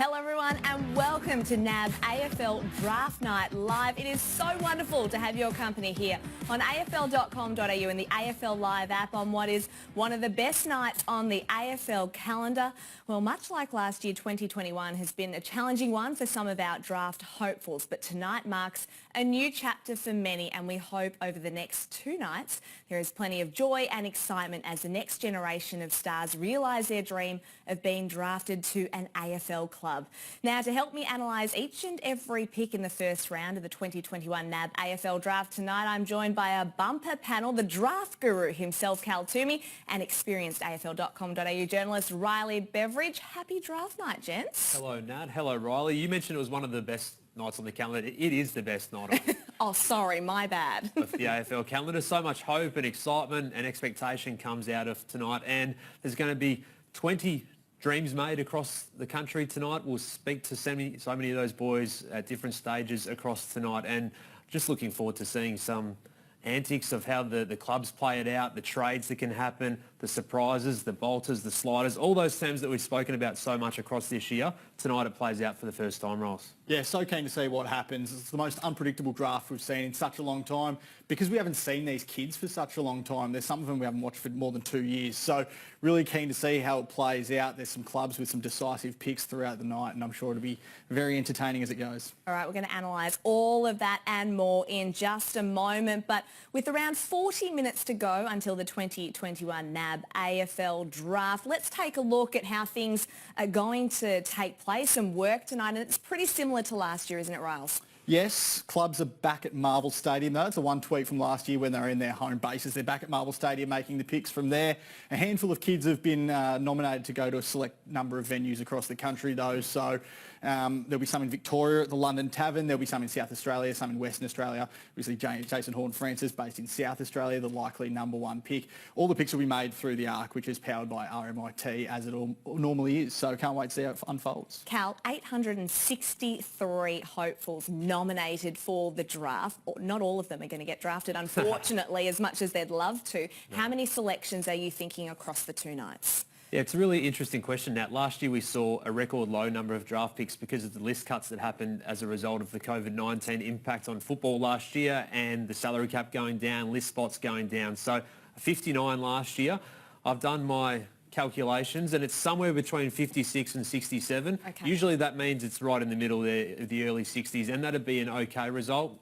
Hello everyone and welcome to NAB AFL Draft Night Live. It is so wonderful to have your company here on afl.com.au and the AFL Live app on what is one of the best nights on the AFL calendar. Well, much like last year, 2021 has been a challenging one for some of our draft hopefuls, but tonight marks a new chapter for many, and we hope over the next two nights there is plenty of joy and excitement as the next generation of stars realise their dream of being drafted to an AFL club. Now, to help me analyse each and every pick in the first round of the 2021 NAB AFL Draft tonight, I'm joined by a bumper panel, the draft guru himself, Cal Toomey, and experienced AFL.com.au journalist Riley Beveridge. Happy draft night, gents. Hello, Nat. Hello, Riley. You mentioned it was one of the best nights on the calendar. It is the best night on Oh, sorry, my bad. of the AFL calendar. So much hope and excitement and expectation comes out of tonight, and there's going to be 20 dreams made across the country tonight. We'll speak to so many of those boys at different stages across tonight, and just looking forward to seeing some antics of how the clubs play it out, the trades that can happen, the surprises, the bolters, the sliders, all those terms that we've spoken about so much across this year. Tonight it plays out for the first time, Ross. Yeah, so keen to see what happens. It's the most unpredictable draft we've seen in such a long time because we haven't seen these kids for such a long time. There's some of them we haven't watched for more than 2 years. So really keen to see how it plays out. There's some clubs with some decisive picks throughout the night, and I'm sure it'll be very entertaining as it goes. All right, we're going to analyse all of that and more in just a moment. But with around 40 minutes to go until the 2021 NAB AFL Draft, let's take a look at how things are going to take place and work tonight. And it's pretty similar to last year, isn't it, Riles? Yes, clubs are back at Marvel Stadium though. It's a one tweet from last year when they were in their home bases. They're back at Marvel Stadium making the picks from there. A handful of kids have been nominated to go to a select number of venues across the country though. So there'll be some in Victoria at the London Tavern. There'll be some in South Australia, some in Western Australia. Obviously Jason Horne-Francis based in South Australia, the likely number one pick. All the picks will be made through the ARC, which is powered by RMIT as it all normally is. So can't wait to see how it unfolds. Cal, 863 hopefuls nominated for the draft. Not all of them are going to get drafted, unfortunately, as much as they'd love to. No. How many selections are you thinking across the two nights? Yeah, it's a really interesting question, Nat. Last year we saw a record low number of draft picks because of the list cuts that happened as a result of the COVID-19 impact on football last year and the salary cap going down, list spots going down. So 59 last year. I've done my calculations and it's somewhere between 56 and 67. Okay. Usually that means it's right in the middle there, the early 60s, and that'd be an okay result.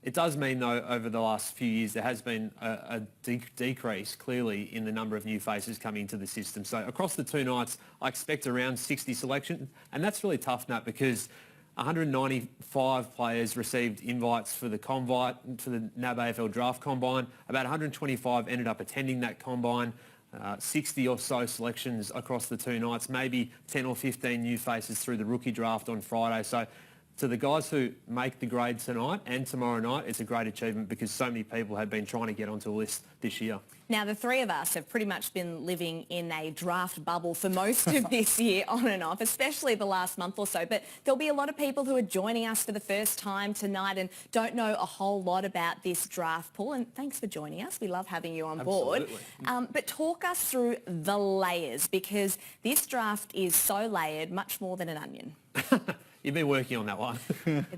It does mean, though, over the last few years, there has been a decrease, clearly, in the number of new faces coming into the system. So across the two nights, I expect around 60 selections. And that's really tough, Nat, because 195 players received invites for the NAB AFL Draft Combine. About 125 ended up attending that combine. 60 or so selections across the two nights, maybe 10 or 15 new faces through the rookie draft on Friday. So to the guys who make the grade tonight and tomorrow night, it's a great achievement because so many people have been trying to get onto a list this year. Now, the three of us have pretty much been living in a draft bubble for most of this year, on and off, especially the last month or so. But there'll be a lot of people who are joining us for the first time tonight and don't know a whole lot about this draft pool. And thanks for joining us. We love having you on board. But talk us through the layers, because this draft is so layered, much more than an onion. You've been working on that one.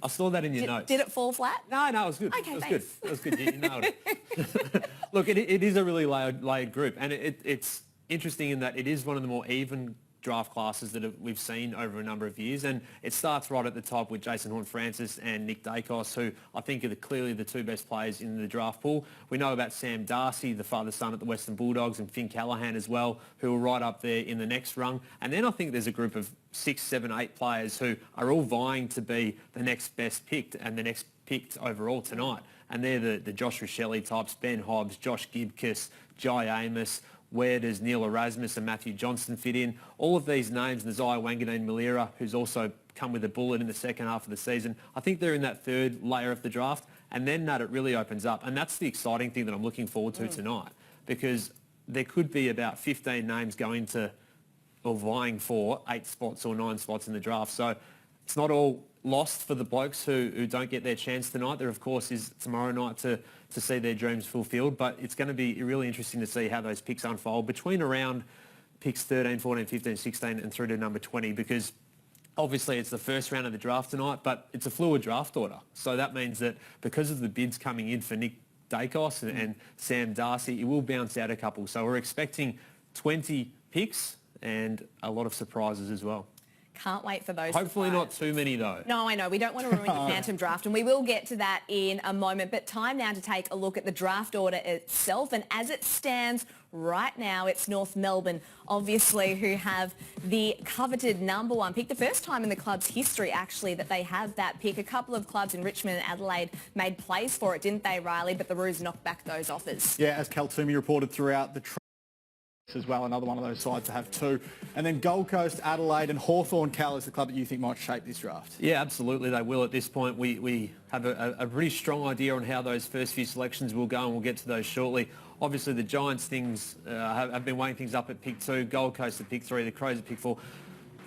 I saw that in your notes. Did it fall flat? No, it was good. Okay, it was thanks. good. It was good. You nailed it. Look, it is a really layered group, and it's interesting in that it is one of the more even draft classes that we've seen over a number of years, and it starts right at the top with Jason Horne-Francis and Nick Dacos, who I think are clearly the two best players in the draft pool. We know about Sam Darcy, the father-son at the Western Bulldogs, and Finn Callahan as well, who are right up there in the next rung. And then I think there's a group of 6, 7, 8 players who are all vying to be the next best picked and the next picked overall tonight. And they're the Josh Richelli types, Ben Hobbs, Josh Gibcus, Jai Amos. Where does Neil Erasmus and Matthew Johnston fit in? All of these names, and Zaya Wanganeen Malira, who's also come with a bullet in the second half of the season, I think they're in that third layer of the draft. And then that it really opens up. And that's the exciting thing that I'm looking forward to tonight, because there could be about 15 names going to or vying for 8 spots or 9 spots in the draft. So it's not all lost for the blokes who don't get their chance tonight. There, of course, is tomorrow night to see their dreams fulfilled, but it's going to be really interesting to see how those picks unfold between around picks 13, 14, 15, 16 and through to number 20, because Obviously, it's the first round of the draft tonight, but it's a fluid draft order. So that means that because of the bids coming in for Nick Dacos and Sam Darcy, it will bounce out a couple. So we're expecting 20 picks and a lot of surprises as well. Can't wait for those. Hopefully not too many though. No, I know. We don't want to ruin your Phantom Draft, and we will get to that in a moment. But time now to take a look at the draft order itself. And as it stands right now, it's North Melbourne, obviously, who have the coveted number 1 pick. The first time in the club's history, actually, that they have that pick. A couple of clubs in Richmond and Adelaide made plays for it, didn't they, Riley? But the Roos knocked back those offers. Yeah, as Kaltumi reported throughout the as well, another one of those sides to have 2. And then Gold Coast, Adelaide and Hawthorn, Cal, is the club that you think might shape this draft? Yeah, absolutely they will at this point. We have a pretty strong idea on how those first few selections will go, and we'll get to those shortly. Obviously the Giants things have been weighing things up at pick 2, Gold Coast at pick 3, the Crows at pick 4.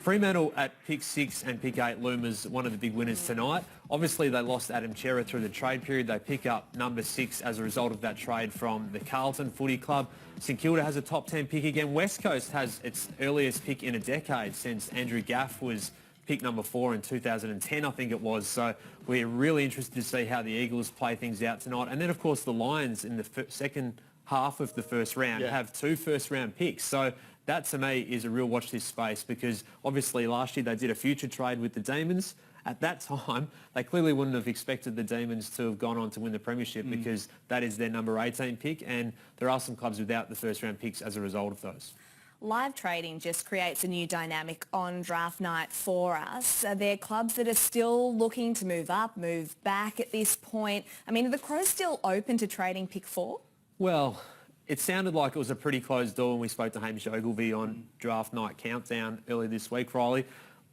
Fremantle at pick 6 and pick 8 loom as one of the big winners tonight. Obviously, they lost Adam Chera through the trade period. They pick up number 6 as a result of that trade from the Carlton Footy Club. St Kilda has a top 10 pick again. West Coast has its earliest pick in a decade since Andrew Gaff was pick number 4 in 2010, I think it was. So we're really interested to see how the Eagles play things out tonight. And then, of course, the Lions in the second half of the first round have 2 first-round picks. So that, to me, is a real watch this space because, obviously, last year they did a future trade with the Demons. At that time, they clearly wouldn't have expected the Demons to have gone on to win the premiership because that is their number 18 pick, and there are some clubs without the first-round picks as a result of those. Live trading just creates a new dynamic on draft night for us. Are there clubs that are still looking to move up, move back at this point? I mean, are the Crows still open to trading pick 4? Well, it sounded like it was a pretty closed door when we spoke to Hamish Ogilvie on Draft Night Countdown earlier this week, Riley.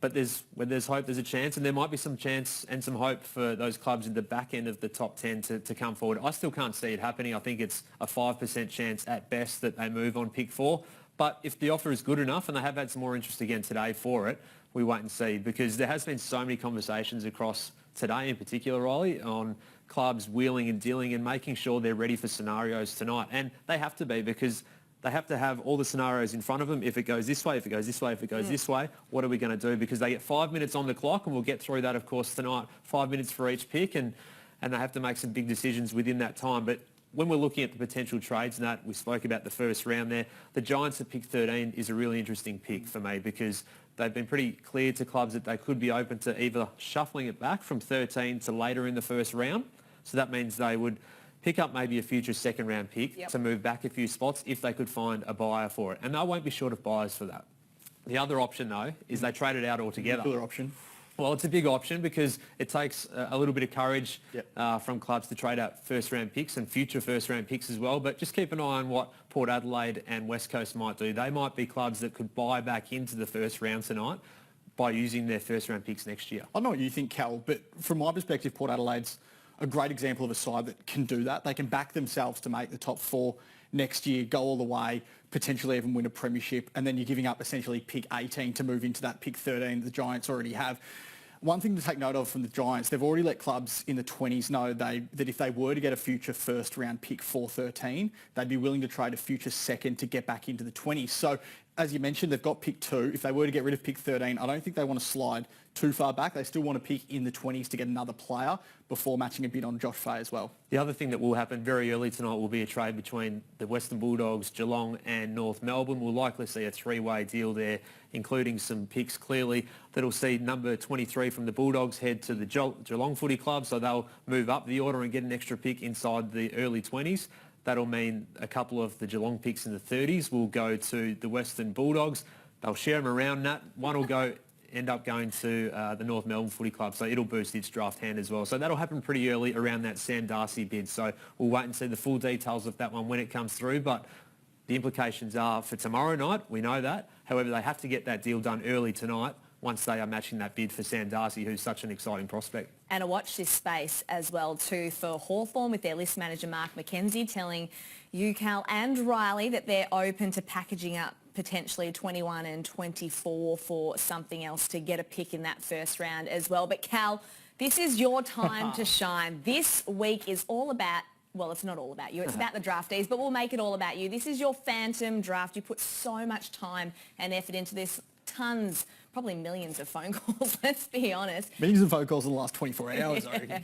But when there's hope, there's a chance, and there might be some chance and some hope for those clubs in the back end of the top 10 to come forward. I still can't see it happening. I think it's a 5% chance at best that they move on pick 4. But if the offer is good enough, and they have had some more interest again today for it, we wait and see, because there has been so many conversations across today in particular, Riley, on clubs wheeling and dealing and making sure they're ready for scenarios tonight. And they have to be, because they have to have all the scenarios in front of them. If it goes this way, if it goes this way, if it goes this way, what are we going to do? Because they get 5 minutes on the clock, and we'll get through that, of course, tonight. 5 minutes for each pick, and they have to make some big decisions within that time. But when we're looking at the potential trades, Nat, we spoke about the first round there. The Giants at pick 13 is a really interesting pick for me, because they've been pretty clear to clubs that they could be open to either shuffling it back from 13 to later in the first round. So that means they would pick up maybe a future second round pick to move back a few spots if they could find a buyer for it. And they won't be short of buyers for that. The other option, though, is they trade it out altogether. Other option. Well, it's a big option because it takes a little bit of courage from clubs to trade out first-round picks and future first-round picks as well. But just keep an eye on what Port Adelaide and West Coast might do. They might be clubs that could buy back into the first round tonight by using their first-round picks next year. I know what you think, Cal, but from my perspective, Port Adelaide's a great example of a side that can do that. They can back themselves to make the top 4 next year, go all the way, potentially even win a premiership, and then you're giving up essentially pick 18 to move into that pick 13 that the Giants already have. One thing to take note of from the Giants, they've already let clubs in the 20s know that if they were to get a future first round pick 413, they'd be willing to trade a future second to get back into the 20s. So as you mentioned, they've got pick 2. If they were to get rid of pick 13, I don't think they want to slide too far back. They still want to pick in the 20s to get another player before matching a bid on Josh Fay as well. The other thing that will happen very early tonight will be a trade between the Western Bulldogs, Geelong and North Melbourne. We'll likely see a 3-way deal there, including some picks clearly that'll see number 23 from the Bulldogs head to the Geelong Footy Club, so they'll move up the order and get an extra pick inside the early 20s. That'll mean a couple of the Geelong picks in the 30s will go to the Western Bulldogs. They'll share them around, Nat. One will end up going to the North Melbourne Footy Club, so it'll boost its draft hand as well. So that'll happen pretty early around that Sam Darcy bid. So we'll wait and see the full details of that one when it comes through. But the implications are for tomorrow night, we know that. However, they have to get that deal done early tonight once they are matching that bid for Sam Darcy, who's such an exciting prospect. And a watch this space as well too for Hawthorn, with their list manager Mark McKenzie telling you, Cal and Riley, that they're open to packaging up potentially 21 and 24 for something else to get a pick in that first round as well. But Cal, this is your time to shine. This week is all about, well, it's not all about you, it's about the draftees, but we'll make it all about you. This is your Phantom Draft. You put so much time and effort into this. Tons probably millions of phone calls, let's be honest. Millions of phone calls in the last 24 hours, I reckon.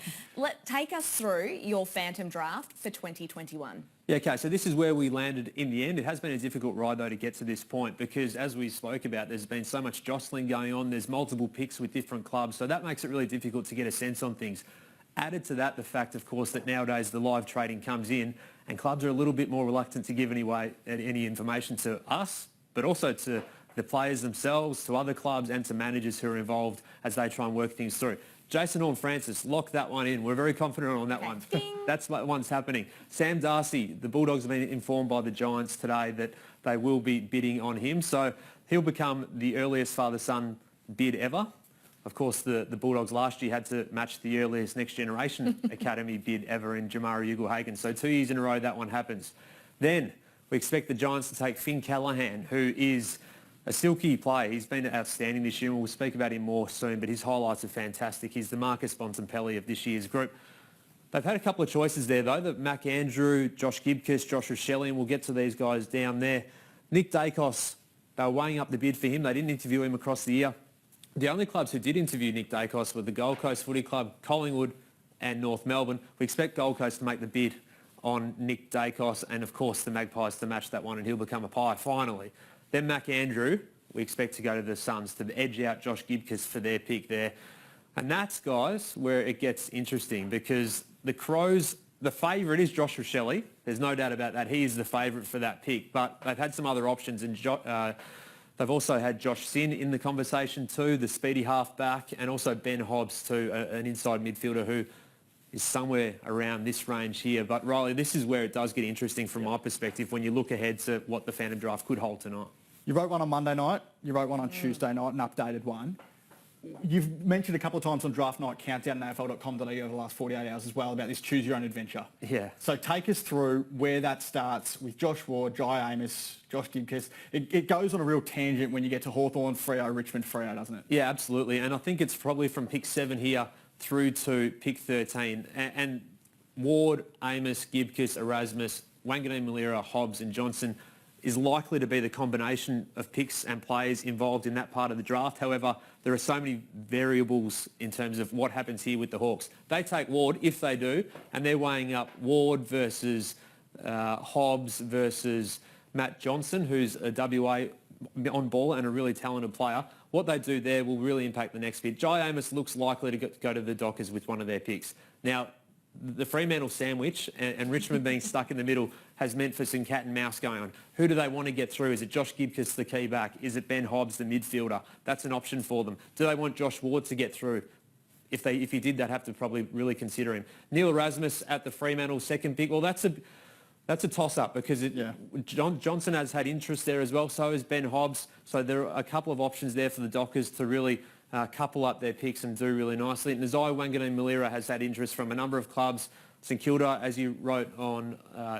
Take us through your Phantom Draft for 2021. Yeah, okay, so this is where we landed in the end. It has been a difficult ride, though, to get to this point because, as we spoke about, there's been so much jostling going on. There's multiple picks with different clubs, so that makes it really difficult to get a sense on things. Added to that, the fact, of course, that nowadays the live trading comes in and clubs are a little bit more reluctant to give any information to us, but also to the players themselves, to other clubs and to managers who are involved as they try and work things through. Jason Horne-Francis, lock that one in. We're very confident on that one. That's what one's happening. Sam Darcy, the Bulldogs have been informed by the Giants today that they will be bidding on him. So he'll become the earliest father-son bid ever. Of course, the Bulldogs last year had to match the earliest Next Generation Academy bid ever in Jamari Ugle-Hagan. So 2 years in a row that one happens. Then we expect the Giants to take Finn Callaghan, who is a silky player. He's been outstanding this year, and we'll speak about him more soon, but his highlights are fantastic. He's the Marcus Bontempelli of this year's group. They've had a couple of choices there, though. Mac Andrew, Josh Gibcus, Joshua Shelley, and we'll get to these guys down there. Nick Dacos, they were weighing up the bid for him. They didn't interview him across the year. The only clubs who did interview Nick Dacos were the Gold Coast Footy Club, Collingwood and North Melbourne. We expect Gold Coast to make the bid on Nick Dacos and, of course, the Magpies to match that one, and he'll become a Pie finally. Then Mac Andrew, we expect to go to the Suns to edge out Josh Gibcus for their pick there. And that's, guys, where it gets interesting because the Crows, the favourite is Joshua Shelley. There's no doubt about that. He is the favourite for that pick. But they've had some other options, and they've also had Josh Sin in the conversation too, the speedy half-back, and also Ben Hobbs too, an inside midfielder who is somewhere around this range here. But Riley, this is where it does get interesting from my perspective when you look ahead to what the Phantom Draft could hold tonight. You wrote one on Monday night, you wrote one on Tuesday night, an updated one. You've mentioned a couple of times on Draft Night Countdown at afl.com.au over the last 48 hours as well about this choose your own adventure. Yeah. So take us through where that starts with Josh Ward, Jai Amos, Josh Gibcus. It goes on a real tangent when you get to Hawthorn, Freo, Richmond, Freo, doesn't it? Yeah, absolutely. And I think it's probably from pick 7 here through to pick 13. And Ward, Amos, Gibcus, Erasmus, Wanganeen, Malira, Hobbs and Johnson is likely to be the combination of picks and players involved in that part of the draft. However, there are so many variables in terms of what happens here with the Hawks. They take Ward, if they do, and they're weighing up Ward versus Hobbs versus Matt Johnson, who's a WA on ball and a really talented player. What they do there will really impact the next bid. Jai Amos looks likely to go to the Dockers with one of their picks. Now, the Fremantle sandwich and Richmond being stuck in the middle has meant for some cat and mouse going on. Who do they want to get through? Is it Josh Gibcus, the key back? Is it Ben Hobbs, the midfielder? That's an option for them. Do they want Josh Ward to get through? If he did, they'd have to probably really consider him. Neil Erasmus at the Fremantle second pick. Well, that's a toss-up because Johnson has had interest there as well. So has Ben Hobbs. So there are a couple of options there for the Dockers to really couple up their picks and do really nicely. And Nazai Wanganeen-Malira has had interest from a number of clubs. St Kilda, as you wrote on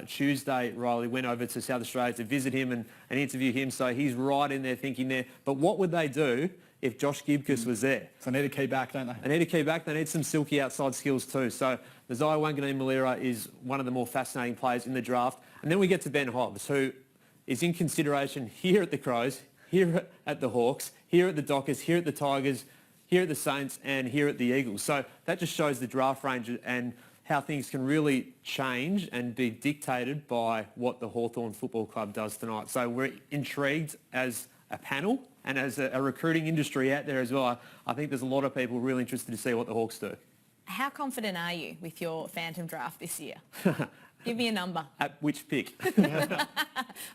Tuesday, Riley, went over to South Australia to visit him and interview him. So he's right in there thinking there. But what would they do if Josh Gibcus was there? So they need a key back, don't they? They need a key back. They need some silky outside skills too. So Nazai Wanganeen-Malira is one of the more fascinating players in the draft. And then we get to Ben Hobbs, who is in consideration here at the Crows, here at the Hawks, here at the Dockers, here at the Tigers, here at the Saints and here at the Eagles. So that just shows the draft range and how things can really change and be dictated by what the Hawthorn Football Club does tonight. So we're intrigued as a panel and as a recruiting industry out there as well. I think there's a lot of people really interested to see what the Hawks do. How confident are you with your Phantom Draft this year? Give me a number. At which pick?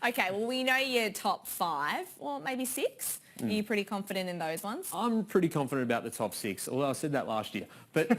Okay, well, we know your top 5, or maybe 6. Are you pretty confident in those ones? I'm pretty confident about the top 6, although I said that last year. But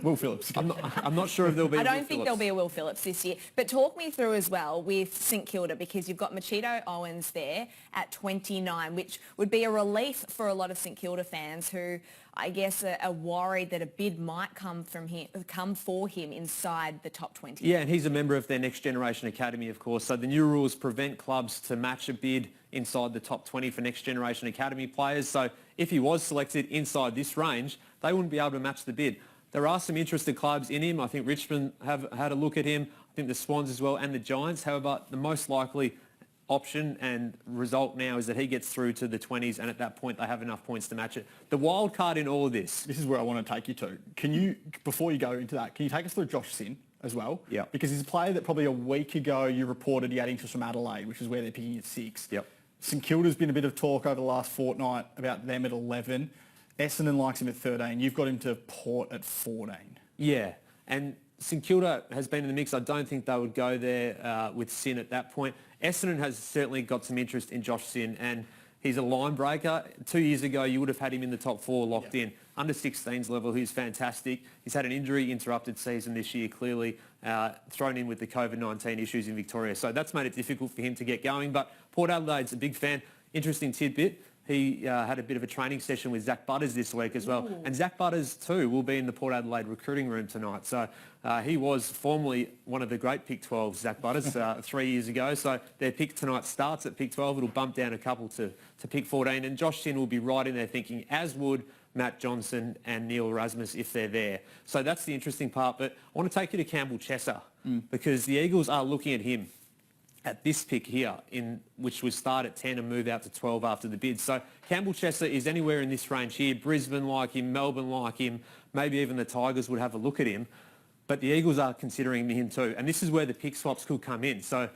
Will Phillips. I'm not sure if there'll be I don't think there'll be a Will Phillips this year. But talk me through as well with St Kilda, because you've got Machito Owens there at 29, which would be a relief for a lot of St Kilda fans who, I guess, are worried that a bid might come for him inside the top 20. Yeah, and he's a member of their Next Generation Academy, of course. So the new rules prevent clubs to match a bid inside the top 20 for Next Generation Academy players. So if he was selected inside this range, they wouldn't be able to match the bid. There are some interested clubs in him. I think Richmond have had a look at him. I think the Swans as well and the Giants. However, the most likely option, and result now is that he gets through to the 20s, and at that point they have enough points to match it. The wild card in all of this. This is where I want to take you to. Can you, before you go into that, can you take us through Josh Sin as well? Yeah. Because he's a player that probably a week ago you reported he had interest from Adelaide, which is where they're picking at 6. Yep. St Kilda's been a bit of talk over the last fortnight about them at 11. Essendon likes him at 13. You've got him to Port at 14. Yeah, and St Kilda has been in the mix. I don't think they would go there with Sin at that point. Essendon has certainly got some interest in Josh Sin, and he's a line breaker. 2 years ago, you would have had him in the top 4 locked in. Under 16s level, he's fantastic. He's had an injury-interrupted season this year, clearly, thrown in with the COVID-19 issues in Victoria. So that's made it difficult for him to get going. But Port Adelaide's a big fan. Interesting tidbit. He had a bit of a training session with Zach Butters this week as well. Ooh. And Zach Butters, too, will be in the Port Adelaide recruiting room tonight. So he was formerly one of the great pick 12s, Zach Butters, 3 years ago. So their pick tonight starts at pick 12. It'll bump down a couple to pick 14. And Josh Sin will be right in there thinking, as would Matt Johnson and Neil Erasmus if they're there. So that's the interesting part. But I want to take you to Campbell Chesser because the Eagles are looking at him at this pick here, which would start at 10 and move out to 12 after the bid. So Campbell Chesser is anywhere in this range here. Brisbane like him, Melbourne like him, maybe even the Tigers would have a look at him. But the Eagles are considering him too. And this is where the pick swaps could come in. So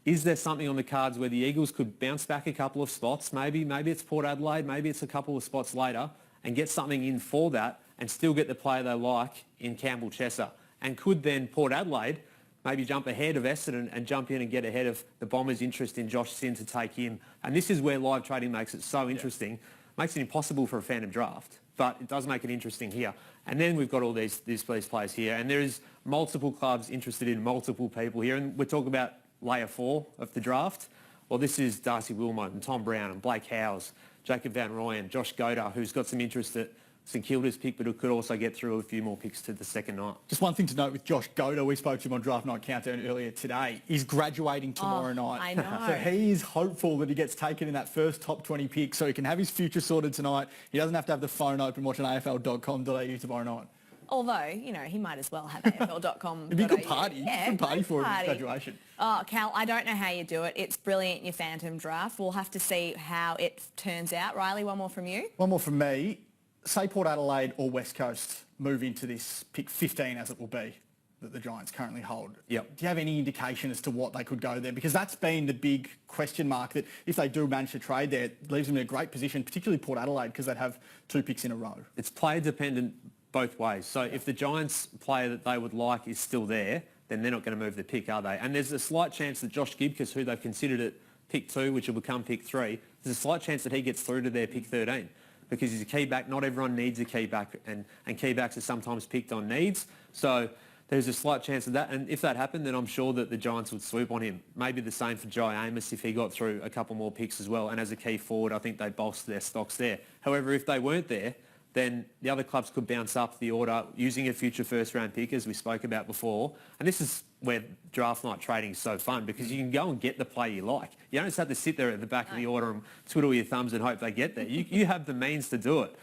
is there something on the cards where the Eagles could bounce back a couple of spots? Maybe it's Port Adelaide, maybe it's a couple of spots later, and get something in for that and still get the player they like in Campbell Chesser. And could then Port Adelaide maybe jump ahead of Essendon and jump in and get ahead of the Bombers' interest in Josh Sin to take him. And this is where live trading makes it so interesting. Makes it impossible for a phantom draft, but it does make it interesting here. And then we've got all these players here, and there is multiple clubs interested in multiple people here. And we're talking about layer 4 of the draft. Well, this is Darcy Wilmot and Tom Brown and Blake Howes, Jacob Van Rooyen, Josh Goda, who's got some interest at St Kilda's pick, but it could also get through a few more picks to the second night. Just one thing to note with Josh Goda, we spoke to him on Draft Night Countdown earlier today. He's graduating tomorrow night. I know. So he is hopeful that he gets taken in that first top 20 pick so he can have his future sorted tonight. He doesn't have to have the phone open watching afl.com.au tomorrow night. Although, you know, he might as well have afl.com. It'd be a good party. Yeah, good party for his graduation. Oh, Cal, I don't know how you do it. It's brilliant, your phantom draft. We'll have to see how it turns out. Riley, one more from you? One more from me. Say Port Adelaide or West Coast move into this pick 15 as it will be that the Giants currently hold. Yep. Do you have any indication as to what they could go there? Because that's been the big question mark, that if they do manage to trade there, it leaves them in a great position, particularly Port Adelaide, because they'd have 2 picks in a row. It's player dependent both ways. So if the Giants player that they would like is still there, then they're not going to move the pick, are they? And there's a slight chance that Josh Gibcus, who they've considered at pick 2, which will become pick 3, there's a slight chance that he gets through to their pick 13. Because he's a key back. Not everyone needs a key back, and key backs are sometimes picked on needs. So there's a slight chance of that. And if that happened, then I'm sure that the Giants would swoop on him. Maybe the same for Jai Amos if he got through a couple more picks as well. And as a key forward, I think they'd bolster their stocks there. However, if they weren't there, then the other clubs could bounce up the order using a future first-round pick, as we spoke about before. And this is where draft night trading is so fun, because you can go and get the player you like. You don't just have to sit there at the back of the order and twiddle your thumbs and hope they get there. You have the means to do it.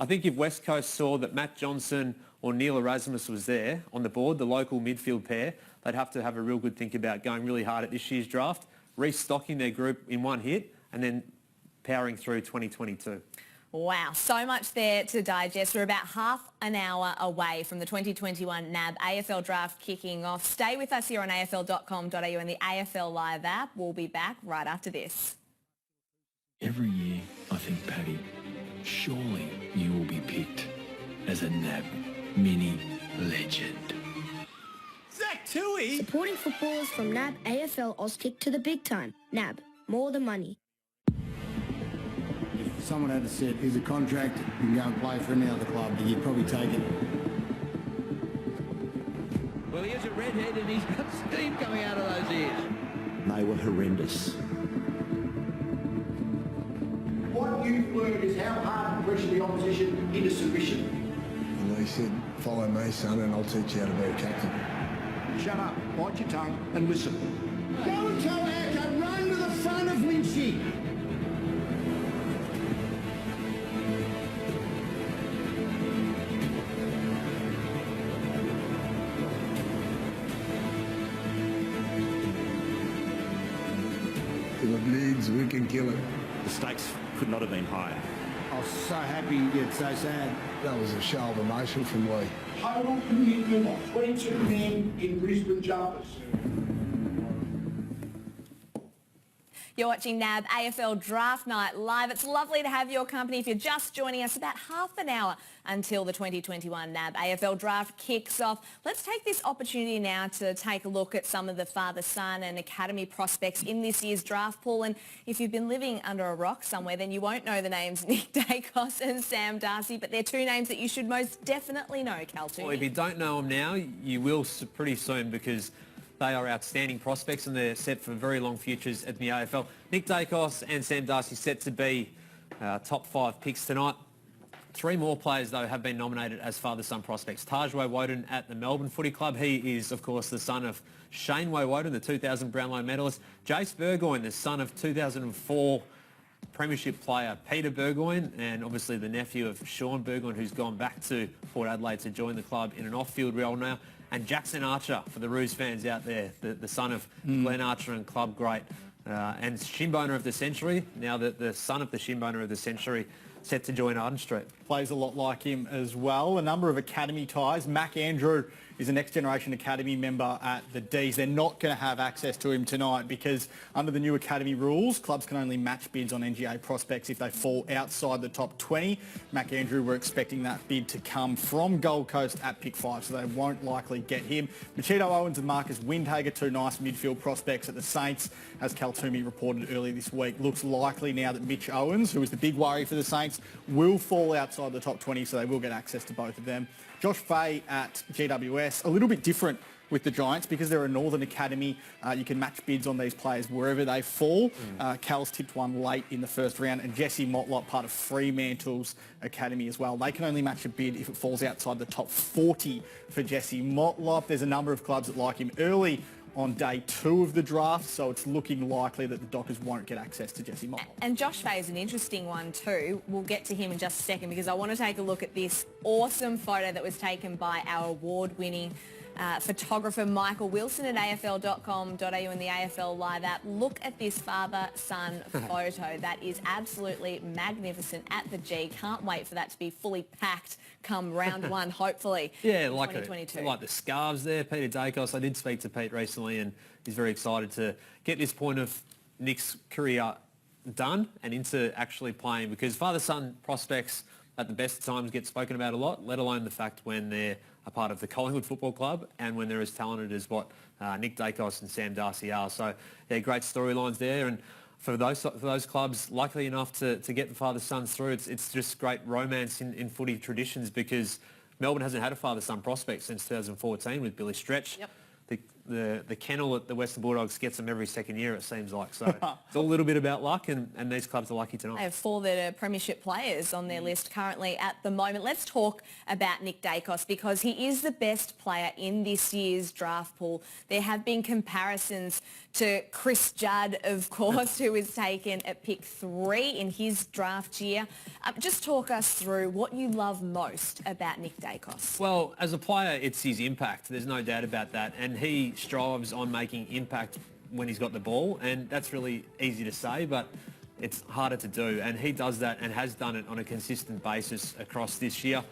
I think if West Coast saw that Matt Johnson or Neil Erasmus was there on the board, the local midfield pair, they'd have to have a real good think about going really hard at this year's draft, restocking their group in one hit, and then powering through 2022. Wow, so much there to digest. We're about half an hour away from the 2021 NAB AFL Draft kicking off. Stay with us here on afl.com.au and the AFL Live app. We'll be back right after this. Every year, I think, Paddy, surely you will be picked as a NAB mini legend. Zach Toohey! Supporting footballers from NAB AFL Auskick to the big time. NAB, more than money. If someone had said, here's a contract, you can go and play for any other club, you'd probably take it. Well, he is a redhead and he's got steam coming out of those ears. They were horrendous. What you've learned is how hard to pressure the opposition into submission. And they said, follow me, son, and I'll teach you how to be a captain. Shut up, bite your tongue and listen. Go and tell Anchor, run to the front of Lynchy. If it bleeds, we can kill it. The stakes could not have been higher. I was so happy yet so sad. That was a show of emotion from Lee. Total commitment of 22 men in Brisbane Jumpers. You're watching NAB AFL Draft Night Live. It's lovely to have your company. If you're just joining us, about half an hour until the 2021 NAB AFL Draft kicks off. Let's take this opportunity now to take a look at some of the father-son and academy prospects in this year's draft pool. And if you've been living under a rock somewhere, then you won't know the names Nick Dacos and Sam Darcy, but they're two names that you should most definitely know, Cal Toomey. Well, if you don't know them now, you will pretty soon, because they are outstanding prospects and they're set for very long futures at the AFL. Nick Dacos and Sam Darcy set to be top 5 picks tonight. 3 more players, though, have been nominated as father-son prospects. Taj Woden at the Melbourne Footy Club. He is, of course, the son of Shane Woden, the 2000 Brownlow medalist. Jace Burgoyne, the son of 2004 Premiership player Peter Burgoyne, and obviously the nephew of Sean Burgoyne, who's gone back to Port Adelaide to join the club in an off-field role now. And Jackson Archer, for the Roos fans out there, the son of Glenn Archer and club great, and Shinboner of the century, now the son of the Shinboner of the century, set to join Arden Street. Plays a lot like him as well. A number of academy ties. Mac Andrew is a Next Generation Academy member at the D's. They're not going to have access to him tonight because under the new academy rules, clubs can only match bids on NGA prospects if they fall outside the top 20. Mac Andrew, we're expecting that bid to come from Gold Coast at pick 5, so they won't likely get him. Machito Owens and Marcus Windhager, 2 nice midfield prospects at the Saints, as Cal Toomey reported earlier this week. Looks likely now that Mitch Owens, who was the big worry for the Saints, will fall outside the top 20, so they will get access to both of them. Josh Fay at GWS, a little bit different with the Giants because they're a Northern Academy. You can match bids on these players wherever they fall. Cal's tipped one late in the first round, and Jesse Motlop, part of Fremantle's Academy as well. They can only match a bid if it falls outside the top 40 for Jesse Motlop. There's a number of clubs that like him early on day 2 of the draft, so it's looking likely that the Dockers won't get access to Jesse Motlop. And Josh Fay is an interesting one too. We'll get to him in just a second because I want to take a look at this awesome photo that was taken by our award-winning photographer Michael Wilson at afl.com.au and the AFL Live app. Look at this father-son photo. That is absolutely magnificent at the G. Can't wait for that to be fully packed come round 1, hopefully. Yeah, in like 2022. like the scarves there. Peter Dacos, I did speak to Pete recently and he's very excited to get this point of Nick's career done and into actually playing, because father-son prospects at the best of times get spoken about a lot, let alone the fact when they're a part of the Collingwood Football Club and when they're as talented as what Nick Dacos and Sam Darcy are. So, yeah, great storylines there. And for those clubs, luckily enough to get the father-sons through, it's just great romance in footy traditions, because Melbourne hasn't had a father-son prospect since 2014 with Billy Stretch. Yep. The kennel at the Western Bulldogs gets them every second year, it seems like. So it's all a little bit about luck, and these clubs are lucky tonight. They have 4 that are premiership players on their list currently at the moment. Let's talk about Nick Dacos because he is the best player in this year's draft pool. There have been comparisons to Chris Judd, of course, who was taken at pick 3 in his draft year. Just talk us through what you love most about Nick Dacos. Well, as a player, it's his impact. There's no doubt about that. And he strives on making impact when he's got the ball. And that's really easy to say, but it's harder to do. And he does that and has done it on a consistent basis across this year.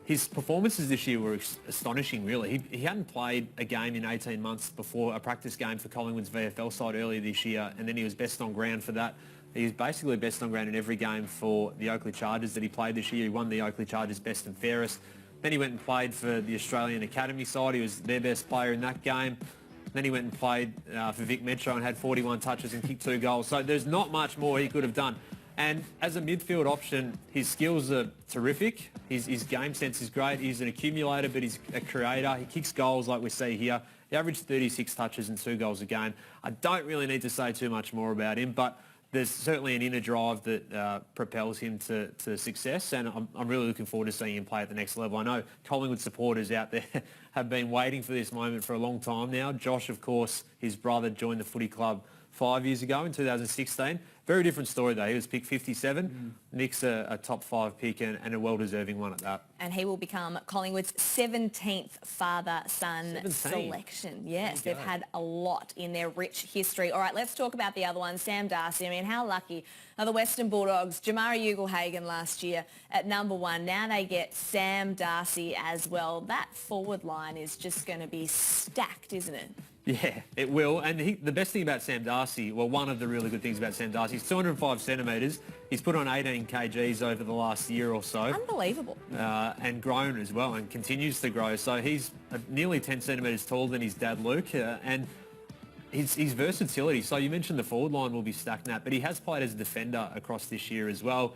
His performances this year were astonishing, really. He hadn't played a game in 18 months before, a practice game for Collingwood's VFL side earlier this year, and then he was best on ground for that. He was basically best on ground in every game for the Oakley Chargers that he played this year. He won the Oakley Chargers best and fairest. Then he went and played for the Australian Academy side. He was their best player in that game. Then he went and played for Vic Metro and had 41 touches and kicked 2 goals. So there's not much more he could have done. And as a midfield option, his skills are terrific. His game sense is great. He's an accumulator, but he's a creator. He kicks goals like we see here. He averaged 36 touches and 2 goals a game. I don't really need to say too much more about him, but there's certainly an inner drive that propels him to success, and I'm really looking forward to seeing him play at the next level. I know Collingwood supporters out there have been waiting for this moment for a long time now. Josh, of course, his brother joined the footy club 5 years ago in 2016. Very different story though. He was picked 57. Nick's a top 5 pick and a well-deserving one at that. And he will become Collingwood's 17th father-son 17. selection. Yes, they've had a lot in their rich history. All right, let's talk about the other one, Sam Darcy. I mean, how lucky are the Western Bulldogs? Jamara Ugle-Hagan last year at number 1. Now they get Sam Darcy as well. That forward line is just going to be stacked, isn't it? Yeah, it will. And the best thing about Sam Darcy, well, one of the really good things about Sam Darcy, he's 205 centimetres. He's put on 18 kgs over the last year or so. Unbelievable. And grown as well and continues to grow. So he's nearly 10 centimetres taller than his dad, Luke. And his versatility. So you mentioned the forward line will be stacked, Nat, but he has played as a defender across this year as well.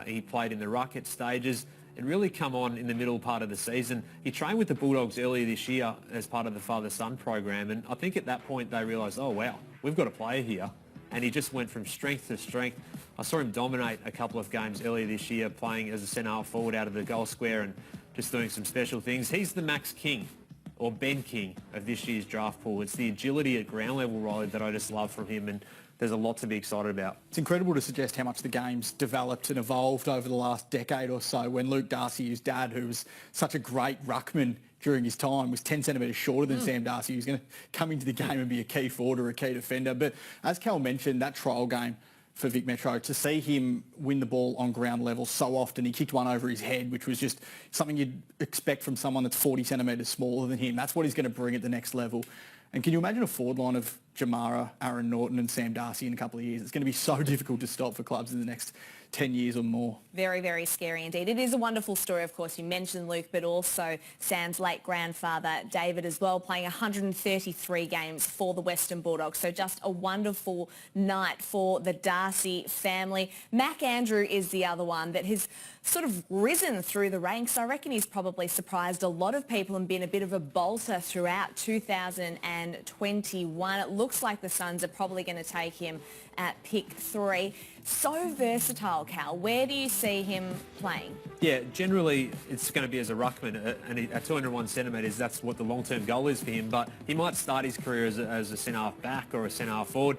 He played in the ruck at stages. It really come on in the middle part of the season. He trained with the Bulldogs earlier this year as part of the father-son program, and I think at that point they realised, oh wow, we've got a player here, and he just went from strength to strength. I saw him dominate a couple of games earlier this year, playing as a centre forward out of the goal square and just doing some special things. He's the Max King, or Ben King, of this year's draft pool. It's the agility at ground level, Riley, that I just love from him, and there's a lot to be excited about. It's incredible to suggest how much the game's developed and evolved over the last decade or so, when Luke Darcy, his dad, who was such a great ruckman during his time, was 10 centimetres shorter than Sam Darcy, who's going to come into the game and be a key forward or a key defender. But as Cal mentioned, that trial game for Vic Metro, to see him win the ball on ground level so often, he kicked one over his head, which was just something you'd expect from someone that's 40 centimetres smaller than him. That's what he's going to bring at the next level. And can you imagine a forward line of Jamara, Aaron Norton and Sam Darcy in a couple of years? It's going to be so difficult to stop for clubs in the next 10 years or more. Very, very scary indeed. It is a wonderful story, of course. You mentioned Luke, but also Sam's late grandfather, David, as well, playing 133 games for the Western Bulldogs. So just a wonderful night for the Darcy family. Mac Andrew is the other one that has sort of risen through the ranks. I reckon he's probably surprised a lot of people and been a bit of a bolter throughout 2021. It looks like the Suns are probably going to take him at pick 3. So versatile, Cal. Where do you see him playing? Yeah, generally it's going to be as a ruckman, and at 201 centimetres, that's what the long-term goal is for him. But he might start his career as a centre-half back or a centre-half forward.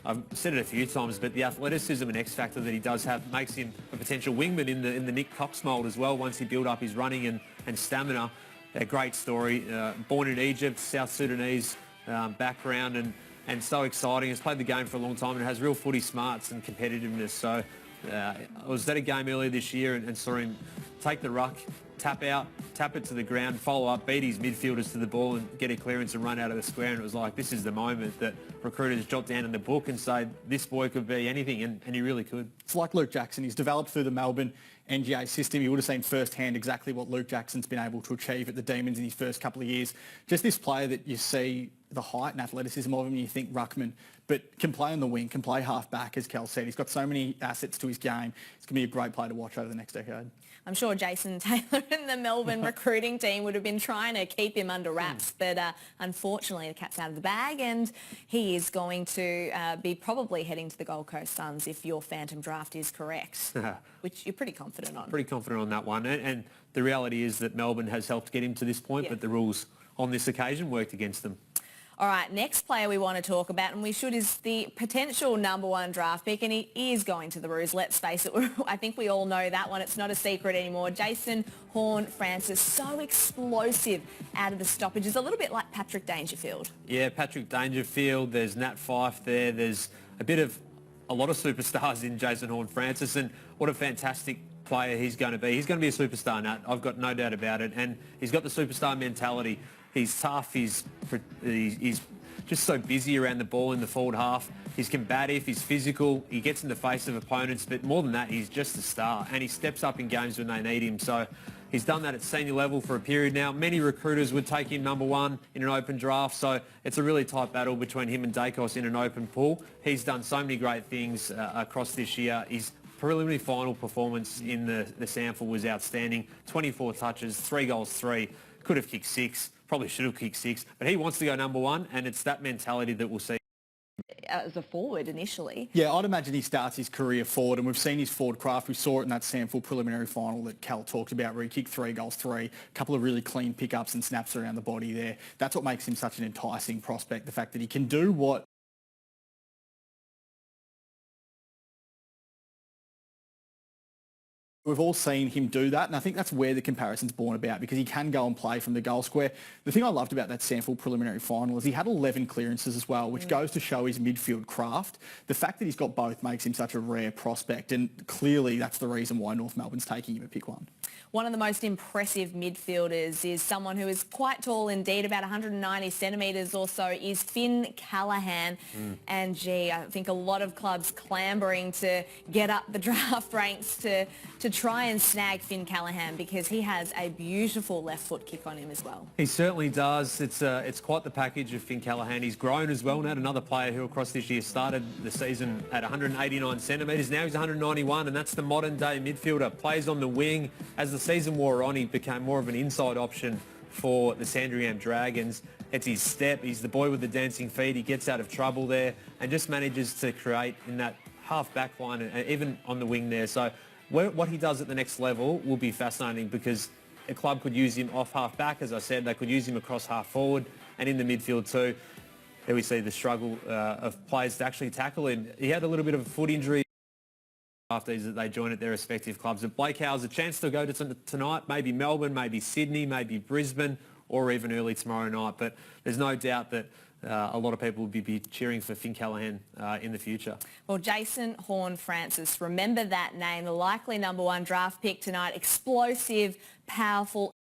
I've said it a few times, but the athleticism and X-factor that he does have makes him a potential wingman in the Nick Cox mould as well, once he build up his running and stamina. A great story. Born in Egypt, South Sudanese background, and so exciting. Has played the game for a long time and has real footy smarts and competitiveness. So I was at a game earlier this year and saw him take the ruck, tap out, tap it to the ground, follow up, beat his midfielders to the ball and get a clearance and run out of the square. And it was like, this is the moment that recruiters jot down in the book and say, this boy could be anything, and he really could. It's like Luke Jackson. He's developed through the Melbourne NGA system. You would have seen firsthand exactly what Luke Jackson's been able to achieve at the Demons in his first couple of years. Just this player that you see the height and athleticism of him, and you think ruckman, but can play on the wing, can play half back, as Kel said. He's got so many assets to his game. It's going to be a great player to watch over the next decade. I'm sure Jason Taylor and the Melbourne recruiting team would have been trying to keep him under wraps, but unfortunately the cat's out of the bag, and he is going to be probably heading to the Gold Coast Suns if your phantom draft is correct, which you're pretty confident on. Pretty confident on that one. And the reality is that Melbourne has helped get him to this point, but the rules on this occasion worked against them. All right, next player we want to talk about, and we should, is the potential #1 draft pick, and he is going to the Roos, let's face it. I think we all know that one. It's not a secret anymore. Jason Horne-Francis, so explosive out of the stoppages, a little bit like Patrick Dangerfield. Yeah, Patrick Dangerfield, there's Nat Fyfe there, there's a lot of superstars in Jason Horne-Francis, and what a fantastic player he's going to be. He's going to be a superstar, Nat. I've got no doubt about it, and he's got the superstar mentality. He's tough, he's just so busy around the ball in the forward half. He's combative, he's physical, he gets in the face of opponents, but more than that, he's just a star, and he steps up in games when they need him. So he's done that at senior level for a period now. Many recruiters would take him #1 in an open draft, so it's a really tight battle between him and Dacos in an open pool. He's done so many great things across this year. His preliminary final performance in the SANFL was outstanding. 24 touches, 3 goals, 3. Could have kicked 6. Probably should have kicked 6, but he wants to go #1, and it's that mentality that we'll see. As a forward initially. Yeah, I'd imagine he starts his career forward, and we've seen his forward craft. We saw it in that SANFL preliminary final that Cal talked about, where he kicked 3 goals, 3, a couple of really clean pickups and snaps around the body there. That's what makes him such an enticing prospect, the fact that he can do what We've all seen him do that, and I think that's where the comparison's born about, because he can go and play from the goal square. The thing I loved about that Sandford preliminary final is he had 11 clearances as well, which goes to show his midfield craft. The fact that he's got both makes him such a rare prospect, and clearly that's the reason why North Melbourne's taking him at pick 1. One of the most impressive midfielders is someone who is quite tall indeed, about 190 centimetres or so, is Finn Callaghan. And gee, I think a lot of clubs clambering to get up the draft ranks to try and snag Finn Callaghan, because he has a beautiful left foot kick on him as well. He certainly does. It's quite the package of Finn Callaghan. He's grown as well now. Another player who across this year started the season at 189 centimetres. Now he's 191, and that's the modern day midfielder. Plays on the wing. As the season wore on, he became more of an inside option for the Sandringham Dragons. It's his step. He's the boy with the dancing feet. He gets out of trouble there and just manages to create in that half back line and even on the wing there. So what he does at the next level will be fascinating, because a club could use him off half back, as I said. They could use him across half forward and in the midfield too. There we see the struggle of players to actually tackle him. He had a little bit of a foot injury after they joined at their respective clubs. And Blake Howe's a chance to go to tonight, maybe Melbourne, maybe Sydney, maybe Brisbane, or even early tomorrow night. But there's no doubt that a lot of people will be cheering for Finn Callaghan in the future. Well, Jason Horne-Francis, remember that name, the likely #1 draft pick tonight. Explosive, powerful,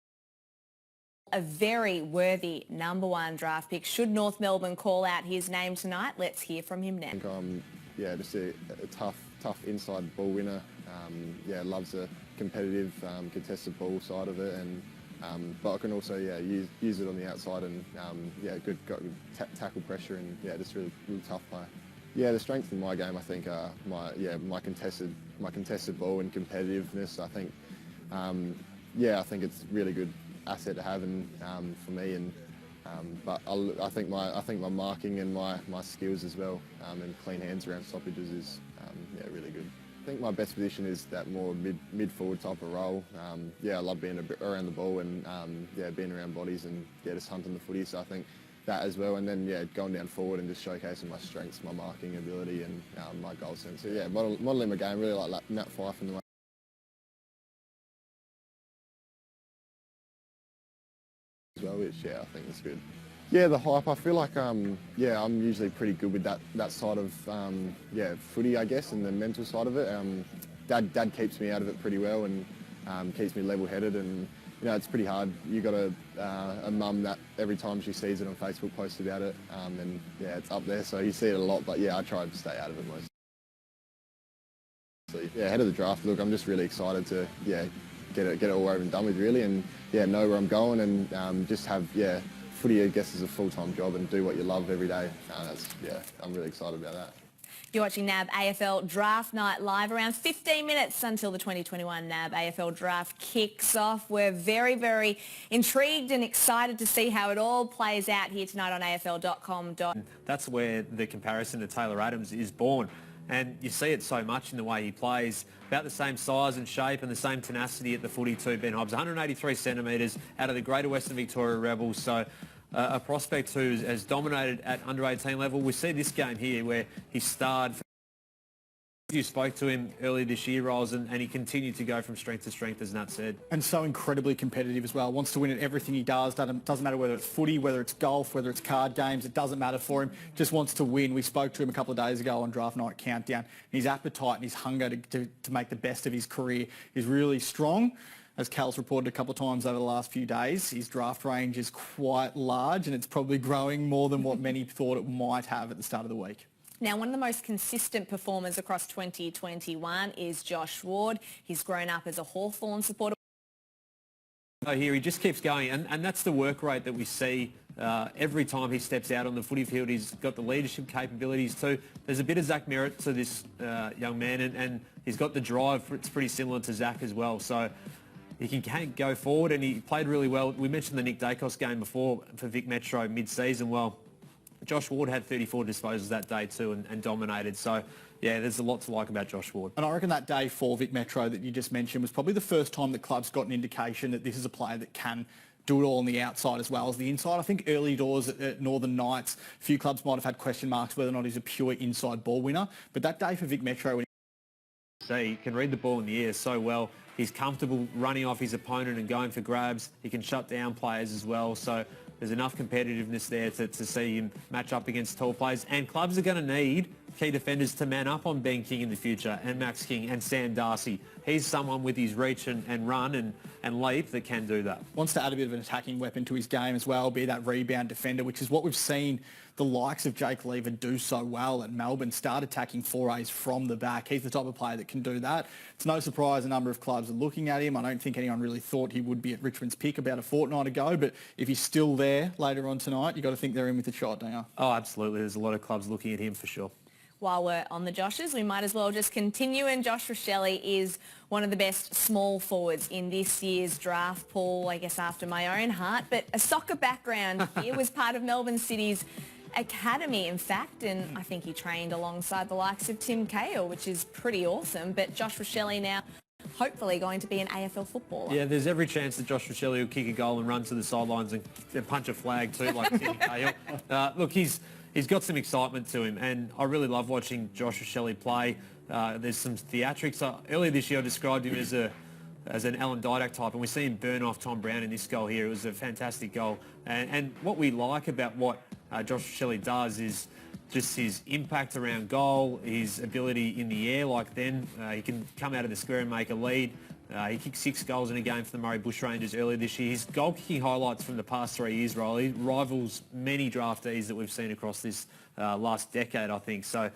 a very worthy #1 draft pick. Should North Melbourne call out his name tonight? Let's hear from him now. I think just a tough inside ball winner. Loves a competitive, contested ball side of it, and but I can also use it on the outside and good tackle pressure, and just really tough play. Yeah, the strength in my game, I think, my contested ball and competitiveness. I think I think it's a really good asset to have, and for me, and but I think my marking and my skills as well, and clean hands around stoppages is really good. I think my best position is that more mid-forward type of role. I love being around the ball and being around bodies and just hunting the footy. So I think that as well, and then going down forward and just showcasing my strengths, my marking ability, and my goal sense. So modelling my game, really like Nat Fyfe in the way as well, which I think is good. Yeah, the hype. I feel like I'm usually pretty good with that side of footy, I guess, and the mental side of it. Dad keeps me out of it pretty well, and keeps me level-headed, and it's pretty hard. You got a mum that every time she sees it on Facebook posts about it, and it's up there, so you see it a lot. But I try to stay out of it mostly. Ahead of the draft, look, I'm just really excited to get it all over and done with, really, and know where I'm going, and just have footy, I guess, is a full-time job, and do what you love every day. I'm really excited about that. You're watching NAB AFL Draft Night live, around 15 minutes until the 2021 NAB AFL Draft kicks off. We're very, very intrigued and excited to see how it all plays out here tonight on afl.com. That's where the comparison to Taylor Adams is born. And you see it so much in the way he plays. About the same size and shape and the same tenacity at the footy too. Ben Hobbs, 183 centimetres out of the Greater Western Victoria Rebels. So a prospect who has dominated at under-18 level. We see this game here where he starred. You spoke to him earlier this year, Rolls, and he continued to go from strength to strength, as Nat said. And so incredibly competitive as well. Wants to win at everything he does. Doesn't matter whether it's footy, whether it's golf, whether it's card games. It doesn't matter for him. Just wants to win. We spoke to him a couple of days ago on Draft Night Countdown. His appetite and his hunger to make the best of his career is really strong. As Cal's reported a couple of times over the last few days, his draft range is quite large, and it's probably growing more than what many thought it might have at the start of the week. Now, one of the most consistent performers across 2021 is Josh Ward. He's grown up as a Hawthorn supporter. Here he just keeps going, and that's the work rate that we see every time he steps out on the footy field. He's got the leadership capabilities too. There's a bit of Zach Merritt to this young man, and he's got the drive. It's pretty similar to Zach as well. So he can go forward, and he played really well. We mentioned the Nick Dacos game before for Vic Metro mid-season. Well, Josh Ward had 34 disposals that day too, and dominated. So, there's a lot to like about Josh Ward. And I reckon that day for Vic Metro that you just mentioned was probably the first time the club's got an indication that this is a player that can do it all on the outside as well as the inside. I think early doors at Northern Knights, a few clubs might have had question marks whether or not he's a pure inside ball winner. But that day for Vic Metro, So he can read the ball in the air so well. He's comfortable running off his opponent and going for grabs. He can shut down players as well. So there's enough competitiveness there to see him match up against tall players. And clubs are going to need key defenders to man up on Ben King in the future, and Max King and Sam Darcy. He's someone with his reach and run and leap that can do that. Wants to add a bit of an attacking weapon to his game as well, be that rebound defender, which is what we've seen the likes of Jake Lever do so well at Melbourne, start attacking forays from the back. He's the type of player that can do that. It's no surprise a number of clubs are looking at him. I don't think anyone really thought he would be at Richmond's pick about a fortnight ago, but if he's still there later on tonight, you've got to think they're in with a shot, don't you? Oh, absolutely. There's a lot of clubs looking at him for sure. While we're on the Joshes, we might as well just continue, and Josh Rochelle is one of the best small forwards in this year's draft pool, I guess after my own heart, but a soccer background here, was part of Melbourne City's academy, in fact, and I think he trained alongside the likes of Tim Cahill, which is pretty awesome. But Josh Rochelle now hopefully going to be an AFL footballer. Yeah, there's every chance that Josh Rochelle will kick a goal and run to the sidelines and punch a flag too, like Tim Cahill. Look, he's got some excitement to him, and I really love watching Josh Rochelle play. There's some theatrics. Earlier this year I described him as an Alan Didak type, and we see him burn off Tom Brown in this goal here. It was a fantastic goal. And what we like about what Josh Rochelle does is just his impact around goal, his ability in the air like then. He can come out of the square and make a lead. He kicked 6 goals in a game for the Murray Bushrangers earlier this year. His goal-kicking highlights from the past 3 years, Riley, rivals many draftees that we've seen across this last decade, I think. So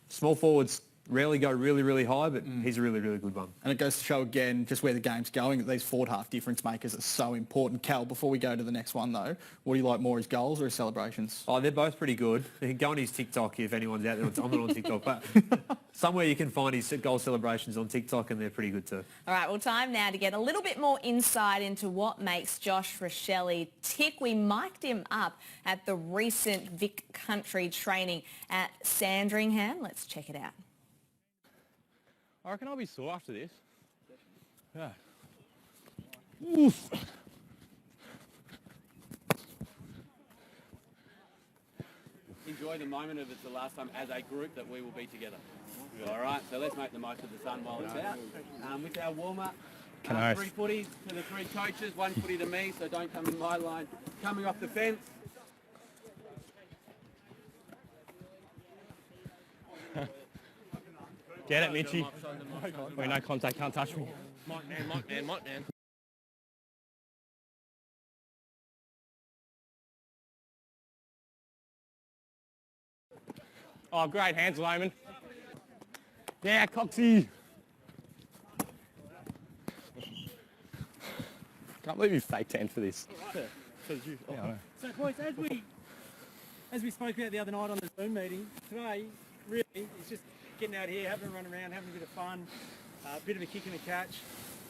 small forwards rarely go really, really high, but he's a really, really good one. And it goes to show again just where the game's going, that these forward-half difference makers are so important. Cal, before we go to the next one, though, what do you like more, his goals or his celebrations? Oh, they're both pretty good. You can go on his TikTok if anyone's out there. I'm not on TikTok, but somewhere you can find his goal celebrations on TikTok, and they're pretty good too. All right, well, time now to get a little bit more insight into what makes Josh Rochelle tick. We mic'd him up at the recent Vic Country training at Sandringham. Let's check it out. I reckon I'll be sore after this. Yeah. Oof. Enjoy the moment of it's the last time as a group that we will be together. All right, so let's make the most of the sun while it's out. With our warm-up, 3 footies to the 3 coaches, 1 footy to me, so don't come in my line. Coming off the fence. Get it, Mitchie. Wait, no contact, can't touch me. Mic man. Oh, great hands, Layman. Yeah, Coxie. Can't believe you fake 10 for this. So, boys, as we spoke about the other night on the Zoom meeting, today, really, it's just getting out here, having a run around, having a bit of fun, a bit of a kick and a catch.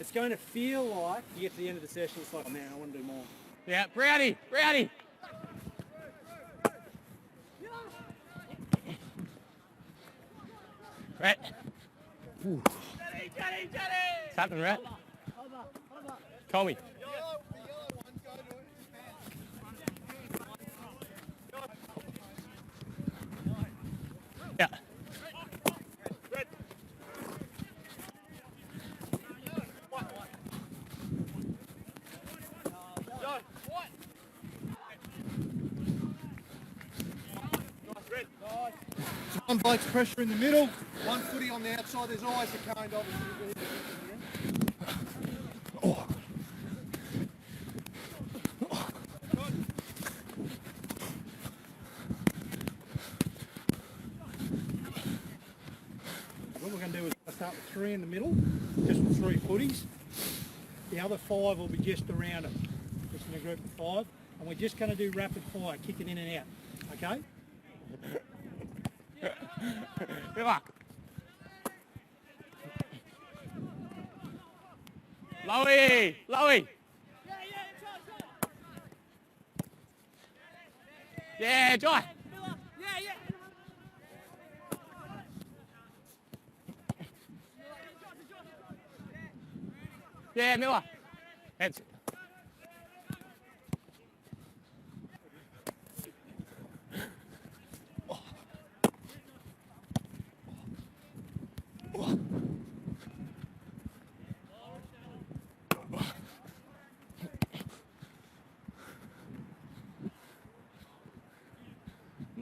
It's going to feel like you get to the end of the session, it's like, oh man, I want to do more. Yeah, Browdy. Rat. Johnny. What's happening, Rat? Call me. Yeah. One bloke's pressure in the middle, 1 footy on the outside. There's always a cone, obviously. Oh. What we're going to do is start with 3 in the middle, just with 3 footies. The other 5 will be just around it, just in a group of 5. And we're just going to do rapid fire, kicking in and out, okay? Good luck. Lowy. Yeah, Joy. Yeah, Miller. That's it.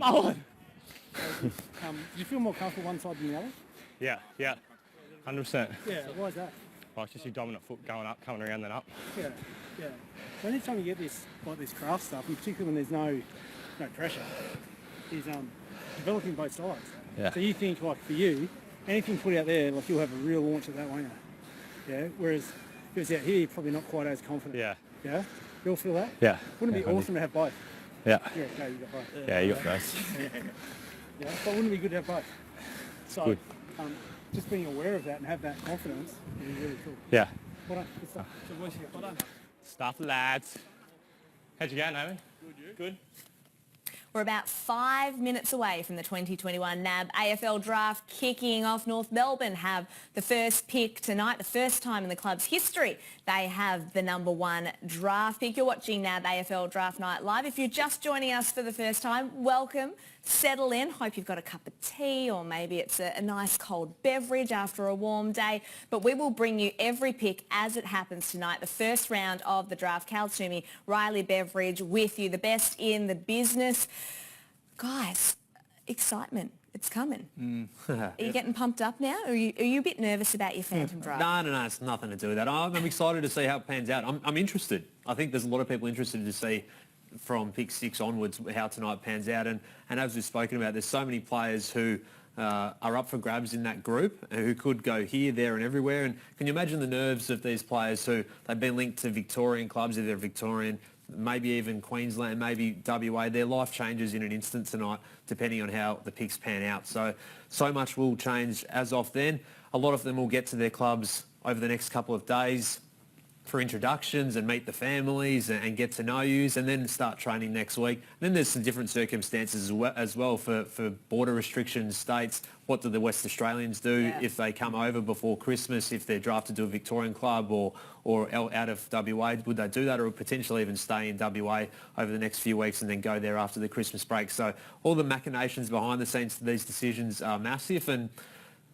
Mullen! Do you feel more comfortable one side than the other? Yeah, 100%. Yeah, why is that? Well, it's just your dominant foot going up, coming around then up. Yeah. So anytime you get this, like this craft stuff, and particularly when there's no pressure, is developing both sides. Yeah. So you think, like for you, anything put out there, like you'll have a real launch at that, won't you? Yeah. Whereas if it was out here, you're probably not quite as confident. Yeah. Yeah. You all feel that? Yeah. Wouldn't it be awesome to have both? Yeah. Yeah. Okay, you got both. Yeah, you got both. Yeah. But wouldn't it be good to have both? So, Good. just being aware of that and have that confidence would be really cool. Yeah. Well done. Good stuff. So, boys, well done. Stuff, lads. How'd you go, Naomi? Good. We're about 5 minutes away from the 2021 NAB AFL Draft kicking off. North Melbourne have the first pick tonight, the first time in the club's history they have the number 1 draft pick. You're watching NAB AFL Draft Night Live. If you're just joining us for the first time, welcome. Settle in. Hope you've got a cup of tea or maybe it's a nice cold beverage after a warm day. But we will bring you every pick as it happens tonight. The first round of the draft. Cal Toomey, Riley Beveridge with you, the best in the business. Guys, excitement. It's coming. Are you getting pumped up now? Are you a bit nervous about your Phantom draft? No, it's nothing to do with that. I'm excited to see how it pans out. I'm interested. I think there's a lot of people interested to see from pick 6 onwards how tonight pans out. And as we've spoken about, there's so many players who are up for grabs in that group who could go here, there and everywhere. And can you imagine the nerves of these players who they've been linked to Victorian clubs, if they're Victorian, maybe even Queensland, maybe WA. Their life changes in an instant tonight depending on how the picks pan out. So much will change as of then. A lot of them will get to their clubs over the next couple of days for introductions and meet the families and get to know yous and then start training next week. And then there's some different circumstances as well for border restrictions states. What do the West Australians do if they come over before Christmas, if they're drafted to a Victorian club or out of WA? Would they do that or potentially even stay in WA over the next few weeks and then go there after the Christmas break? So all the machinations behind the scenes to these decisions are massive and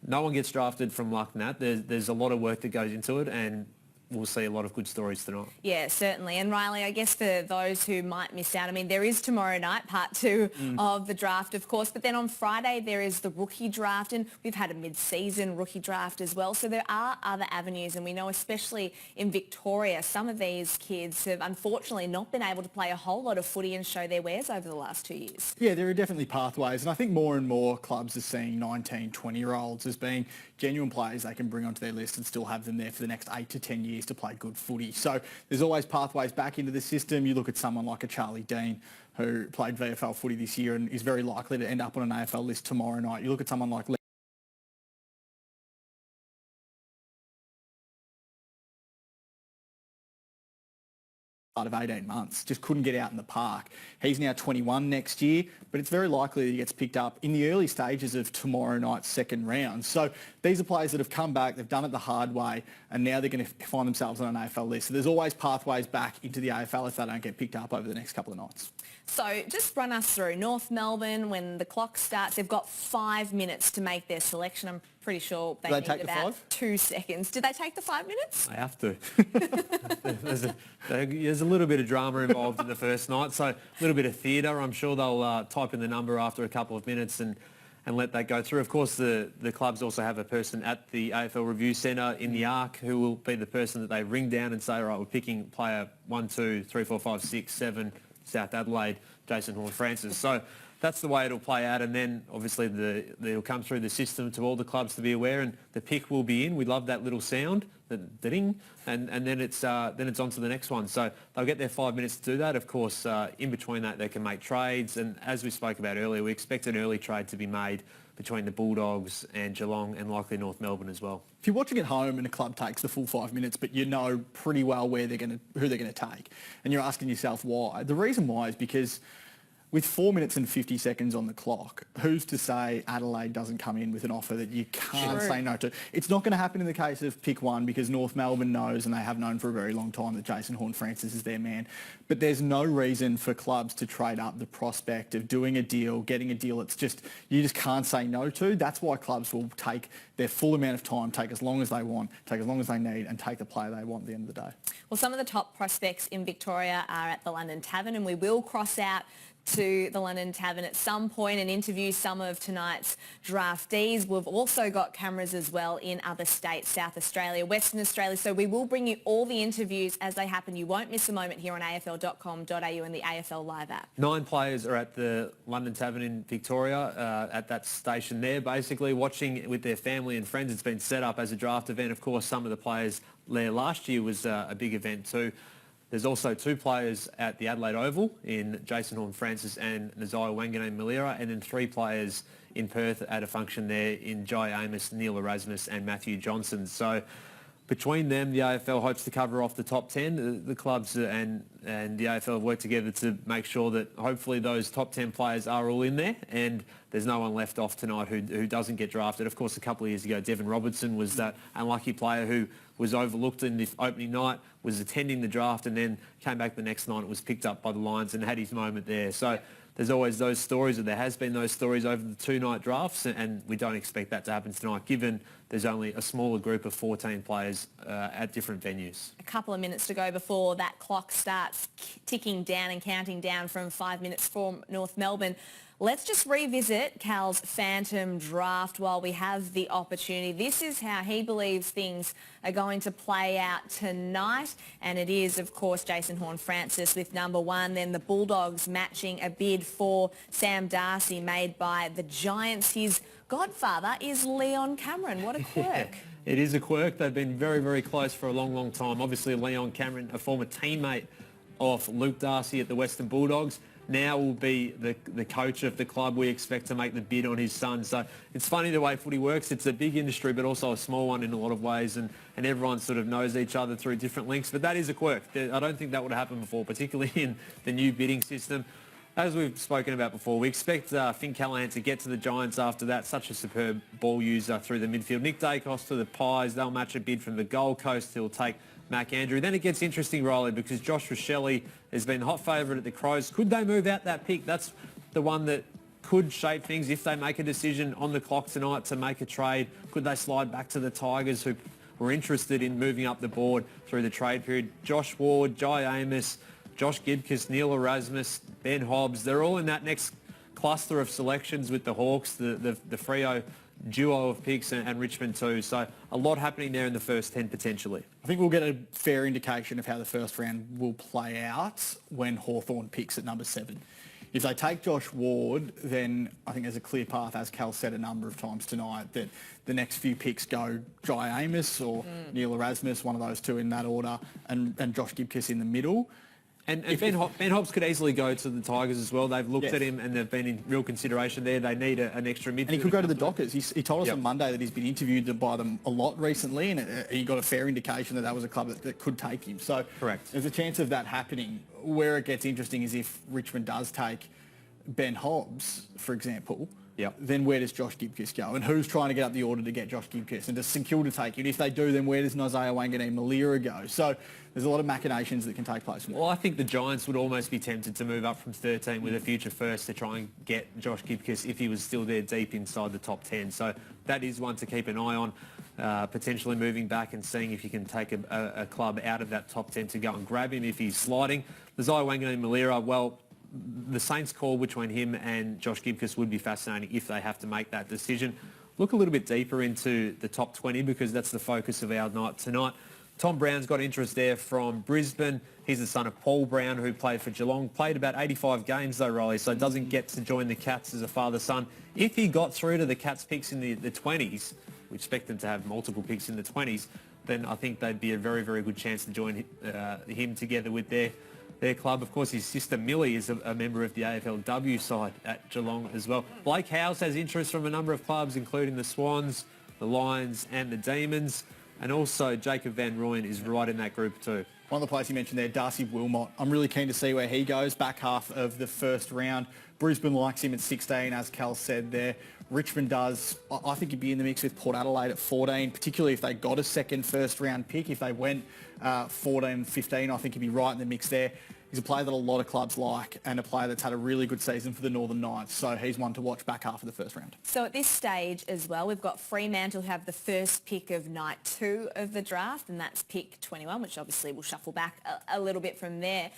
no one gets drafted from luck, Nat. There's a lot of work that goes into it and we'll see a lot of good stories tonight. Yeah, certainly. And Riley, I guess for those who might miss out, I mean, there is tomorrow night, part 2 of the draft, of course, but then on Friday there is the rookie draft and we've had a mid-season rookie draft as well. So there are other avenues and we know especially in Victoria, some of these kids have unfortunately not been able to play a whole lot of footy and show their wares over the last 2 years. Yeah, there are definitely pathways and I think more and more clubs are seeing 19, 20-year-olds as being genuine players they can bring onto their list and still have them there for the next 8 to 10 years to play good footy. So there's always pathways back into the system. You look at someone like a Charlie Dean who played VFL footy this year and is very likely to end up on an AFL list tomorrow night. You look at someone like of 18 months, just couldn't get out in the park. He's now 21 next year, but it's very likely that he gets picked up in the early stages of tomorrow night's second round. So these are players that have come back, they've done it the hard way, and now they're going to find themselves on an AFL list. So there's always pathways back into the AFL if they don't get picked up over the next couple of nights. So just run us through North Melbourne. When the clock starts, they've got 5 minutes to make their selection. I'm pretty sure they need about 2 seconds. Did they take the 5 minutes? They have to. There's a little bit of drama involved in the first night, so a little bit of theatre. I'm sure they'll type in the number after a couple of minutes and let that go through. Of course, the clubs also have a person at the AFL Review Centre in the ARC who will be the person that they ring down and say, all right, we're picking player 1, 2, 3, 4, 5, 6, 7, South Adelaide, Jason Horne-Francis. So that's the way it'll play out, and then obviously it'll come through the system to all the clubs to be aware, and the pick will be in. We love that little sound, the ding, and then it's on to the next one. So they'll get their 5 minutes to do that. Of course, in between that they can make trades, and as we spoke about earlier, we expect an early trade to be made between the Bulldogs and Geelong and likely North Melbourne as well. If you're watching at home and a club takes the full 5 minutes, but you know pretty well who they're going to take, and you're asking yourself why, the reason why is because with 4 minutes and 50 seconds on the clock, who's to say Adelaide doesn't come in with an offer that you can't say no to? It's not going to happen in the case of pick 1 because North Melbourne knows, and they have known for a very long time, that Jason Horne-Francis is their man. But there's no reason for clubs to trade up the prospect of doing a deal, getting a deal you just can't say no to. That's why clubs will take their full amount of time, take as long as they want, take as long as they need, and take the player they want at the end of the day. Well, some of the top prospects in Victoria are at the London Tavern, and we will cross out to the London Tavern at some point and interview some of tonight's draftees. We've also got cameras as well in other states, South Australia, Western Australia, so we will bring you all the interviews as they happen. You won't miss a moment here on afl.com.au and the AFL Live app. 9 players are at the London Tavern in Victoria, at that station there, basically watching with their family and friends. It's been set up as a draft event. Of course, some of the players there last year was a big event too. There's also 2 players at the Adelaide Oval in Jason Horne-Francis and Nazaya Wanganeen-Malira, and then 3 players in Perth at a function there in Jai Amos, Neil Erasmus and Matthew Johnson. So between them, the AFL hopes to cover off the top 10. The clubs and the AFL have worked together to make sure that hopefully those top 10 players are all in there, and there's no one left off tonight who doesn't get drafted. Of course, a couple of years ago, Devon Robertson was that unlucky player who was overlooked in the opening night, was attending the draft, and then came back the next night and was picked up by the Lions and had his moment there. So there's always those stories, or there has been those stories over the 2-night drafts, and we don't expect that to happen tonight, given there's only a smaller group of 14 players at different venues. A couple of minutes to go before that clock starts ticking down and counting down from 5 minutes from North Melbourne. Let's just revisit Cal's Phantom Draft while we have the opportunity. This is how he believes things are going to play out tonight. And it is, of course, Jason Horne-Francis with number 1. Then the Bulldogs matching a bid for Sam Darcy made by the Giants. His godfather is Leon Cameron. What a quirk. It is a quirk. They've been very, very close for a long, long time. Obviously, Leon Cameron, a former teammate of Luke Darcy at the Western Bulldogs, now will be the coach of the club. We expect to make the bid on his son. So it's funny the way footy works. It's a big industry, but also a small one in a lot of ways, and everyone sort of knows each other through different links. But that is a quirk. I don't think that would have happened before, particularly in the new bidding system. As we've spoken about before, we expect Finn Callahan to get to the Giants after that. Such a superb ball user through the midfield. Nick Dacos to the Pies. They'll match a bid from the Gold Coast. He'll take Mac Andrew. Then it gets interesting, Riley, because Josh Rochelle has been the hot favourite at the Crows. Could they move out that pick? That's the one that could shape things if they make a decision on the clock tonight to make a trade. Could they slide back to the Tigers, who were interested in moving up the board through the trade period? Josh Ward, Jai Amos, Josh Gibcus, Neil Erasmus, Ben Hobbs, they're all in that next cluster of selections with the Hawks, the Freo duo of picks and Richmond too. So a lot happening there in the first 10 potentially. I think we'll get a fair indication of how the first round will play out when Hawthorn picks at number 7. If they take Josh Ward, then I think there's a clear path, as Cal said a number of times tonight, that the next few picks go Jai Amos or Neil Erasmus, one of those two in that order, and Josh Gibcus in the middle. And Ben Hobbs could easily go to the Tigers as well. They've looked at him and they've been in real consideration there. They need an extra midfielder. And he could go to the Dockers. He told us on Monday that he's been interviewed by them a lot recently, and he got a fair indication that was a club that could take him. So correct. There's a chance of that happening. Where it gets interesting is if Richmond does take Ben Hobbs, for example, then where does Josh Gibcus go? And who's trying to get up the order to get Josh Gibcus? And does St Kilda take him? If they do, then where does Nazaya Wanganeen-Malira go? So there's a lot of machinations that can take place. Well, I think the Giants would almost be tempted to move up from 13 with a future first to try and get Josh Gibcus if he was still there deep inside the top 10. So that is one to keep an eye on, potentially moving back and seeing if you can take a club out of that top 10 to go and grab him if he's sliding. Nazaya Wanganeen-Malira, well, the Saints' call between him and Josh Gibcus would be fascinating if they have to make that decision. Look a little bit deeper into the top 20 because that's the focus of our night tonight. Tom Brown's got interest there from Brisbane. He's the son of Paul Brown, who played for Geelong. Played about 85 games though, Riley, so doesn't get to join the Cats as a father-son. If he got through to the Cats picks in the 20s, we expect them to have multiple picks in the 20s, then I think they'd be a very, very good chance to join him together with their club. Of course, his sister Millie is a member of the AFLW side at Geelong as well. Blake Howes has interest from a number of clubs, including the Swans, the Lions and the Demons. And also Jacob Van Rooyen is right in that group too. One of the players you mentioned there, Darcy Wilmot. I'm really keen to see where he goes. Back half of the first round. Brisbane likes him at 16, as Cal said there. Richmond does. I think he'd be in the mix with Port Adelaide at 14, particularly if they got a second first round pick. If they went 14, 15, I think he'd be right in the mix there. He's a player that a lot of clubs like and a player that's had a really good season for the Northern Knights. So he's one to watch back half of the first round. So at this stage as well, we've got Fremantle who have the first pick of night 2 of the draft, and that's pick 21, which obviously will shuffle back a little bit from there.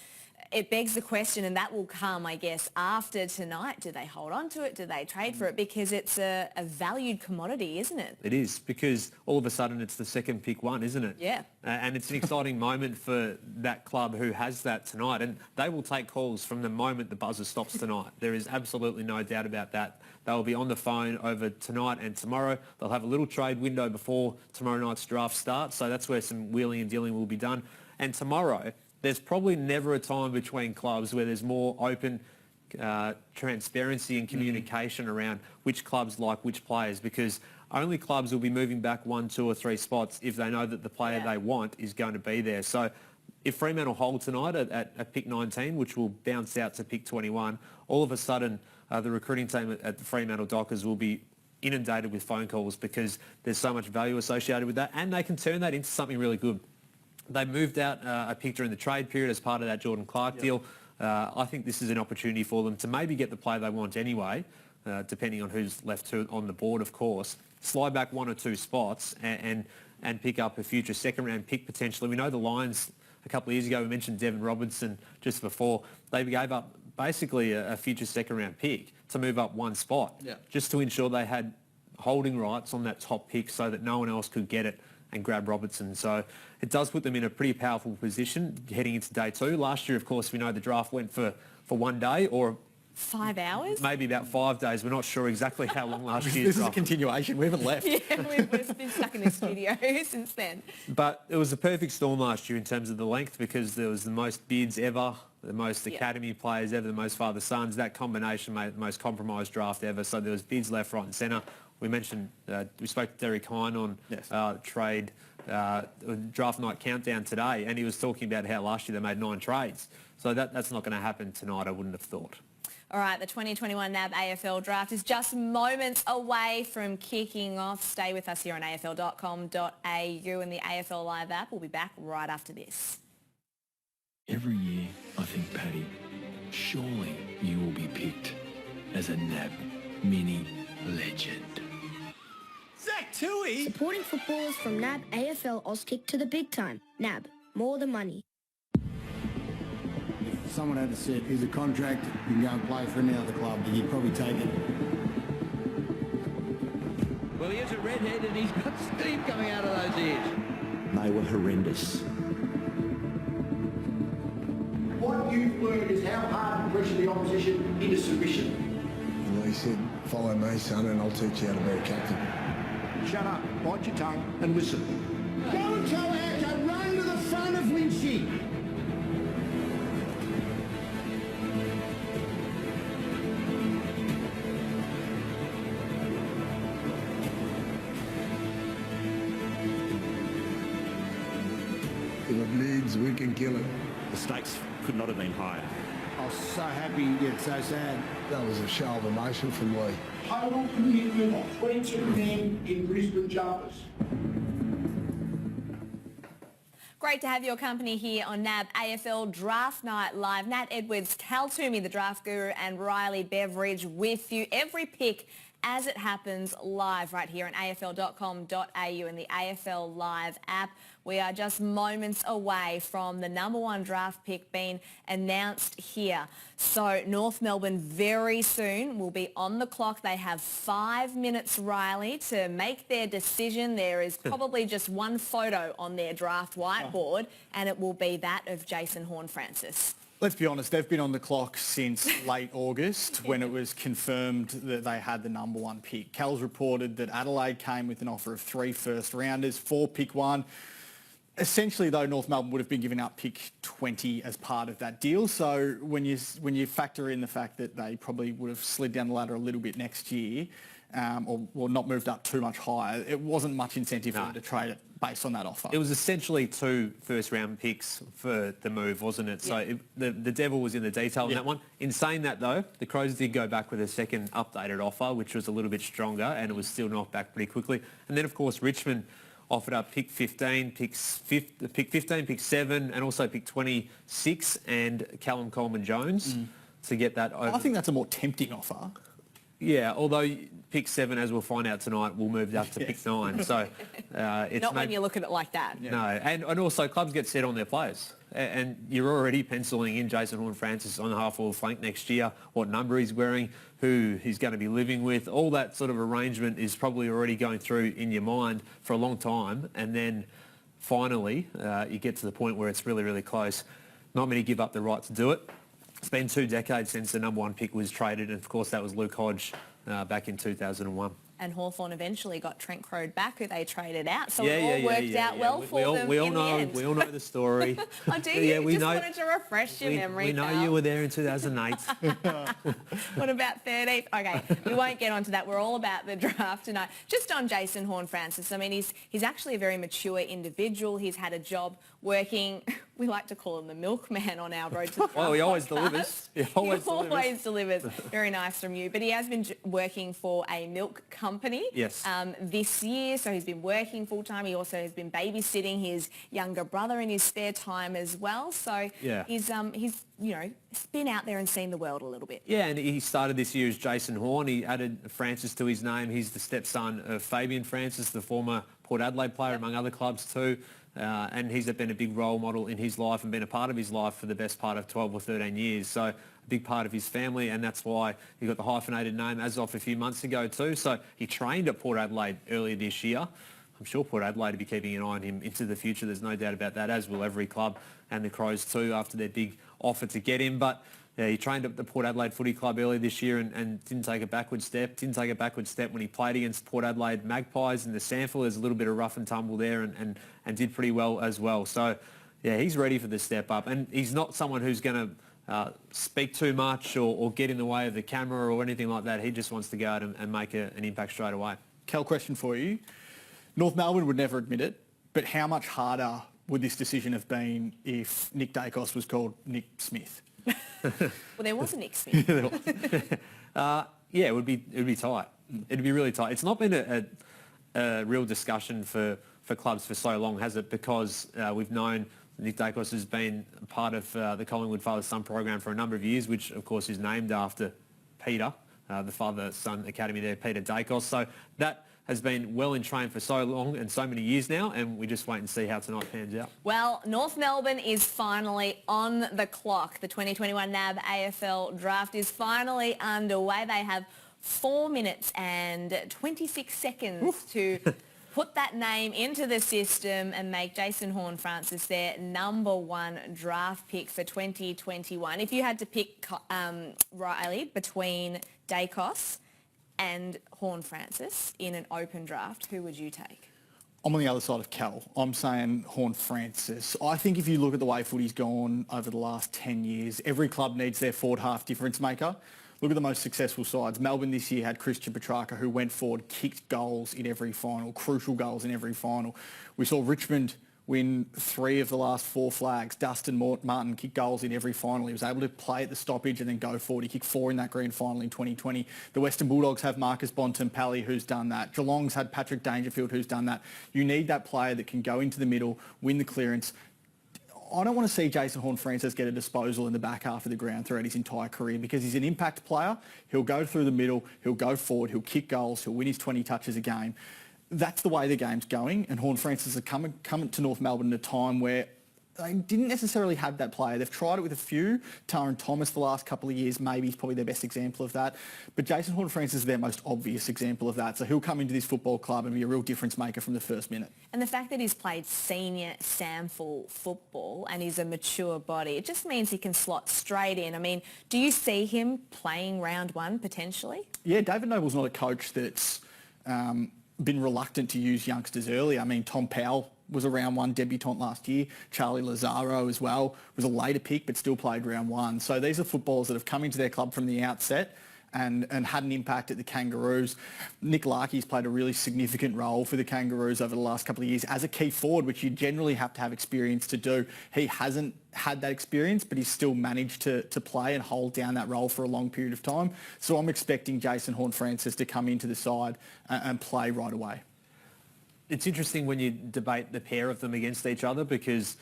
it begs the question, and that will come, I guess, after tonight. Do they hold on to it? Do they trade for it? Because it's a valued commodity, isn't it? It is, because all of a sudden it's the second pick one, isn't it? Yeah. And it's an exciting moment for that club who has that tonight. And they will take calls from the moment the buzzer stops tonight. There is absolutely no doubt about that. They'll be on the phone over tonight and tomorrow. They'll have a little trade window before tomorrow night's draft starts. So that's where some wheeling and dealing will be done. And tomorrow, there's probably never a time between clubs where there's more open transparency and communication around which clubs like which players, because only clubs will be moving back 1, 2 or 3 spots if they know that the player they want is going to be there. So if Fremantle hold tonight at pick 19, which will bounce out to pick 21, all of a sudden the recruiting team at the Fremantle Dockers will be inundated with phone calls because there's so much value associated with that, and they can turn that into something really good. They moved out a pick during the trade period as part of that Jordan Clark deal. I think this is an opportunity for them to maybe get the player they want anyway, depending on who's left on the board, of course. Slide back 1 or 2 spots and pick up a future second-round pick potentially. We know the Lions, a couple of years ago, we mentioned Devin Robertson just before. They gave up basically a future second-round pick to move up 1 spot, just to ensure they had holding rights on that top pick so that no one else could get it and grab Robertson. So it does put them in a pretty powerful position heading into day 2. Last year, of course, we know the draft went for 1 day or 5 hours? Maybe about 5 days. We're not sure exactly how long last year's This is a draft. continuation. We haven't left. Yeah, we've been stuck in the studio since then. But it was a perfect storm last year in terms of the length, because there was the most bids ever, the most academy players ever, the most father-sons. That combination made it the most compromised draft ever. So there was bids left, right and centre. We mentioned, we spoke to Derek Hine on trade draft night countdown today, and he was talking about how last year they made 9 trades. So that's not going to happen tonight, I wouldn't have thought. All right, the 2021 NAB AFL Draft is just moments away from kicking off. Stay with us here on afl.com.au and the AFL Live app. We'll be back right after this. Every year, I think, Paddy, surely you will be picked as a NAB mini legend. Zach Toohey! Supporting footballers from NAB AFL Auskick to the big time. NAB, more than money. If someone had said, here's a contract, you can go and play for any other club, you'd probably take it. Well, he is a redhead and he's got steam coming out of those ears. They were horrendous. What you've learned is how hard to pressure the opposition into submission. And he said, follow me, son, and I'll teach you how to be a captain. Shut up, bite your tongue and listen. Go and tell her to run to the front of Lynchy. If it bleeds, we can kill it. The stakes could not have been higher. I was so happy yet so sad. That was a show of emotion from Lee. Total commitment of 22 men in Brisbane Jumpers. Great to have your company here on NAB AFL Draft Night Live. Nat Edwards, Cal Toomey, the draft guru, and Riley Beveridge with you. Every pick as it happens live right here on afl.com.au and the AFL Live app. We are just moments away from the #1 draft pick being announced here. So North Melbourne very soon will be on the clock. They have 5 minutes, Riley, to make their decision. There is probably just one photo on their draft whiteboard, and it will be that of Jason Horne-Francis. Let's be honest, they've been on the clock since late August when it was confirmed that they had the #1 pick. Cal's reported that Adelaide came with an offer of 3 first-rounders, 4 pick 1. Essentially, though, North Melbourne would have been giving up pick 20 as part of that deal. So when you factor in the fact that they probably would have slid down the ladder a little bit next year, or not moved up too much higher, it wasn't much incentive for them to trade it based on that offer. It was essentially 2 first-round picks for the move, wasn't it? So the devil was in the detail in that one. In saying that, though, the Crows did go back with a second updated offer, which was a little bit stronger, and it was still knocked back pretty quickly. And then, of course, Richmond offered up pick 15, pick 15, pick 7, and also pick 26 and Callum Coleman-Jones to get that over. I think that's a more tempting offer. Yeah, although pick 7, as we'll find out tonight, will move up to pick 9. So it's not when you look at it like that. No, and also clubs get set on their players. And you're already penciling in Jason Horne-Francis on the half-forward flank next year, what number he's wearing, who he's going to be living with. All that sort of arrangement is probably already going through in your mind for a long time. And then finally, you get to the point where it's really, really close. Not many give up the right to do it. It's been 2 decades since the number 1 pick was traded, and of course that was Luke Hodge back in 2001. And Hawthorn eventually got Trent Crode back, who they traded out. So it all worked out well for them in the end. We all know the story. Oh, do you? Just wanted to refresh your memory. We know you were there in 2008. What about 13th? Okay, we won't get onto that. We're all about the draft tonight. Just on Jason Horne-Francis, I mean, he's actually a very mature individual. He's had a job working, we like to call him the milkman on our Road to the Draft Well, he always podcast. delivers. He always delivers. Very nice from you. But he has been working for a milk company this year, so he's been working full-time. He also has been babysitting his younger brother in his spare time as well. So he's you know, been out there and seen the world a little bit. Yeah, and he started this year as Jason Horne. He added Francis to his name. He's the stepson of Fabian Francis, the former Port Adelaide player, among other clubs too. And he's been a big role model in his life and been a part of his life for the best part of 12 or 13 years. So a big part of his family, and that's why he got the hyphenated name as of a few months ago too. So he trained at Port Adelaide earlier this year. I'm sure Port Adelaide will be keeping an eye on him into the future. There's no doubt about that, as will every club, and the Crows too, after their big offer to get him. But yeah, he trained at the Port Adelaide Footy Club earlier this year and didn't take a backward step. Didn't take a backward step when he played against Port Adelaide Magpies in the SANFL. There's a little bit of rough and tumble there and did pretty well as well. So, yeah, he's ready for the step up. And he's not someone who's going to speak too much or get in the way of the camera or anything like that. He just wants to go out and make an impact straight away. Kel, question for you. North Melbourne would never admit it, but how much harder would this decision have been if Nick Dacos was called Nick Smith? Well, there was a Nick Smith. Yeah, it would be tight. It'd be really tight. It's not been a real discussion for clubs for so long, has it? Because we've known Nick Dacos has been part of the Collingwood Father-Son program for a number of years, which of course is named after Peter, the Father-Son Academy there, Peter Dacos. So that has been well in train for so long and so many years now, and we just wait and see how tonight pans out. Well, North Melbourne is finally on the clock. The 2021 NAB AFL Draft is finally underway. They have 4 minutes and 26 seconds to put that name into the system and make Jason Horne-Francis their number 1 draft pick for 2021. If you had to pick, Riley, between Dacos and Horne-Francis in an open draft, who would you take? I'm on the other side of Cal. I'm saying Horne-Francis. I think if you look at the way footy's gone over the last 10 years, every club needs their forward half difference maker. Look at the most successful sides. Melbourne this year had Christian Petrarca, who went forward, kicked goals in every final, crucial goals in every final. We saw Richmond win 3 of the last 4 flags. Dustin Martin kicked goals in every final. He was able to play at the stoppage and then go forward. He kicked 4 in that grand final in 2020. The Western Bulldogs have Marcus Bontempelli, who's done that. Geelong's had Patrick Dangerfield, who's done that. You need that player that can go into the middle, win the clearance. I don't want to see Jason Horne-Francis get a disposal in the back half of the ground throughout his entire career, because he's an impact player. He'll go through the middle, he'll go forward, he'll kick goals, he'll win his 20 touches a game. That's the way the game's going, and Horne-Francis are coming to North Melbourne at a time where they didn't necessarily have that player. They've tried it with a few. Taran Thomas the last couple of years, maybe he's probably their best example of that. But Jason Horne-Francis is their most obvious example of that. So he'll come into this football club and be a real difference maker from the first minute. And the fact that he's played senior SANFL football and he's a mature body, it just means he can slot straight in. I mean, do you see him playing round 1 potentially? Yeah, David Noble's not a coach that's been reluctant to use youngsters early. I mean, Tom Powell was a round 1 debutant last year. Charlie Lazaro as well was a later pick but still played round 1. So these are footballers that have come into their club from the outset and had an impact at the Kangaroos. Nick Larkey's played a really significant role for the Kangaroos over the last couple of years as a key forward, which you generally have to have experience to do. He hasn't had that experience, but he's still managed to play and hold down that role for a long period of time. So I'm expecting Jason Horne-Francis to come into the side and play right away. It's interesting when you debate the pair of them against each other, because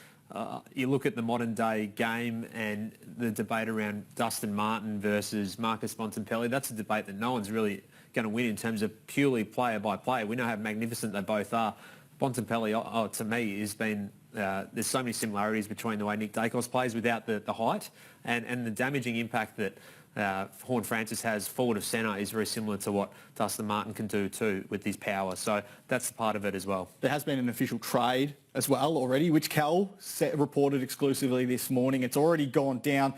you look at the modern day game and the debate around Dustin Martin versus Marcus Bontempelli, that's a debate that no one's really going to win in terms of purely player by player. We know how magnificent they both are. Bontempelli, to me, has been, there's so many similarities between the way Nick Dacos plays without the height and the damaging impact that Horne-Francis has forward of centre is very similar to what Dustin Martin can do too with his power. So that's part of it as well. There has been an official trade as well already, which Cal reported exclusively this morning. It's already gone down.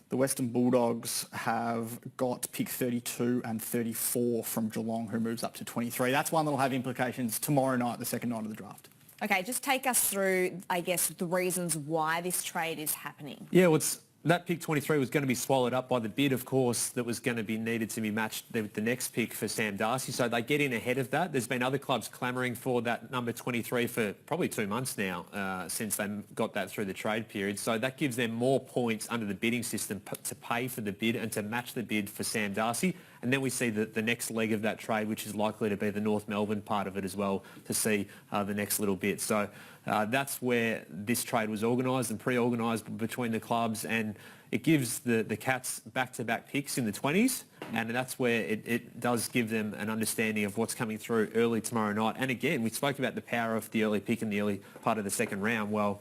The Western Bulldogs have got pick 32 and 34 from Geelong, who moves up to 23. That's one that will have implications tomorrow night, the second night of the draft. Okay, just take us through, I guess, the reasons why this trade is happening. Yeah, well, that pick 23 was going to be swallowed up by the bid, of course, that was going to be needed to be matched with the next pick for Sam Darcy. So they get in ahead of that. There's been other clubs clamouring for that number 23 for probably 2 months now since they got that through the trade period. So that gives them more points under the bidding system to pay for the bid and to match the bid for Sam Darcy. And then we see the next leg of that trade, which is likely to be the North Melbourne part of it as well, to see the next little bit. So that's where this trade was organised and pre-organised between the clubs, and it gives the Cats back-to-back picks in the 20s, and that's where it does give them an understanding of what's coming through early tomorrow night. And again, we spoke about the power of the early pick in the early part of the second round. Well,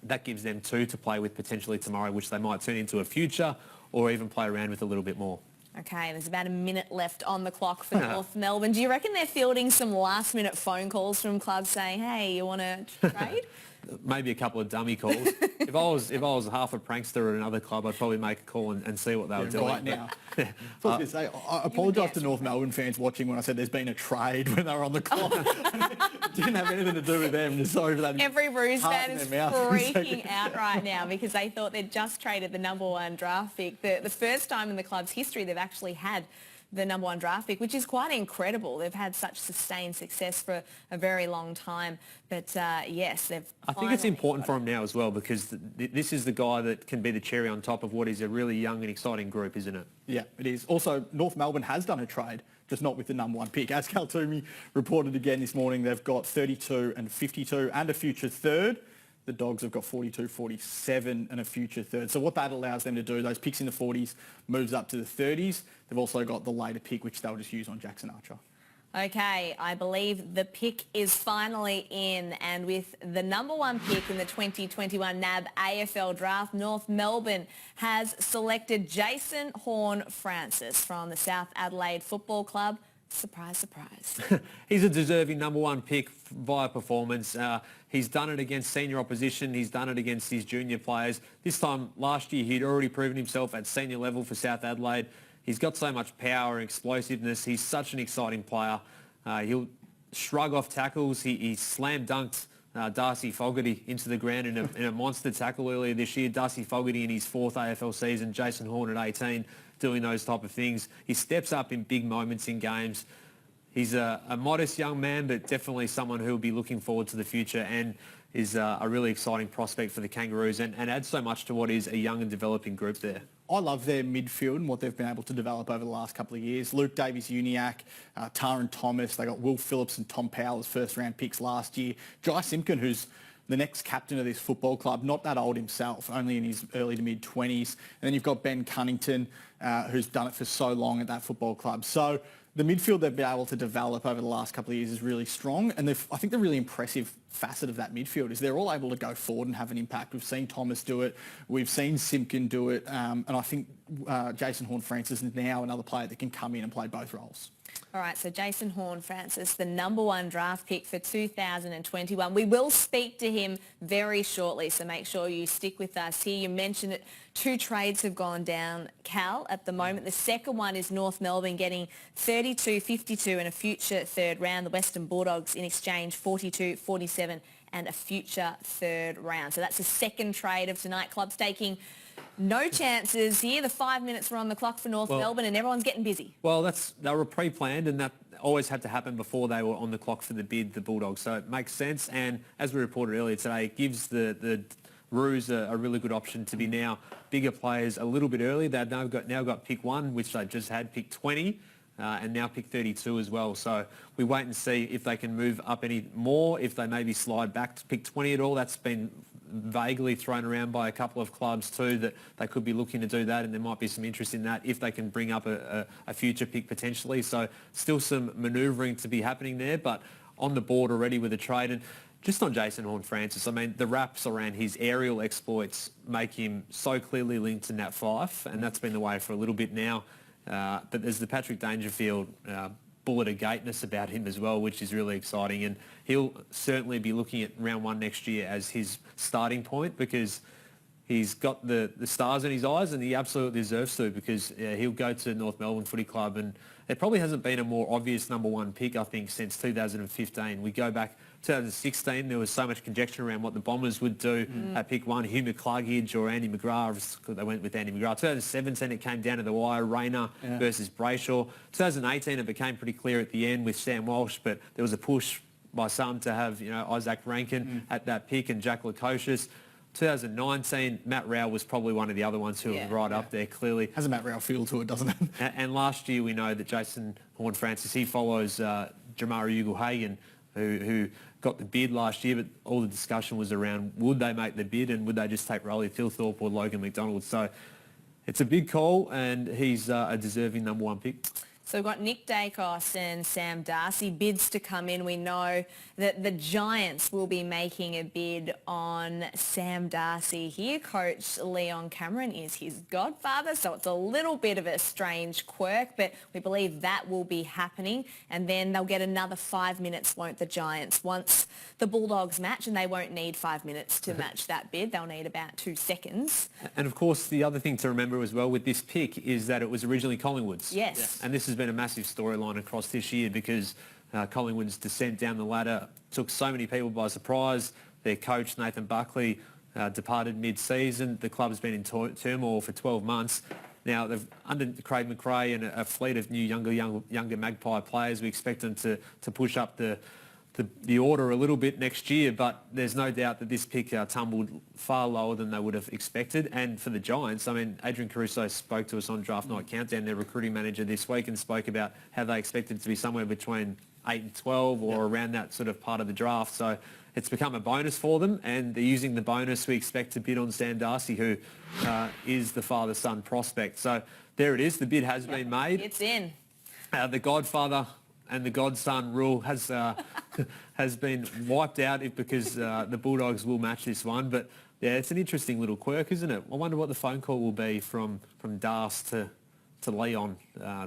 that gives them 2 to play with potentially tomorrow, which they might turn into a future or even play around with a little bit more. Okay, there's about a minute left on the clock for North Melbourne. Do you reckon they're fielding some last-minute phone calls from clubs saying, hey, you want to trade? Maybe a couple of dummy calls. If I was half a prankster at another club, I'd probably make a call and see what they were doing. Right now. I was going to say, I apologise to North Melbourne fans watching when I said there's been a trade when they were on the clock. It didn't have anything to do with them. Just sorry for that. Every Roos fan is freaking out right now because they thought they'd just traded the number 1 draft pick. The first time in the club's history they've actually had the number 1 draft pick, which is quite incredible. They've had such sustained success for a very long time. But yes, they've I think it's important for him now as well, because this is the guy that can be the cherry on top of what is a really young and exciting group, isn't it? Yeah, it is. Also, North Melbourne has done a trade, just not with the number 1 pick. As Cal Toomey reported again this morning, they've got 32 and 52 and a future third. The Dogs have got 42, 47 and a future third. So what that allows them to do, those picks in the 40s moves up to the 30s. They've also got the later pick, which they'll just use on Jackson Archer. Okay, I believe the pick is finally in, and with the number 1 pick in the 2021 NAB AFL Draft, North Melbourne has selected Jason Horne-Francis from the South Adelaide Football Club. Surprise, surprise. He's a deserving number 1 pick via performance. He's done it against senior opposition. He's done it against his junior players. This time last year, he'd already proven himself at senior level for South Adelaide. He's got so much power and explosiveness. He's such an exciting player. He'll shrug off tackles. He slam dunked Darcy Fogarty into the ground in a monster tackle earlier this year. Darcy Fogarty in his 4th AFL season, Jason Horne at 18, doing those type of things. He steps up in big moments in games. He's a modest young man, but definitely someone who will be looking forward to the future and is a really exciting prospect for the Kangaroos and adds so much to what is a young and developing group there. I love their midfield and what they've been able to develop over the last couple of years. Luke Davies-Uniacke, Taran Thomas, they got Will Phillips and Tom Powell as first-round picks last year. Jai Simpkin, who's the next captain of this football club, not that old himself, only in his early to mid-20s. And then you've got Ben Cunnington, who's done it for so long at that football club. So the midfield they've been able to develop over the last couple of years is really strong, and I think the really impressive facet of that midfield is they're all able to go forward and have an impact. We've seen Thomas do it, we've seen Simpkin do it, and I think Jason Horne-Francis is now another player that can come in and play both roles. All right, so Jason Horne-Francis, the number 1 draft pick for 2021. We will speak to him very shortly, so make sure you stick with us here. You mentioned it, 2 trades have gone down, Cal, at the moment. The second one is North Melbourne getting 32, 52 and a future 3rd round. The Western Bulldogs in exchange 42, 47 and a future 3rd round. So that's the second trade of tonight. Clubs taking no chances here. The 5 minutes were on the clock for North Melbourne and everyone's getting busy. Well, they were pre-planned, and that always had to happen before they were on the clock for the bid, the Bulldogs. So it makes sense, and as we reported earlier today, it gives the Roos a really good option to be now bigger players a little bit early. They've now got pick 1, which they just had, pick 20, and now pick 32 as well. So we wait and see if they can move up any more, if they maybe slide back to pick 20 at all. That's been vaguely thrown around by a couple of clubs too, that they could be looking to do that, and there might be some interest in that if they can bring up a future pick potentially. So still some manoeuvring to be happening there, but on the board already with a trade. And just on Jason Horne-Francis, I mean, the raps around his aerial exploits make him so clearly linked to Nat Fyfe, and that's been the way for a little bit now. But there's the Patrick Dangerfield bullet of gateness about him as well, which is really exciting. And he'll certainly be looking at round one next year as his starting point, because he's got the stars in his eyes, and he absolutely deserves to, because he'll go to North Melbourne Footy Club, and it probably hasn't been a more obvious number one pick, I think, since 2015. We go back 2016, there was so much conjecture around what the Bombers would do at pick one, Hugh McCluggage or Andy McGrath. They went with Andy McGrath. 2017, it came down to the wire, Rayner versus Brayshaw. 2018, it became pretty clear at the end with Sam Walsh, but there was a push by some to have, Isaac Rankin at that pick and Jack Lukosius. 2019, Matt Rowell was probably one of the other ones who were right up there, clearly. Has a Matt Rowell feel to it, doesn't it? And last year, we know that Jason Horne-Francis, he follows Jamari Ugle-Hagan, who got the bid last year, but all the discussion was around would they make the bid and would they just take Rolly Thilthorpe or Logan McDonald. So it's a big call, and he's a deserving number one pick. So we've got Nick Dacos and Sam Darcy bids to come in. We know that the Giants will be making a bid on Sam Darcy here. Coach Leon Cameron is his godfather, so it's a little bit of a strange quirk, but we believe that will be happening. And then they'll get another 5 minutes, won't the Giants, once the Bulldogs match, and they won't need 5 minutes to match that bid. They'll need about 2 seconds. And of course, the other thing to remember as well with this pick is that it was originally Collingwood's. Yes. And this has been a massive storyline across this year, because Collingwood's descent down the ladder took so many people by surprise. Their coach, Nathan Buckley, departed mid-season. The club has been in turmoil for 12 months. Now, they've, under Craig McRae and a fleet of new younger Magpie players, we expect them to push up the order a little bit next year, but there's no doubt that this pick tumbled far lower than they would have expected. And for the Giants, I mean, Adrian Caruso spoke to us on Draft Night Countdown, their recruiting manager this week, and spoke about how they expected to be somewhere between 8 and 12 or around that sort of part of the draft. So it's become a bonus for them, and they're using the bonus, we expect, to bid on Sam Darcy, who is the father-son prospect. So there it is. The bid has been made. It's in. The Godfather and the Godson rule has been wiped out because the Bulldogs will match this one. But yeah, it's an interesting little quirk, isn't it? I wonder what the phone call will be from Das to Leon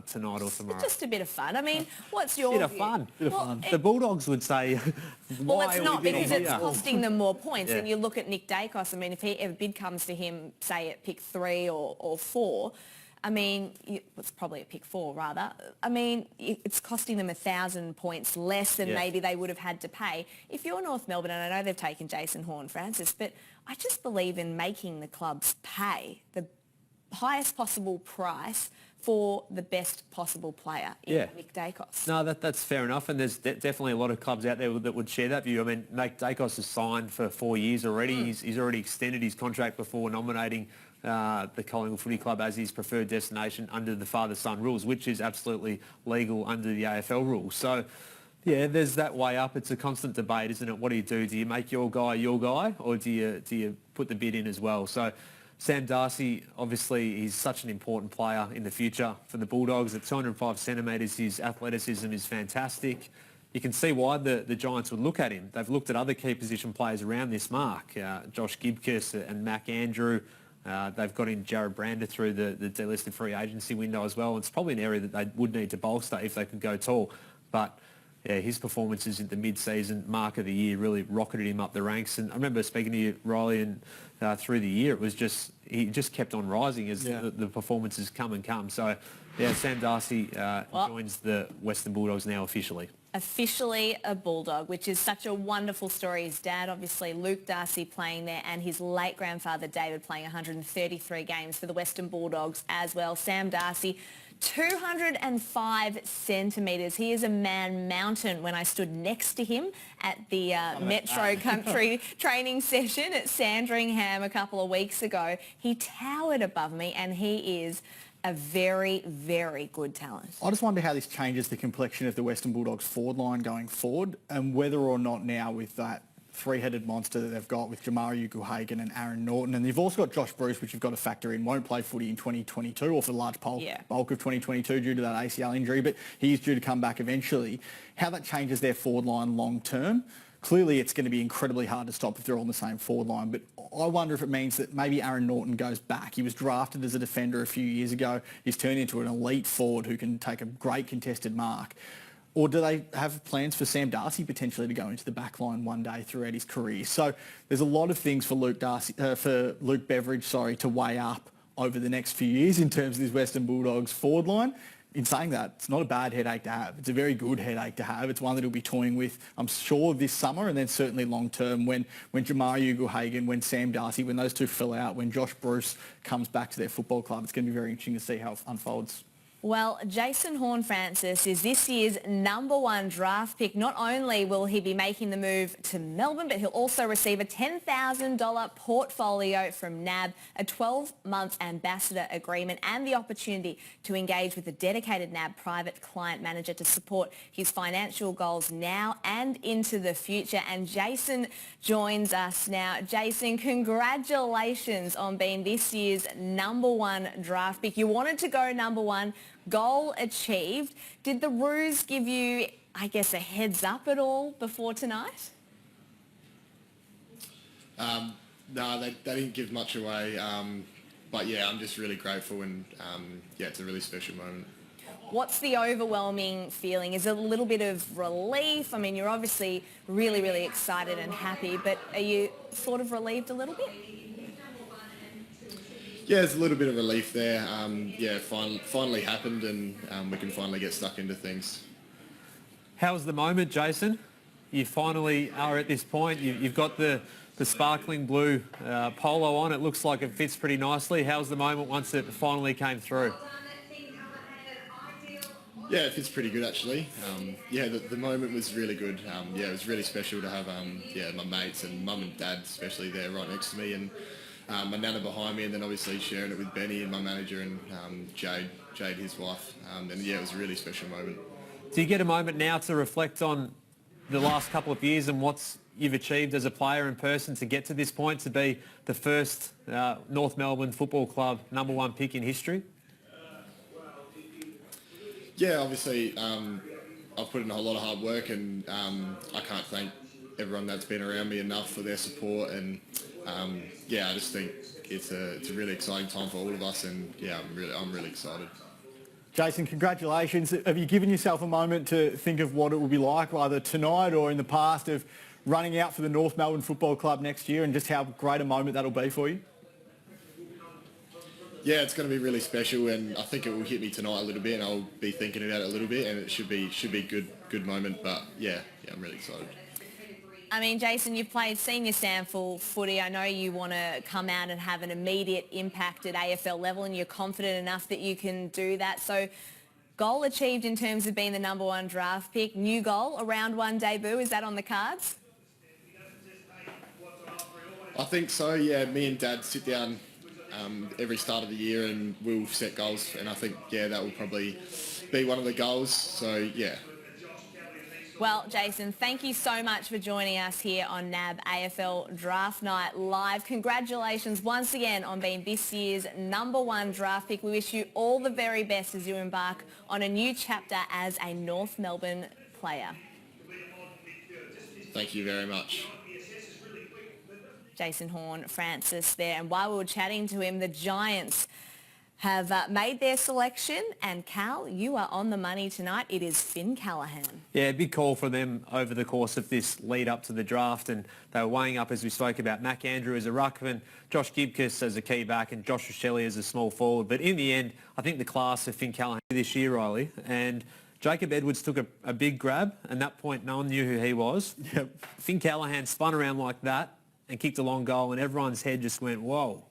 tonight or tomorrow. Just a bit of fun. I mean, what's your Bit of view? fun. Well, The Bulldogs would say, well, why it's are not, we because it's here? costing them more points. Yeah. And you look at Nick Dacos, I mean, if a bid comes to him, say at pick 3 or 4, I mean, it's probably at pick 4 rather. I mean, it's costing them 1,000 points less than maybe they would have had to pay. If you're North Melbourne, and I know they've taken Jason Horne-Francis, but I just believe in making the clubs pay the highest possible price for the best possible player in Nick Dacos. No, that's fair enough, and there's definitely a lot of clubs out there that would share that view. I mean, Nick Dacos has signed for 4 years already. He's already extended his contract before nominating the Collingwood Footy Club as his preferred destination under the father-son rules, which is absolutely legal under the AFL rules. So, yeah, there's that way up. It's a constant debate, isn't it? What do? Do you make your guy, or do you put the bid in as well? So Sam Darcy, obviously, he's such an important player in the future for the Bulldogs. At 205 centimetres, his athleticism is fantastic. You can see why the Giants would look at him. They've looked at other key position players around this mark, Josh Gibcus and Mac Andrew. They've got in Jared Brander through the delisted free agency window as well. It's probably an area that they would need to bolster if they could go tall. But yeah, his performances at the mid-season mark of the year really rocketed him up the ranks. And I remember speaking to you, Riley, and through the year, it was he just kept on rising as the performances come and come. So yeah, Sam Darcy joins the Western Bulldogs now officially. Officially a Bulldog, which is such a wonderful story. His dad, obviously, Luke Darcy, playing there, and his late grandfather, David, playing 133 games for the Western Bulldogs as well. Sam Darcy, 205 centimetres. He is a man mountain. When I stood next to him at the Metro Country training session at Sandringham a couple of weeks ago, he towered above me, and he is a very, very good talent. I just wonder how this changes the complexion of the Western Bulldogs forward line going forward, and whether or not now with that three-headed monster that they've got with Jamari Ugle-Hagan and Aaron Norton. And you've also got Josh Bruce, which you've got to factor in. Won't play footy in 2022 or for the large bulk of 2022 due to that ACL injury, but he's due to come back eventually. How that changes their forward line long term, clearly it's going to be incredibly hard to stop if they're all on the same forward line, but I wonder if it means that maybe Aaron Norton goes back. He was drafted as a defender a few years ago. He's turned into an elite forward who can take a great contested mark. Or do they have plans for Sam Darcy potentially to go into the back line one day throughout his career? So there's a lot of things for Luke Beveridge, to weigh up over the next few years in terms of this Western Bulldogs forward line. In saying that, it's not a bad headache to have. It's a very good headache to have. It's one that he'll be toying with, I'm sure, this summer and then certainly long term when Jamari Ugle-Hagan, when Sam Darcy, when those two fill out, when Josh Bruce comes back to their football club. It's going to be very interesting to see how it unfolds. Well, Jason Horne-Francis is this year's #1 draft pick. Not only will he be making the move to Melbourne, but he'll also receive a $10,000 portfolio from NAB, a 12-month ambassador agreement, and the opportunity to engage with a dedicated NAB private client manager to support his financial goals now and into the future. And Jason joins us now. Jason, congratulations on being this year's #1 draft pick. You wanted to go #1. Goal achieved. Did the Roos give you, I guess, a heads up at all before tonight? No, they didn't give much away. But yeah, I'm just really grateful and yeah, it's a really special moment. What's the overwhelming feeling? Is it a little bit of relief? I mean, you're obviously really, really excited and happy, but are you sort of relieved a little bit? Yeah, there's a little bit of relief there. Yeah, finally happened and we can finally get stuck into things. How's the moment, Jason? You finally are at this point. You've got the sparkling blue polo on. It looks like it fits pretty nicely. How's the moment once it finally came through? Yeah, it fits pretty good actually. Yeah, the moment was really good. Yeah, it was really special to have yeah, my mates and mum and dad especially there right next to me, and my nana behind me, and then obviously sharing it with Benny and my manager and Jade, his wife. And yeah, it was a really special moment. Do you get a moment now to reflect on the last couple of years and what you've achieved as a player and person to get to this point, to be the first North Melbourne Football Club #1 pick in history? Yeah, obviously I've put in a whole lot of hard work, and I can't thank everyone that's been around me enough for their support, and yeah, I just think it's a really exciting time for all of us, and yeah, I'm really excited. Jason, congratulations. Have you given yourself a moment to think of what it will be like, either tonight or in the past, of running out for the North Melbourne Football Club next year, and just how great a moment that'll be for you? Yeah, it's going to be really special, and I think it will hit me tonight a little bit, and I'll be thinking about it a little bit, and it should be a good moment. But yeah, I'm really excited. I mean, Jason, you've played senior sample footy. I know you want to come out and have an immediate impact at AFL level, and you're confident enough that you can do that. So, goal achieved in terms of being the #1 draft pick. New goal, a round 1 debut. Is that on the cards? I think so. Yeah, me and Dad sit down every start of the year and we'll set goals, and I think that will probably be one of the goals. So yeah. Well, Jason, thank you so much for joining us here on NAB AFL Draft Night Live. Congratulations once again on being this year's #1 draft pick. We wish you all the very best as you embark on a new chapter as a North Melbourne player. Thank you very much. Jason Horne-Francis there. And while we were chatting to him, the Giants have made their selection. And Cal, you are on the money tonight. It is Finn Callaghan. Yeah, big call for them over the course of this lead up to the draft. And they were weighing up, as we spoke about, Mac Andrew as a ruckman, Josh Gibcus as a key back, and Josh Shelley as a small forward. But in the end, I think the class of Finn Callaghan this year, Riley, and Jacob Edwards took a big grab. And at that point, no one knew who he was. Yep. Finn Callaghan spun around like that and kicked a long goal, and everyone's head just went, whoa,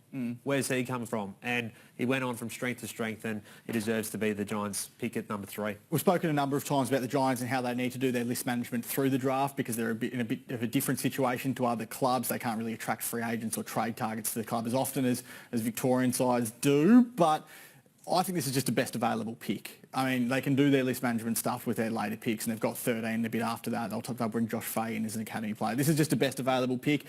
where's he come from? And he went on from strength to strength, and he deserves to be the Giants' pick at #3. We've spoken a number of times about the Giants and how they need to do their list management through the draft, because they're in a bit of a different situation to other clubs. They can't really attract free agents or trade targets to the club as often as Victorian sides do. But I think this is just a best available pick. I mean, they can do their list management stuff with their later picks, and they've got 13 and a bit after that. They'll bring Josh Fahey in as an academy player. This is just a best available pick.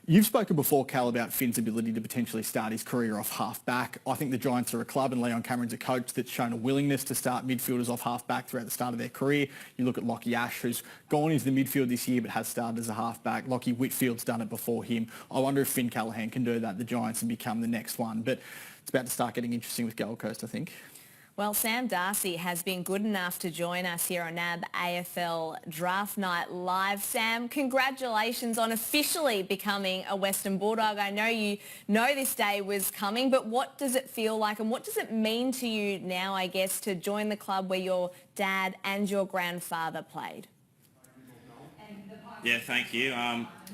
You've spoken before, Cal, about Finn's ability to potentially start his career off half-back. I think the Giants are a club and Leon Cameron's a coach that's shown a willingness to start midfielders off half-back throughout the start of their career. You look at Lachie Ash, who's gone into the midfield this year but has started as a half-back. Lachie Whitfield's done it before him. I wonder if Finn Callaghan can do that at the Giants and become the next one. But it's about to start getting interesting with Gold Coast, I think. Well, Sam Darcy has been good enough to join us here on NAB AFL Draft Night Live. Sam, congratulations on officially becoming a Western Bulldog. I know you know this day was coming, but what does it feel like and what does it mean to you now, I guess, to join the club where your dad and your grandfather played? Yeah, thank you.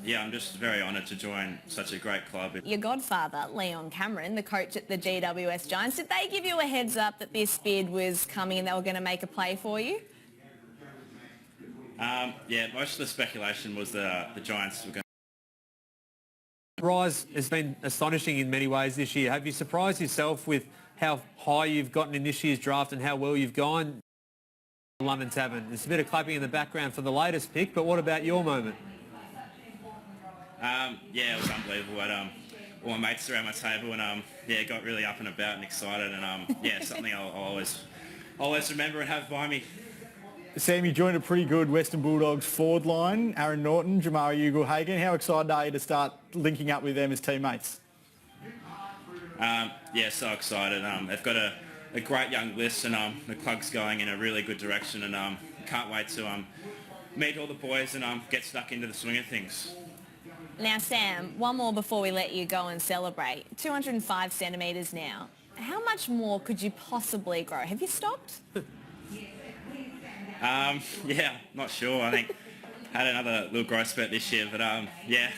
Yeah, I'm just very honoured to join such a great club. Your godfather, Leon Cameron, the coach at the GWS Giants, did they give you a heads up that this bid was coming and they were going to make a play for you? Yeah, most of the speculation was the Giants were going The rise has been astonishing in many ways this year. Have you surprised yourself with how high you've gotten in this year's draft and how well you've gone? London Tavern. There's a bit of clapping in the background for the latest pick, but what about your moment? Yeah, it was unbelievable. I had all my mates around my table and yeah, got really up and about and excited and yeah, something I'll always remember and have by me. Sam, you joined a pretty good Western Bulldogs forward line. Aaron Norton, Jamari Ugle-Hagan. How excited are you to start linking up with them as teammates? Yeah, so excited. They've got a great young list and the club's going in a really good direction and can't wait to meet all the boys and get stuck into the swing of things. Now, Sam, one more before we let you go and celebrate. 205 centimetres now. How much more could you possibly grow? Have you stopped? Yeah, not sure. I think I had another little growth spurt this year, but yeah,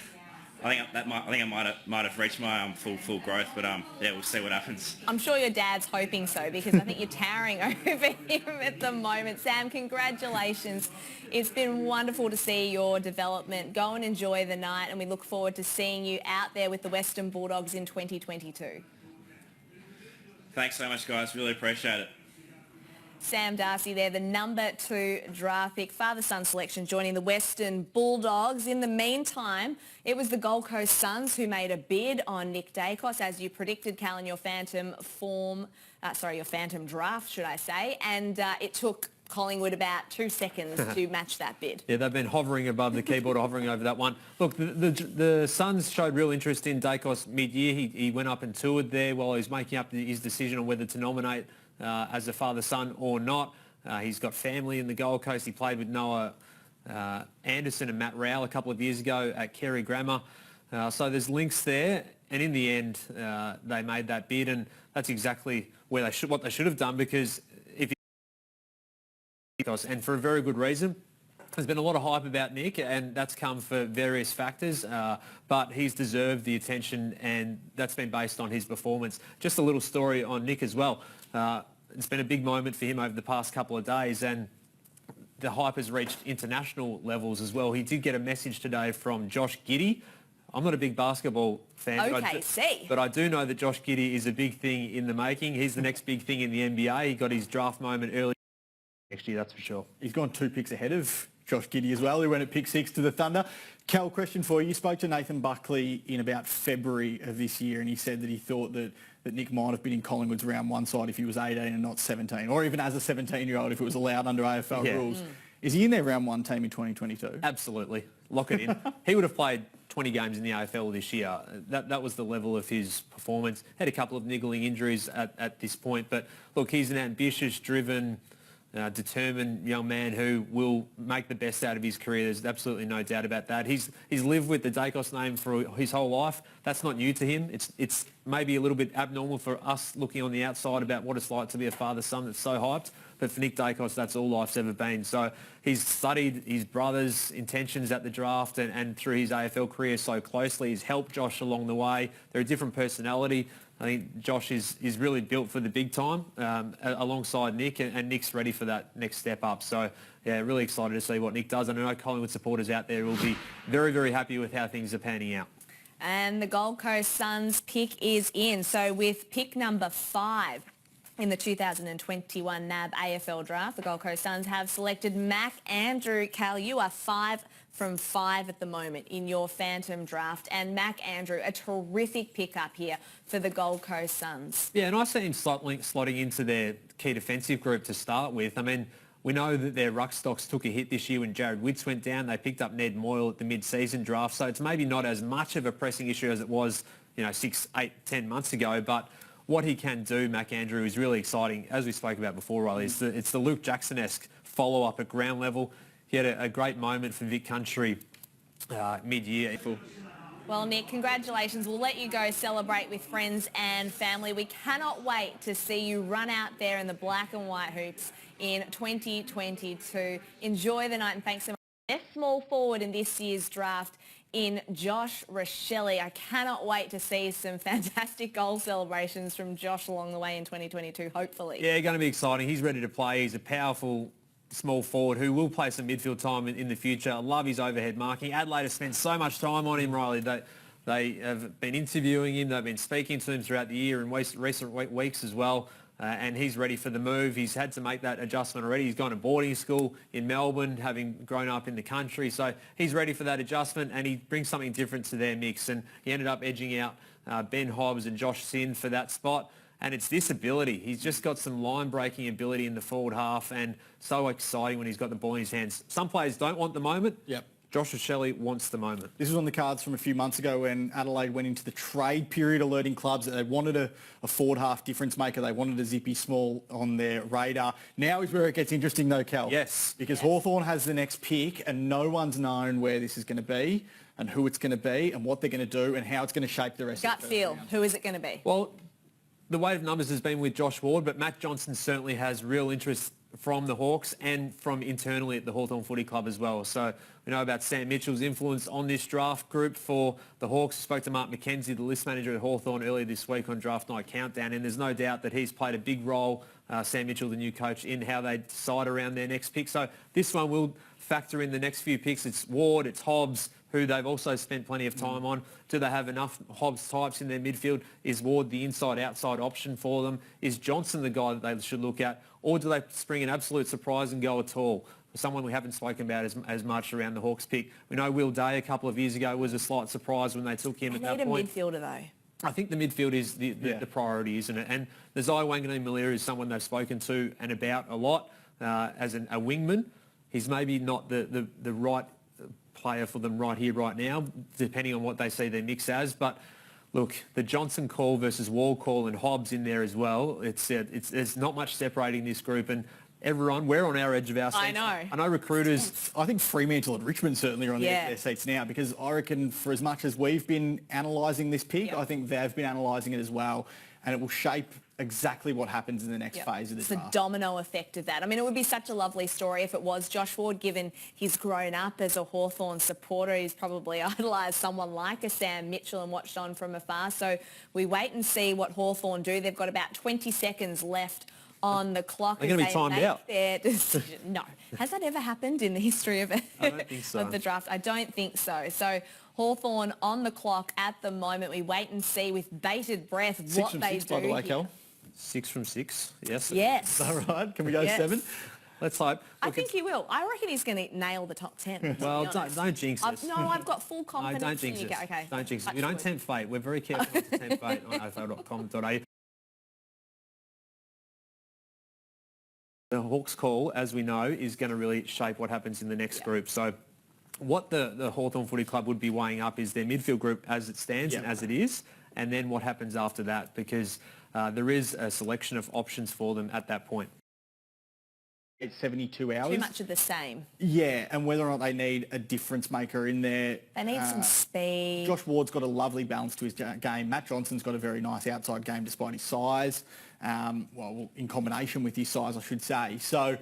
I think I might have reached my full growth, but yeah, we'll see what happens. I'm sure your dad's hoping so because I think you're towering over him at the moment. Sam, congratulations. It's been wonderful to see your development. Go and enjoy the night, and we look forward to seeing you out there with the Western Bulldogs in 2022. Thanks so much, guys. Really appreciate it. Sam Darcy there, the number 2 draft pick, father-son selection, joining the Western Bulldogs. In the meantime, it was the Gold Coast Suns who made a bid on Nick Dacos, as you predicted, Cal, in your phantom draft, should I say, and it took Collingwood about 2 seconds to match that bid. Yeah, they've been hovering above the keyboard, hovering over that one. Look, the Suns showed real interest in Dacos mid-year. He went up and toured there while he was making up his decision on whether to nominate as a father-son or not. He's got family in the Gold Coast. He played with Noah Anderson and Matt Rowell a couple of years ago at Carey Grammar. So there's links there. And in the end, they made that bid, and that's exactly where what they should have done, because and for a very good reason. There's been a lot of hype about Nick, and that's come for various factors, but he's deserved the attention, and that's been based on his performance. Just a little story on Nick as well. It's been a big moment for him over the past couple of days, and the hype has reached international levels as well. He did get a message today from Josh Giddey. I'm not a big basketball fan, but I do know that Josh Giddey is a big thing in the making. He's the next big thing in the NBA. He got his draft moment early next year, that's for sure. He's gone 2 picks ahead of Josh Giddey as well, who went at pick 6 to the Thunder. Cal, question for you. You spoke to Nathan Buckley in about February of this year, and he said that he thought that Nick might have been in Collingwood's round 1 side if he was 18 and not 17, or even as a 17-year-old if it was allowed under AFL rules. Is he in their round 1 team in 2022? Absolutely. Lock it in. He would have played 20 games in the AFL this year. That was the level of his performance. Had a couple of niggling injuries at this point, but look, he's an ambitious, driven, determined young man who will make the best out of his career. There's absolutely no doubt about that. He's lived with the Dacos name for his whole life. That's not new to him. It's maybe a little bit abnormal for us looking on the outside about what it's like to be a father-son that's so hyped. But for Nick Dacos, that's all life's ever been. So he's studied his brother's intentions at the draft and through his AFL career so closely. He's helped Josh along the way. They're a different personality. I think Josh is really built for the big time alongside Nick, and Nick's ready for that next step up. So, yeah, really excited to see what Nick does. And I know Collingwood supporters out there will be very, very happy with how things are panning out. And the Gold Coast Suns pick is in. So with pick number 5, In the 2021 NAB AFL Draft, the Gold Coast Suns have selected Mac Andrew. Cal, you are 5 from 5 at the moment in your Phantom Draft, and Mac Andrew, a terrific pickup here for the Gold Coast Suns. Yeah, and I see him slotting into their key defensive group to start with. I mean, we know that their ruck stocks took a hit this year when Jared Witts went down. They picked up Ned Moyle at the mid-season draft, so it's maybe not as much of a pressing issue as it was, 6, 8, 10 months ago, but what he can do, Mac Andrew, is really exciting. As we spoke about before, Riley, it's the Luke Jackson-esque follow-up at ground level. He had a great moment for Vic Country mid-year. Well, Nick, congratulations. We'll let you go celebrate with friends and family. We cannot wait to see you run out there in the black and white hoops in 2022. Enjoy the night, and thanks so much. Best small forward in this year's draft in Josh Rochelle. I cannot wait to see some fantastic goal celebrations from Josh along the way in 2022, hopefully. Yeah, going to be exciting. He's ready to play. He's a powerful small forward who will play some midfield time in the future. I love his overhead marking. Adelaide has spent so much time on him, Riley. They have been interviewing him. They've been speaking to him throughout the year and recent weeks as well. And he's ready for the move. He's had to make that adjustment already. He's gone to boarding school in Melbourne, having grown up in the country. So he's ready for that adjustment, and he brings something different to their mix. And he ended up edging out Ben Hobbs and Josh Sin for that spot. And it's this ability. He's just got some line-breaking ability in the forward half, and so exciting when he's got the ball in his hands. Some players don't want the moment. Yep. Josh Rochelle wants the moment. This was on the cards from a few months ago when Adelaide went into the trade period, alerting clubs that they wanted a forward half difference maker. They wanted a Zippy Small on their radar. Now is where it gets interesting though, Cal. Yes. Because Hawthorn has the next pick and no one's known where this is going to be and who it's going to be and what they're going to do and how it's going to shape the rest Gut of the feel, who is it going to be? Well, the weight of numbers has been with Josh Ward, but Matt Johnson certainly has real interest from the Hawks and from internally at the Hawthorn Footy Club as well. So we know about Sam Mitchell's influence on this draft group for the Hawks. I spoke to Mark McKenzie, the list manager at Hawthorn, earlier this week on Draft Night Countdown, and there's no doubt that he's played a big role, Sam Mitchell, the new coach, in how they decide around their next pick. So this one will factor in the next few picks. It's Ward, it's Hobbs, who they've also spent plenty of time on. Do they have enough Hobbs types in their midfield? Is Ward the inside-outside option for them? Is Johnson the guy that they should look at? Or do they spring an absolute surprise and go at all? Someone we haven't spoken about as much around the Hawks pick. We know Will Day a couple of years ago was a slight surprise when they took him at that point. They need a midfielder though. I think the midfield is the priority, isn't it? And the Zai Wanganeen-Maliri is someone they've spoken to and about a lot as a wingman. He's maybe not the right player for them right here, right now, depending on what they see their mix as. But look, the Johnson call versus Wall call and Hobbs in there as well. There's not much separating this group, and everyone, we're on our edge of our seats. I know recruiters. I think Fremantle and Richmond certainly are on the edge of their seats now, because I reckon for as much as we've been analysing this pick, I think they've been analysing it as well, and it will shape exactly what happens in the next phase of the draft. It's the domino effect of that. I mean, it would be such a lovely story if it was Josh Ward, given he's grown up as a Hawthorn supporter. He's probably idolised someone like a Sam Mitchell and watched on from afar. So we wait and see what Hawthorn do. They've got about 20 seconds left on the clock. They're going to be timed out. Their decision. No. Has that ever happened in the history of, I don't think so. of the draft? I don't think so. So Hawthorn on the clock at the moment. We wait and see with bated breath what they do. 6 from 6, by the way, Kel. 6 from 6, yes. Yes. Is that right? Can we go 7? Let's hope. Look, I think he will. I reckon he's going to nail the top 10. Well, don't jinx us. No, I've got full confidence. No, don't jinx us. Okay. Don't jinx us. We don't tempt fate. We're very careful not to tempt fate on afl.com.au. The Hawks call, as we know, is going to really shape what happens in the next group. So what the Hawthorn Footy Club would be weighing up is their midfield group as it stands and as it is, and then what happens after that, because there is a selection of options for them at that point. It's 72 hours. Too much of the same. Yeah, and whether or not they need a difference maker in there. They need some speed. Josh Ward's got a lovely balance to his game. Matt Johnson's got a very nice outside game despite his size. Well, in combination with his size, I should say. So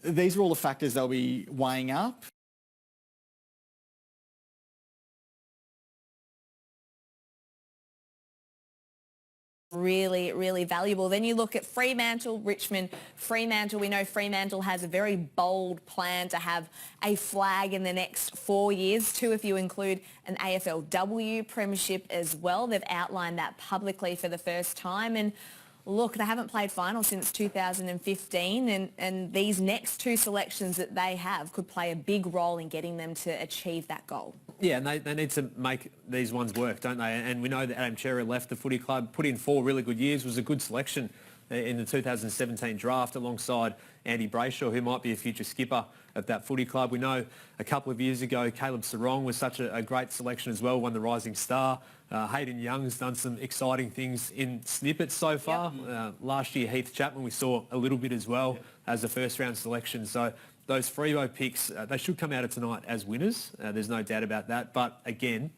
these are all the factors they'll be weighing up. Really, really valuable. Then you look at Fremantle, Richmond. Fremantle, we know Fremantle has a very bold plan to have a flag in the next 4 years, 2 if you include an AFLW premiership as well. They've outlined that publicly for the first time. And look, they haven't played final since 2015, and these next two selections that they have could play a big role in getting them to achieve that goal. Yeah, and they need to make these ones work, don't they? And we know that Adam Cherry left the footy club, put in 4 really good years, was a good selection in the 2017 draft alongside Andy Brayshaw, who might be a future skipper of that footy club. We know a couple of years ago, Caleb Sarong was such a great selection as well, won the Rising Star. Hayden Young's done some exciting things in snippets so far. Yep. Last year, Heath Chapman, we saw a little bit as well as a first-round selection. So those Freo picks, they should come out of tonight as winners. There's no doubt about that. But again,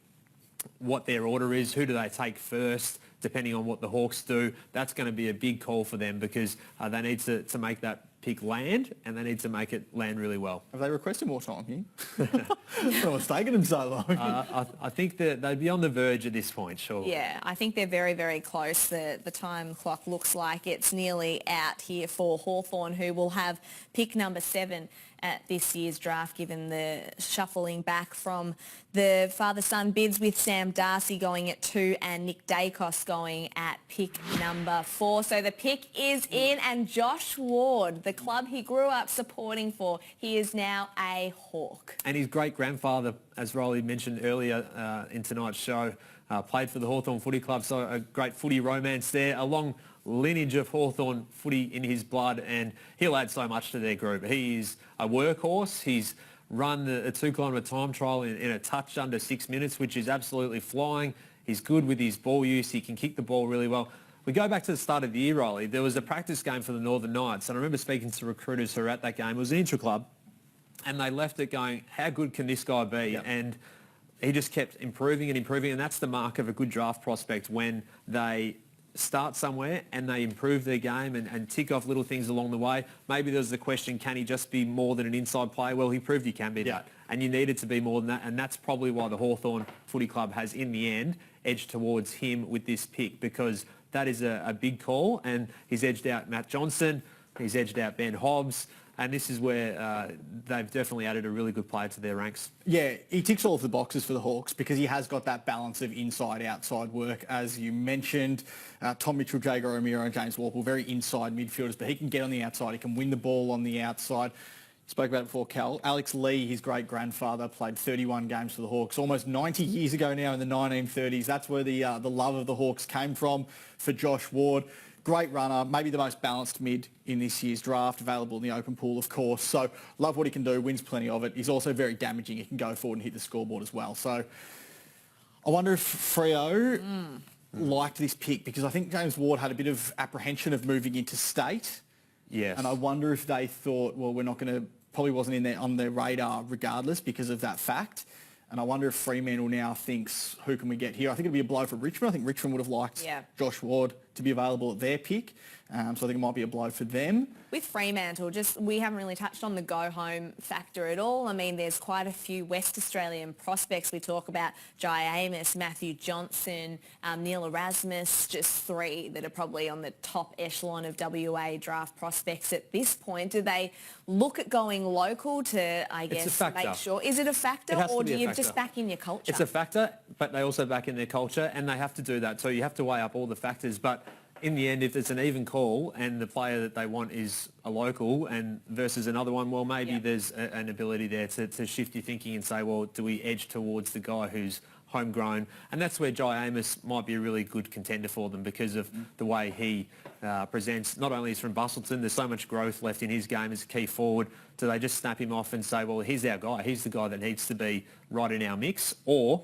what their order is, who do they take first, depending on what the Hawks do, that's going to be a big call for them because they need to make that pick land, and they need to make it land really well. Have they requested more time here? What's taking them so long? I think that they'd be on the verge at this point, sure. Yeah, I think they're very, very close. The time clock looks like it's nearly out here for Hawthorn, who will have pick number 7 at this year's draft, given the shuffling back from the father-son bids with Sam Darcy going at 2 and Nick Dacos going at pick number 4. So the pick is in, and Josh Ward, the club he grew up supporting for, he is now a Hawk. And his great-grandfather, as Riley mentioned earlier in tonight's show, played for the Hawthorn Footy Club, so a great footy romance there, a long lineage of Hawthorn footy in his blood, and he'll add so much to their group. He is a workhorse. He's run a 2-kilometre time trial in a touch under 6 minutes, which is absolutely flying. He's good with his ball use. He can kick the ball really well. We go back to the start of the year, Riley. There was a practice game for the Northern Knights, and I remember speaking to recruiters who were at that game. It was an intra-club, and they left it going, how good can this guy be? Yep. And he just kept improving and improving, and that's the mark of a good draft prospect, when they start somewhere and they improve their game and tick off little things along the way. Maybe there's the question, can he just be more than an inside player? Well, he proved he can be that, and you needed to be more than that, and that's probably why the Hawthorn Footy Club has, in the end, edged towards him with this pick, because that is a big call, and he's edged out Matt Johnson, he's edged out Ben Hobbs, and this is where they've definitely added a really good player to their ranks. Yeah, he ticks all of the boxes for the Hawks because he has got that balance of inside-outside work, as you mentioned. Tom Mitchell, Jago O'Meara and James Warple, very inside midfielders, but he can get on the outside, he can win the ball on the outside. Spoke about it before, Cal. Alex Lee, his great-grandfather, played 31 games for the Hawks almost 90 years ago now in the 1930s. That's where the love of the Hawks came from for Josh Ward. Great runner, maybe the most balanced mid in this year's draft, available in the open pool, of course. So love what he can do, wins plenty of it. He's also very damaging. He can go forward and hit the scoreboard as well. So I wonder if Freo liked this pick, because I think James Ward had a bit of apprehension of moving into state. Yes. And I wonder if they thought, well, we're not going to, probably wasn't in there on their radar regardless because of that fact. And I wonder if Fremantle now thinks, who can we get here? I think it'd be a blow for Richmond. I think Richmond would have liked Josh Ward to be available at their pick. So I think it might be a blow for them. With Fremantle, we haven't really touched on the go-home factor at all. I mean, there's quite a few West Australian prospects. We talk about Jai Amos, Matthew Johnson, Neil Erasmus, just 3 that are probably on the top echelon of WA draft prospects at this point. Do they look at going local to, I guess, make sure? Is it a factor, or do you just back in your culture? It's a factor, but they also back in their culture, and they have to do that. So you have to weigh up all the factors. But in the end, if it's an even call and the player that they want is a local and versus another one, well, maybe there's an ability there to shift your thinking and say, well, do we edge towards the guy who's homegrown? And that's where Jai Amos might be a really good contender for them, because of the way he presents. Not only is from Bustleton, there's so much growth left in his game as a key forward. Do they just snap him off and say, well, he's our guy, he's the guy that needs to be right in our mix? Or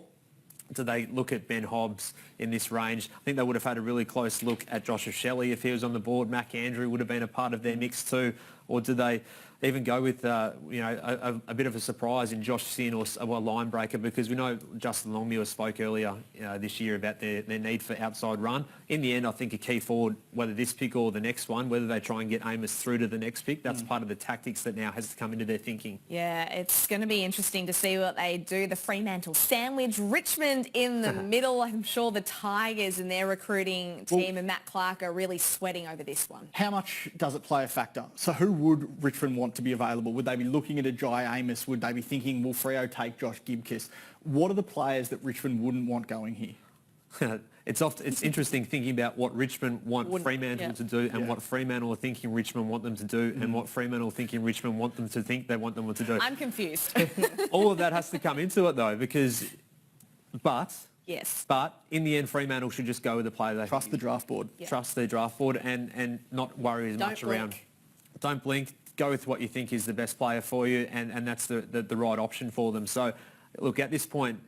do they look at Ben Hobbs in this range? I think they would have had a really close look at Joshua Shelley if he was on the board. Mac Andrew would have been a part of their mix too. Or do they even go with a bit of a surprise in Josh Sin or a line breaker? Because we know Justin Longmuir spoke earlier this year about their need for outside run. In the end, I think a key forward, whether this pick or the next one, whether they try and get Amos through to the next pick, that's part of the tactics that now has to come into their thinking. Yeah, it's going to be interesting to see what they do. The Fremantle sandwich, Richmond in the middle. I'm sure the Tigers and their recruiting team and Matt Clark are really sweating over this one. How much does it play a factor? So who would Richmond want to be available? Would they be looking at a Jai Amos? Would they be thinking, will Freo take Josh Gibkiss? What are the players that Richmond wouldn't want going here? It's interesting thinking about what Richmond want Fremantle to do and what Fremantle are thinking Richmond want them to do and what Fremantle are thinking Richmond want them to think they want them to do. I'm confused. All of that has to come into it though, because, but in the end, Fremantle should just go with the player they trust the draft board. Trust their draft board and not worry as much around. Don't blink. Go with what you think is the best player for you, and that's the right option for them. So, look, at this point,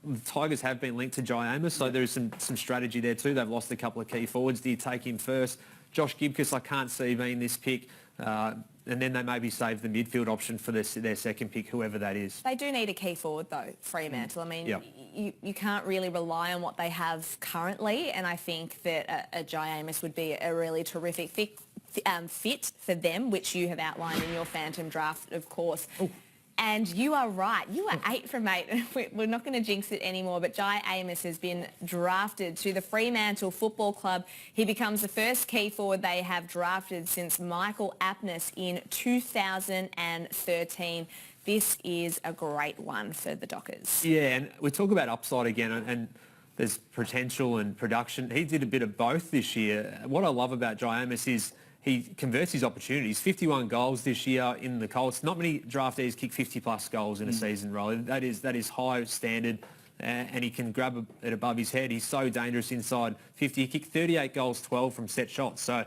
the Tigers have been linked to Jai Amos, so there's some strategy there too. They've lost a couple of key forwards. Do you take him first? Josh Gibcus, I can't see being this pick. And then they maybe save the midfield option for their second pick, whoever that is. They do need a key forward, though, Fremantle. I mean, you can't really rely on what they have currently, and I think that a Jai Amos would be a really terrific fit for them, which you have outlined in your Phantom Draft, of course. Ooh. And you are right. You are 8 from 8. We're not going to jinx it anymore, but Jai Amos has been drafted to the Fremantle Football Club. He becomes the first key forward they have drafted since Michael Apnis in 2013. This is a great one for the Dockers. Yeah, and we talk about upside again, and there's potential and production. He did a bit of both this year. What I love about Jai Amos is he converts his opportunities. 51 goals this year in the Colts. Not many draftees kick 50-plus goals in a season, Riley. That is high standard, and he can grab it above his head. He's so dangerous inside 50. He kicked 38 goals, 12 from set shots. So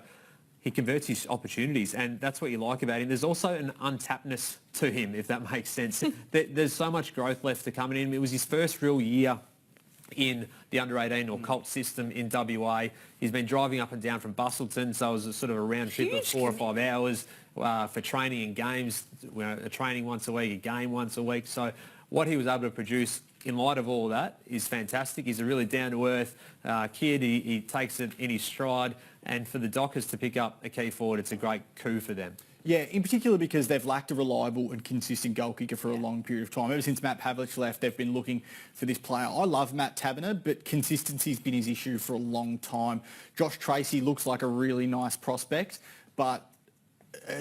he converts his opportunities, and that's what you like about him. There's also an untappedness to him, if that makes sense. There's so much growth left to come in him. It was his first real year in the under-18 or Colt system in WA. He's been driving up and down from Bustleton, so it was a sort of a round trip of 4 or 5 hours for training and games, a training once a week, a game once a week. So what he was able to produce in light of all that is fantastic. He's a really down-to-earth kid. He takes it in his stride, and for the Dockers to pick up a key forward, it's a great coup for them. Yeah, in particular because they've lacked a reliable and consistent goal kicker for a long period of time. Ever since Matt Pavlich left, they've been looking for this player. I love Matt Taberner, but consistency's been his issue for a long time. Josh Tracy looks like a really nice prospect, but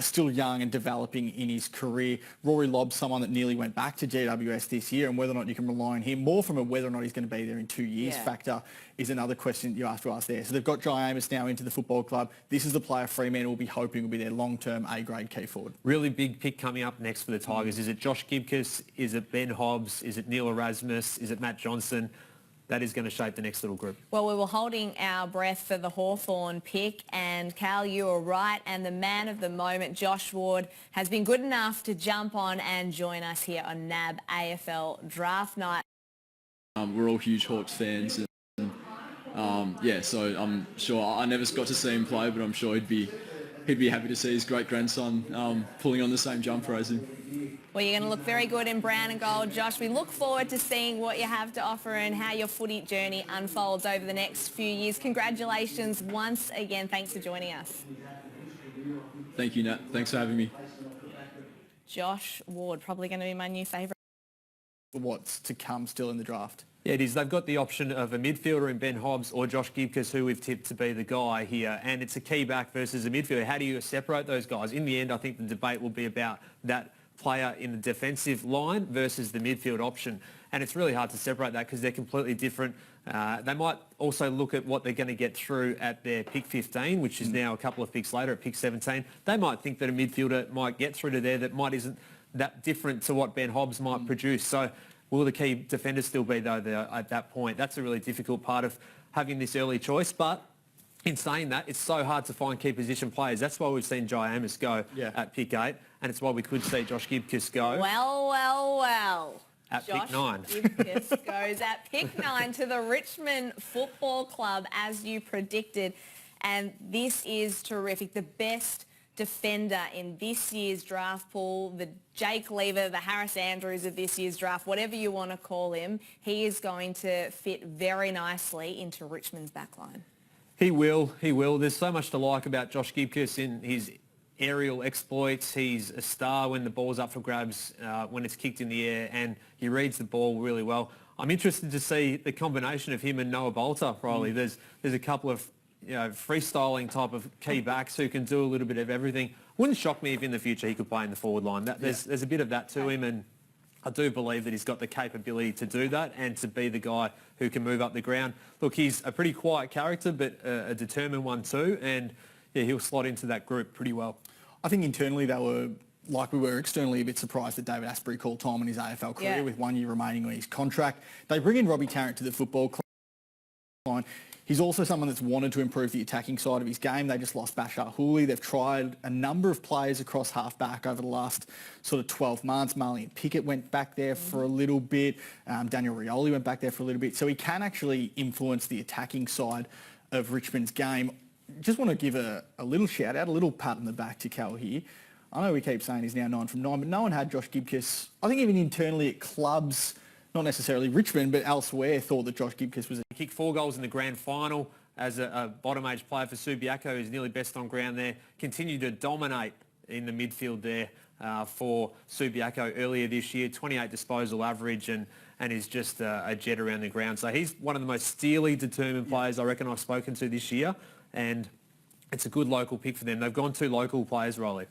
still young and developing in his career. Rory Lobb's someone that nearly went back to GWS this year, and whether or not you can rely on him, more from a whether or not he's going to be there in 2 years factor, is another question you have to ask there. So they've got Jai Amos now into the football club. This is the player Fremantle will be hoping will be their long-term A-grade key forward. Really big pick coming up next for the Tigers. Is it Josh Gibcus? Is it Ben Hobbs? Is it Neil Erasmus? Is it Matt Johnson? That is going to shape the next little group. Well, we were holding our breath for the Hawthorn pick, and Cal, you were right, and the man of the moment, Josh Ward, has been good enough to jump on and join us here on NAB AFL Draft Night. We're all huge Hawks fans, and so I'm sure I never got to see him play, but I'm sure he'd be happy to see his great-grandson pulling on the same jumper as him. Well, you're going to look very good in brown and gold, Josh. We look forward to seeing what you have to offer and how your footy journey unfolds over the next few years. Congratulations once again. Thanks for joining us. Thank you, Nat. Thanks for having me. Josh Ward, probably going to be my new favourite. What's to come still in the draft? Yeah, it is. They've got the option of a midfielder in Ben Hobbs or Josh Gibcus, who we've tipped to be the guy here. And it's a key back versus a midfielder. How do you separate those guys? In the end, I think the debate will be about that player in the defensive line versus the midfield option. And it's really hard to separate that because they're completely different. They might also look at what they're going to get through at their pick 15, which is now a couple of picks later at pick 17. They might think that a midfielder might get through to there that isn't that different to what Ben Hobbs might produce. So will the key defenders still be, though, there at that point? That's a really difficult part of having this early choice. But in saying that, it's so hard to find key position players. That's why we've seen Jai Amos go at pick 8, and it's why we could see Josh Gibcus go. Well. At Josh pick 9. Gibcus goes at pick 9 to the Richmond Football Club, as you predicted. And this is terrific. The best defender in this year's draft pool, the Jake Lever, the Harris Andrews of this year's draft, whatever you want to call him, he is going to fit very nicely into Richmond's backline. He will. There's so much to like about Josh Gibcus in his aerial exploits. He's a star when the ball's up for grabs, when it's kicked in the air, and he reads the ball really well. I'm interested to see the combination of him and Noah Bolter, Riley. There's a couple of freestyling type of key backs who can do a little bit of everything. Wouldn't shock me if in the future he could play in the forward line. There's a bit of that to him, and I do believe that he's got the capability to do that and to be the guy who can move up the ground. Look, he's a pretty quiet character, but a determined one too, and yeah, he'll slot into that group pretty well. I think internally they were, like we were externally, a bit surprised that David Asprey called time in his AFL career with 1 year remaining on his contract. They bring in Robbie Tarrant to the football club. He's also someone that's wanted to improve the attacking side of his game. They just lost Bashar Hooley. They've tried a number of players across half-back over the last sort of 12 months. Marlene Pickett went back there for a little bit. Daniel Rioli went back there for a little bit. So he can actually influence the attacking side of Richmond's game. Just want to give a little shout out, a little pat on the back to Cal here. I know we keep saying he's now 9 from 9, but no one had Josh Gibcus. I think even internally at clubs, not necessarily Richmond, but elsewhere, thought that Josh Gibcus was... He kicked 4 goals in the grand final as a bottom-age player for Subiaco, who's nearly best on ground there. Continued to dominate in the midfield there for Subiaco earlier this year. 28 disposal average and is just a jet around the ground. So he's one of the most steely, determined players I reckon I've spoken to this year, and it's a good local pick for them. They've gone 2 local players, Riley.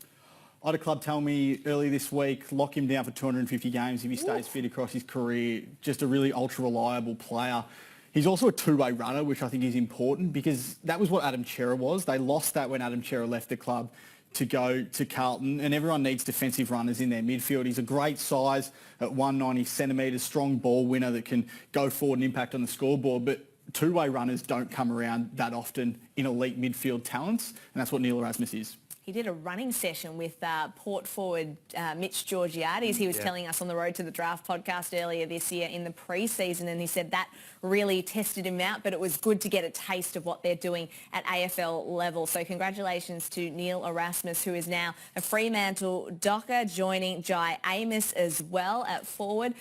I had a club tell me early this week, lock him down for 250 games if he stays fit across his career. Just a really ultra-reliable player. He's also a two-way runner, which I think is important because that was what Adam Chera was. They lost that when Adam Chera left the club to go to Carlton, and everyone needs defensive runners in their midfield. He's a great size at 190 centimetres, strong ball winner that can go forward and impact on the scoreboard, but two-way runners don't come around that often in elite midfield talents, and that's what Neil Erasmus is. He did a running session with Port forward Mitch Georgiades. He was telling us on the Road to the Draft podcast earlier this year in the pre-season, and he said that really tested him out, but it was good to get a taste of what they're doing at AFL level. So congratulations to Neil Erasmus, who is now a Fremantle Docker, joining Jai Amos as well at forward.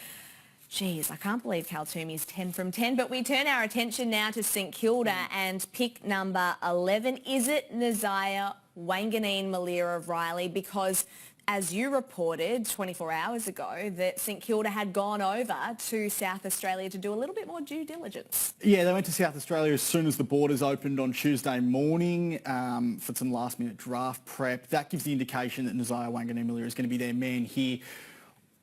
Geez, I can't believe Kaltumi's 10 from 10, but we turn our attention now to St Kilda and pick number 11. Is it Nazaya Wanganeen Malira of Riley? Because as you reported 24 hours ago, that St Kilda had gone over to South Australia to do a little bit more due diligence. Yeah, they went to South Australia as soon as the borders opened on Tuesday morning for some last-minute draft prep. That gives the indication that Nazaya Wanganeen Malira is going to be their man here.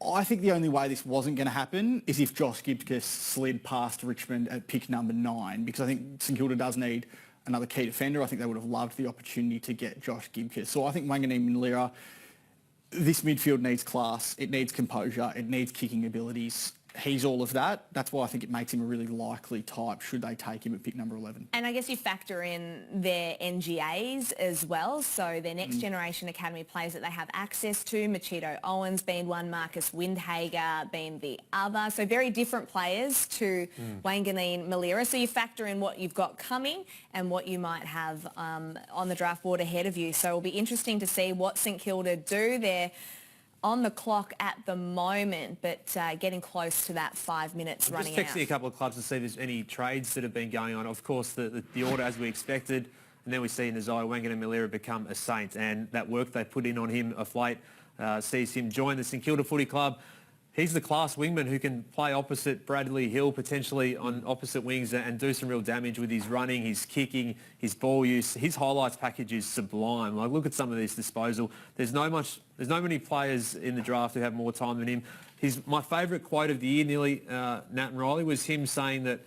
I think the only way this wasn't going to happen is if Josh Gibcus slid past Richmond at pick number 9, because I think St Kilda does need another key defender. I think they would have loved the opportunity to get Josh Gibcus. So I think Wanganeen Malira, this midfield needs class, it needs composure, it needs kicking abilities. He's all of that. That's why I think it makes him a really likely type should they take him at pick number 11. And I guess you factor in their NGAs as well, so their next generation academy players that they have access to, Machito Owens being one, Marcus Windhager being the other. So very different players to Wanganeen Malira. So you factor in what you've got coming and what you might have on the draft board ahead of you. So it'll be interesting to see what St Kilda do there. On the clock at the moment, but getting close to that 5 minutes running out. Just texting a couple of clubs to see if there's any trades that have been going on. Of course, the order as we expected, and then we see Nazaya Wanganeen Malira become a Saint, and that work they put in on him of late sees him join the St Kilda Footy Club. He's the class wingman who can play opposite Bradley Hill, potentially on opposite wings, and do some real damage with his running, his kicking, his ball use. His highlights package is sublime. Like, look at some of this disposal. There's no many players in the draft who have more time than him. My favourite quote of the year, nearly, Nat and Riley, was him saying that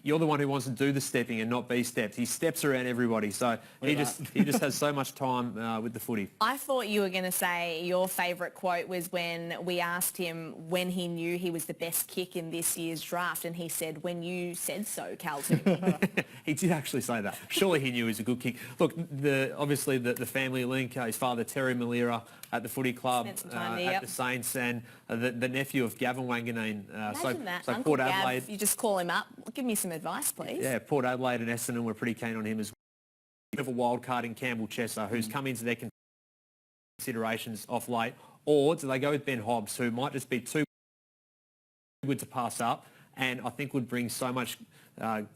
you're the one who wants to do the stepping and not be stepped. He steps around everybody, so he just has so much time with the footy. I thought you were going to say your favourite quote was when we asked him when he knew he was the best kick in this year's draft, and he said, "When you said so, Carlton." He did actually say that. Surely he knew he was a good kick. Look, obviously the family link, his father Terry Malira at the footy club, at the Saints, and the nephew of Gavin Wanganeen. Imagine that. So Uncle Port Adelaide. Gav, you just call him up. Give me some advice, please. Yeah, Port Adelaide and Essendon were pretty keen on him as well. Of a wild card in Campbell Chesser, who's come into their considerations off late. Or do they go with Ben Hobbs, who might just be too good to pass up, and I think would bring so much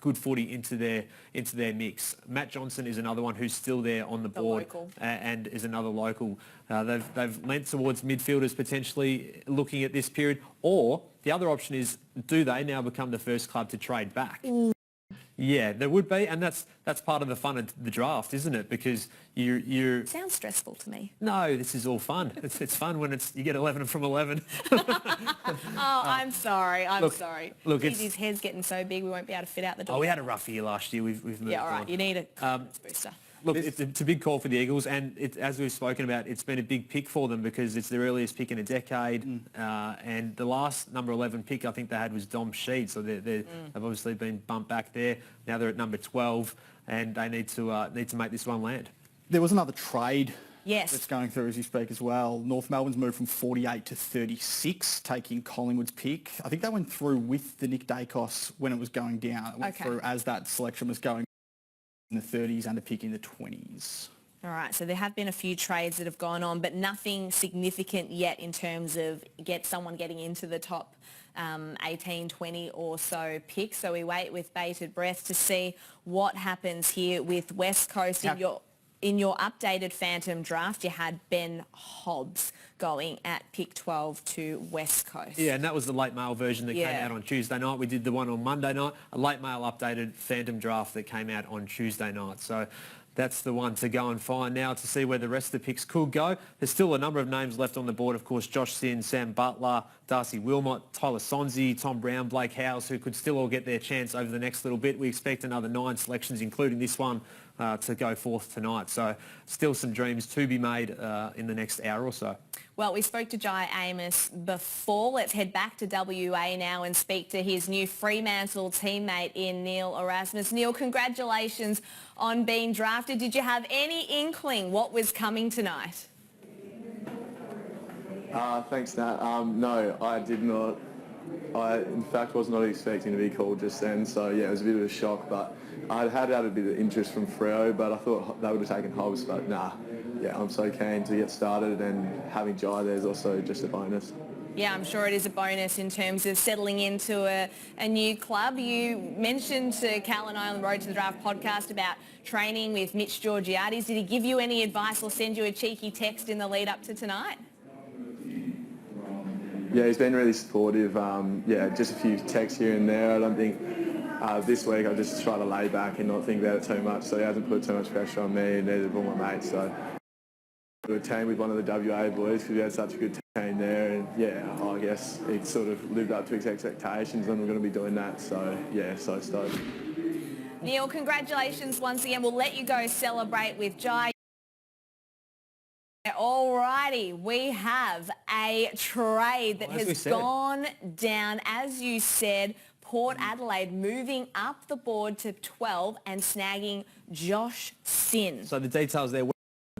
good footy into their mix. Matt Johnson is another one who's still there on the board and is another local. They've lent towards midfielders potentially looking at this period, or the other option is, do they now become the first club to trade back? Yeah, there would be, and that's part of the fun of the draft, isn't it? Because you're Sounds stressful to me. No, this is all fun. It's fun when you get 11 from 11. I'm sorry. I'm look, sorry. Look, Jeez, his head's getting so big we won't be able to fit out the door. Oh, we had a rough year last year. We've moved Yeah, all right. on. You need a confidence booster. Look, it's a big call for the Eagles, and as we've spoken about, it's been a big pick for them because it's their earliest pick in a decade, and the last number 11 pick I think they had was Dom Sheed, so they've obviously been bumped back there. Now they're at number 12, and they need to make this one land. There was another trade Yes. that's going through as you speak as well. North Melbourne's moved from 48 to 36, taking Collingwood's pick. I think they went through with the Nick Dacos when it was going down. It went through as that selection was going in the 30s and a pick in the 20s. All right, so there have been a few trades that have gone on, but nothing significant yet in terms of someone getting into the top 18, 20 or so picks. So we wait with bated breath to see what happens here with West Coast. In your updated Phantom draft, you had Ben Hobbs going at pick 12 to West Coast. Yeah, and that was the late mail version that came out on Tuesday night. We did the one on Monday night, a late mail updated Phantom draft that came out on Tuesday night. So that's the one to go and find now to see where the rest of the picks could go. There's still a number of names left on the board. Of course, Josh Sinn, Sam Butler, Darcy Wilmot, Tyler Sonzi, Tom Brown, Blake Howes, who could still all get their chance over the next little bit. We expect another 9 selections, including this one, to go forth tonight. So still some dreams to be made in the next hour or so. Well, we spoke to Jai Amos before. Let's head back to WA now and speak to his new Fremantle teammate in Neil Erasmus. Neil, congratulations on being drafted. Did you have any inkling what was coming tonight? Thanks, Nat. No, I did not. I, in fact, was not expecting to be called just then, so yeah, it was a bit of a shock, but I had a bit of interest from Freo, but I thought they would have taken Hobbs, but nah. Yeah, I'm so keen to get started, and having Jai there is also just a bonus. Yeah, I'm sure it is a bonus in terms of settling into a new club. You mentioned to Cal and I on the Road to the Draft podcast about training with Mitch Georgiades. Did he give you any advice or send you a cheeky text in the lead up to tonight? Yeah, he's been really supportive. Yeah, just a few texts here and there. I don't think this week I just try to lay back and not think about it too much, so he hasn't put too much pressure on me, and neither have all my mates. So good team with one of the WA boys because we had such a good team there, and yeah, I guess it sort of lived up to his expectations, and we're going to be doing that. So yeah, so stoked. Neil, congratulations once again. We'll let you go celebrate with Jai. Alrighty, we have a trade that has gone down, as you said. Port Adelaide moving up the board to 12 and snagging Josh Sinn. So the details there were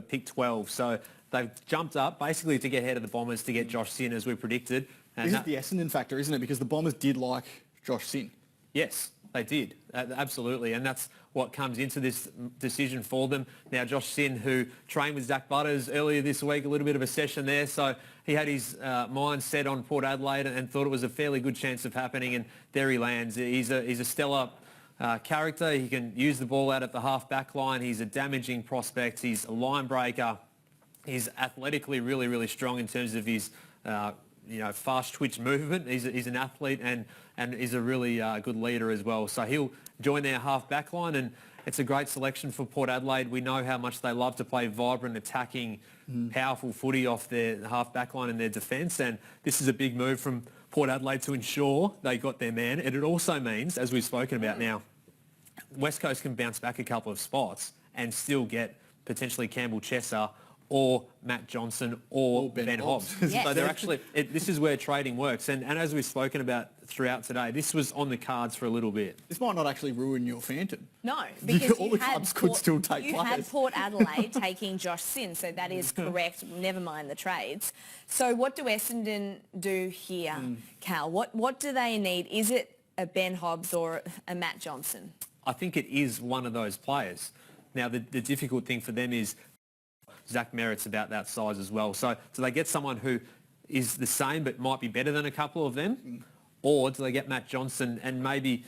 pick 12. So they've jumped up basically to get ahead of the Bombers to get Josh Sinn as we predicted. And this is the Essendon factor, isn't it? Because the Bombers did like Josh Sinn. Yes, they did. Absolutely. And that's what comes into this decision for them. Now, Josh Sinn, who trained with Zach Butters earlier this week, a little bit of a session there. So he had his mind set on Port Adelaide and thought it was a fairly good chance of happening. And there he lands. He's a stellar character. He can use the ball out at the half-back line. He's a damaging prospect. He's a line breaker. He's athletically really, really strong in terms of his fast twitch movement. He's an athlete and is a really good leader as well. So he'll join their half-back line, and it's a great selection for Port Adelaide. We know how much they love to play vibrant, attacking, powerful footy off their half-back line and their defence, and this is a big move from Port Adelaide to ensure they got their man. And it also means, as we've spoken about now, West Coast can bounce back a couple of spots and still get potentially Campbell Chesser or Matt Johnson or Ben Hobbs. Yes. So they're actually, this is where trading works. And as we've spoken about throughout today, this was on the cards for a little bit. This might not actually ruin your Phantom. No, because all the clubs could still take players. You had Port Adelaide taking Josh Sinn, so that is correct. Never mind the trades. So what do Essendon do here, Cal? What do they need? Is it a Ben Hobbs or a Matt Johnson? I think it is one of those players. Now, the difficult thing for them is Zach Merritt's about that size as well. So do they get someone who is the same but might be better than a couple of them? Or do they get Matt Johnson and maybe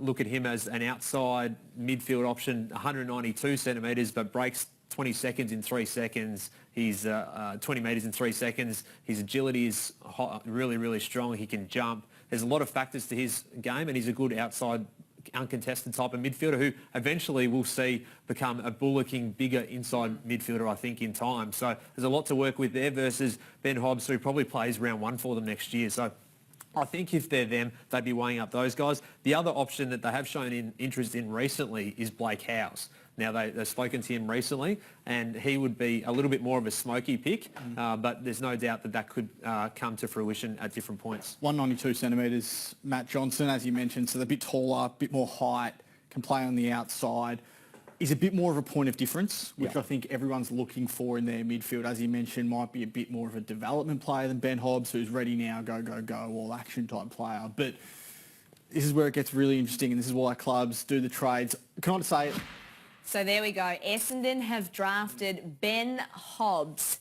look at him as an outside midfield option, 192 centimetres, but breaks 20 seconds in 3 seconds. He's 20 metres in 3 seconds. His agility is really, really strong. He can jump. There's a lot of factors to his game, and he's a good outside uncontested type of midfielder who eventually we'll see become a bullocking, bigger inside midfielder, I think, in time. So there's a lot to work with there versus Ben Hobbs, who probably plays round 1 for them next year. So I think if they're them, they'd be weighing up those guys. The other option that they have shown interest in recently is Blake Howes. Now, they've spoken to him recently, and he would be a little bit more of a smoky pick, but there's no doubt that could come to fruition at different points. 192 centimetres, Matt Johnson, as you mentioned, so they're a bit taller, a bit more height, can play on the outside. Is a bit more of a point of difference, which I think everyone's looking for in their midfield. As you mentioned, might be a bit more of a development player than Ben Hobbs, who's ready now, go, go, go, all-action type player. But this is where it gets really interesting, and this is why clubs do the trades. Can I just say... So there we go. Essendon have drafted Ben Hobbs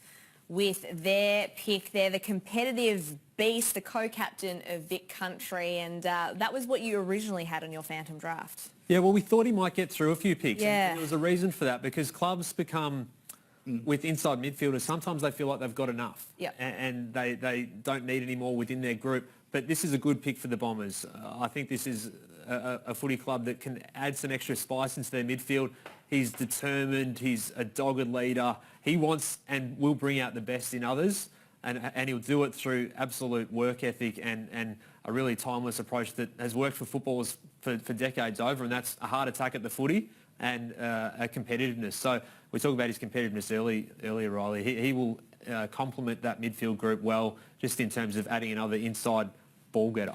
with their pick. They're the competitive beast, the co-captain of Vic Country, and that was what you originally had on your Phantom Draft. Yeah, well, we thought he might get through a few picks. Yeah. And there was a reason for that, because clubs become, with inside midfielders, sometimes they feel like they've got enough. Yep. And they don't need any more within their group. But this is a good pick for the Bombers. I think this is a footy club that can add some extra spice into their midfield. He's determined. He's a dogged leader. He wants and will bring out the best in others. And he'll do it through absolute work ethic and a really timeless approach that has worked for footballers for decades over, and that's a hard attack at the footy and a competitiveness. So we talked about his competitiveness earlier, Riley. He will complement that midfield group well, just in terms of adding another inside ball getter.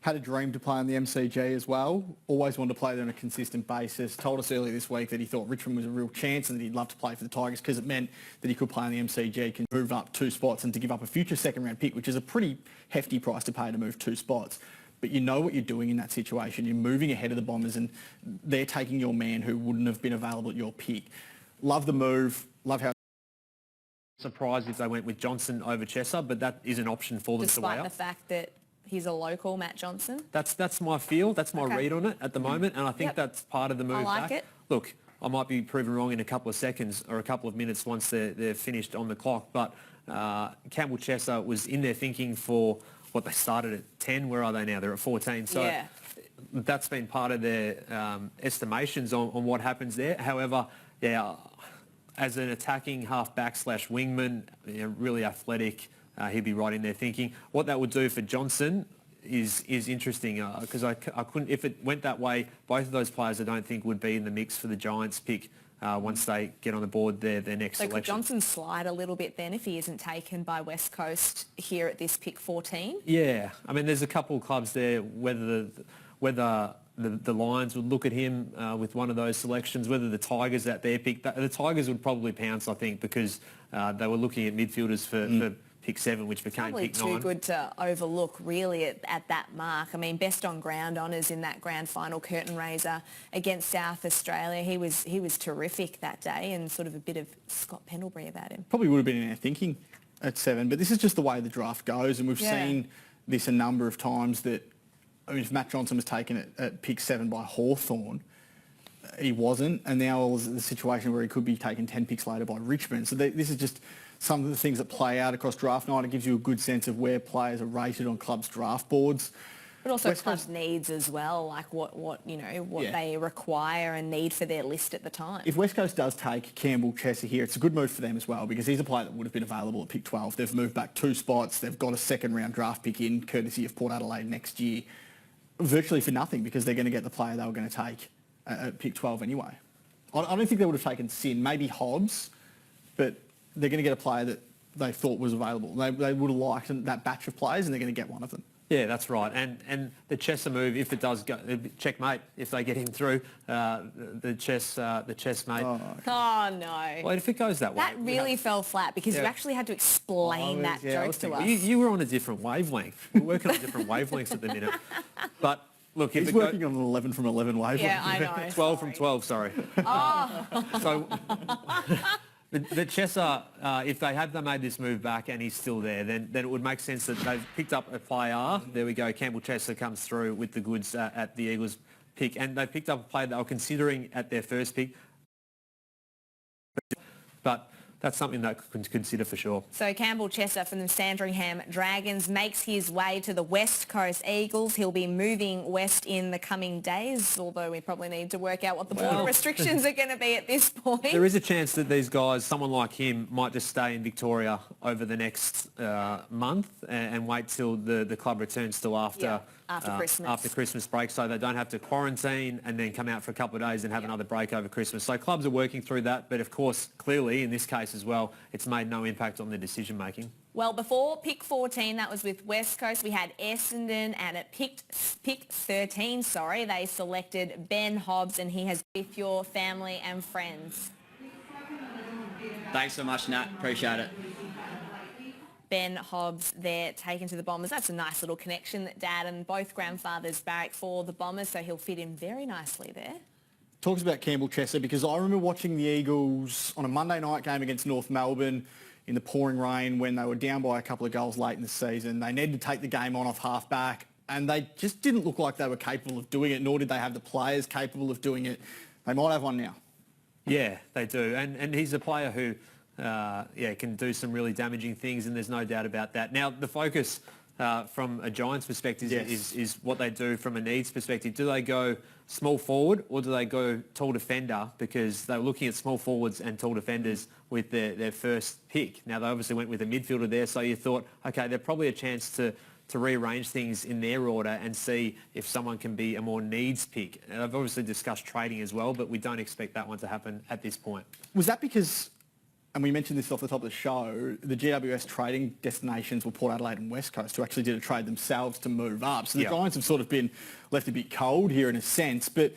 Had a dream to play on the MCG as well. Always wanted to play there on a consistent basis. Told us earlier this week that he thought Richmond was a real chance and that he'd love to play for the Tigers because it meant that he could play on the MCG, can move up 2 spots and to give up a future second-round pick, which is a pretty hefty price to pay to move 2 spots. But you know what you're doing in that situation. You're moving ahead of the Bombers and they're taking your man who wouldn't have been available at your pick. Love the move. Love how... Surprised if they went with Johnson over Chesser, but that is an option for them to weigh up. Despite the fact that he's a local, Matt Johnson? That's my feel. That's my read on it at the moment, and I think that's part of the move I like back. it. Look, I might be proven wrong in a couple of seconds or a couple of minutes once they're finished on the clock, but Campbell Chesser was in their thinking for what they started at 10. Where are they now? They're at 14. So that's been part of their estimations on what happens there. However, as an attacking half-back / wingman, really athletic, he'd be right in there thinking. What that would do for Johnson is interesting because I couldn't, if it went that way, both of those players I don't think would be in the mix for the Giants pick once they get on the board their next So selection. could Johnson slide a little bit then if he isn't taken by West Coast here at this pick 14? Yeah, I mean there's a couple of clubs there, whether the Lions would look at him with one of those selections, whether the Tigers at their pick, the Tigers would probably pounce, I think, because they were looking at midfielders for pick 7, which became Probably pick 9. too good to overlook, really, at that mark. I mean, best on ground honours in that grand final curtain raiser against South Australia. He was terrific that day, and sort of a bit of Scott Pendlebury about him. Probably would have been in our thinking at 7, but this is just the way the draft goes, and we've seen this a number of times that, I mean, if Matt Johnson was taken at pick 7 by Hawthorn, he wasn't, and now there's the situation where he could be taken 10 picks later by Richmond. So this is just some of the things that play out across draft night. It gives you a good sense of where players are rated on clubs' draft boards. But also clubs' needs as well, like what they require and need for their list at the time. If West Coast does take Campbell Chesser here, it's a good move for them as well because he's a player that would have been available at pick 12. They've moved back 2 spots. They've got a second-round draft pick in, courtesy of Port Adelaide next year, virtually for nothing because they're going to get the player they were going to take at pick 12 anyway. I don't think they would have taken Sin, maybe Hobbs, but they're going to get a player that they thought was available. They would have liked that batch of players, and they're going to get one of them. Yeah, that's right. And the Chesser move, if it does go, checkmate, if they get him through, the chess mate. Oh, no. Well, if it goes that way. That really fell flat because you actually had to explain that joke to us. You were on a different wavelength. We're working on different wavelengths at the minute. But look, if he's working on an 11 from 11 wavelength. Yeah, I know. 12 from 12, sorry. Oh. So the Chesser, if they had made this move back and he's still there, then it would make sense that they've picked up a player. There we go. Campbell Chesser comes through with the goods at the Eagles pick, and they picked up a player they were considering at their first pick. But that's something that we can consider for sure. So Campbell Chesser from the Sandringham Dragons makes his way to the West Coast Eagles. He'll be moving west in the coming days, although we probably need to work out what the border restrictions are going to be at this point. There is a chance that these guys, someone like him, might just stay in Victoria over the next month and wait till the club returns till after Christmas. After Christmas break, so they don't have to quarantine and then come out for a couple of days and have another break over Christmas. So clubs are working through that, but of course, clearly in this case as well, it's made no impact on their decision making. Well, before pick 14, that was with West Coast, we had Essendon, and at pick 13, they selected Ben Hobbs, and he has with your family and friends. Thanks so much, Nat. Appreciate it. Ben Hobbs there taken to the Bombers. That's a nice little connection. Dad and both grandfathers barrack for the Bombers, so he'll fit in very nicely there. Talks about Campbell Chesser, because I remember watching the Eagles on a Monday night game against North Melbourne in the pouring rain when they were down by a couple of goals late in the season. They needed to take the game on off half-back, and they just didn't look like they were capable of doing it, nor did they have the players capable of doing it. They might have one now. Yeah, they do. And he's a player who can do some really damaging things, and there's no doubt about that. Now, the focus from a Giants perspective is what they do from a needs perspective. Do they go small forward or do they go tall defender? Because they were looking at small forwards and tall defenders with their first pick. Now, they obviously went with a midfielder there, so you thought, okay, there's probably a chance to rearrange things in their order and see if someone can be a more needs pick. And I've obviously discussed trading as well, but we don't expect that one to happen at this point. Was that because, and we mentioned this off the top of the show, the GWS trading destinations were Port Adelaide and West Coast, who actually did a trade themselves to move up. So the Giants have sort of been left a bit cold here in a sense, but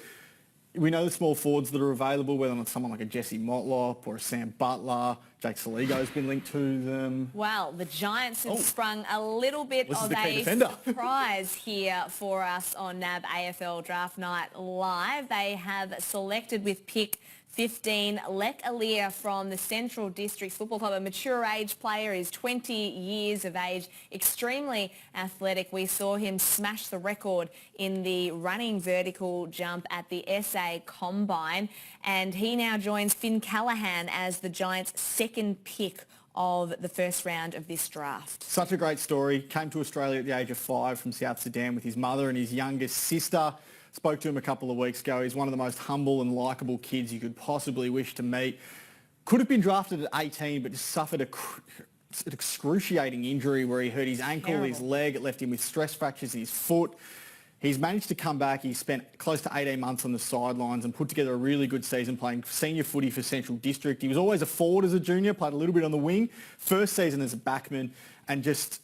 we know the small forwards that are available, whether it's someone like a Jesse Motlop or a Sam Butler. Jake Saligo's been linked to them. Well, the Giants have sprung a little bit of a surprise here for us on NAB AFL Draft Night Live. They have selected with pick 15, Lek Alir from the Central Districts Football Club, a mature age player. He's 20 years of age, extremely athletic. We saw him smash the record in the running vertical jump at the SA Combine, and he now joins Finn Callahan as the Giants' second pick of the first round of this draft. Such a great story. Came to Australia at the age of 5 from South Sudan with his mother and his youngest sister. Spoke to him a couple of weeks ago. He's one of the most humble and likeable kids you could possibly wish to meet. Could have been drafted at 18, but just suffered an excruciating injury where he hurt his ankle, his leg. It left him with stress fractures in his foot. He's managed to come back. He spent close to 18 months on the sidelines and put together a really good season playing senior footy for Central District. He was always a forward as a junior, played a little bit on the wing. First season as a backman, and just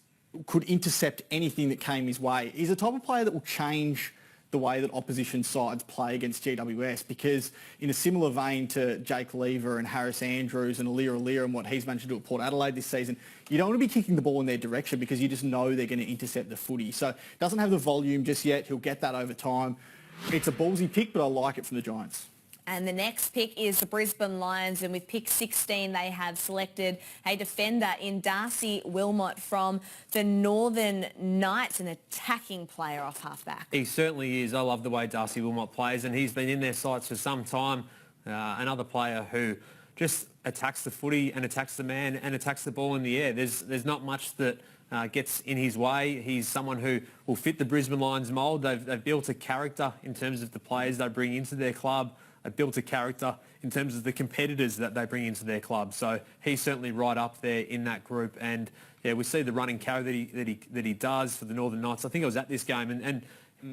could intercept anything that came his way. He's the type of player that will change the way that opposition sides play against GWS, because in a similar vein to Jake Lever and Harris Andrews and Alir and what he's managed to do at Port Adelaide this season, you don't want to be kicking the ball in their direction because you just know they're going to intercept the footy. So doesn't have the volume just yet. He'll get that over time. It's a ballsy pick, but I like it from the Giants. And the next pick is the Brisbane Lions, and with pick 16 they have selected a defender in Darcy Wilmot from the Northern Knights, an attacking player off halfback. He certainly is. I love the way Darcy Wilmot plays, and he's been in their sights for some time. Another player who just attacks the footy and attacks the man and attacks the ball in the air. There's not much that gets in his way. He's someone who will fit the Brisbane Lions mould. They've built a character in terms of the players they bring into their club. Built a character in terms of the competitors that they bring into their club. So he's certainly right up there in that group. And yeah, we see the running carry that he does for the Northern Knights. I think I was at this game, and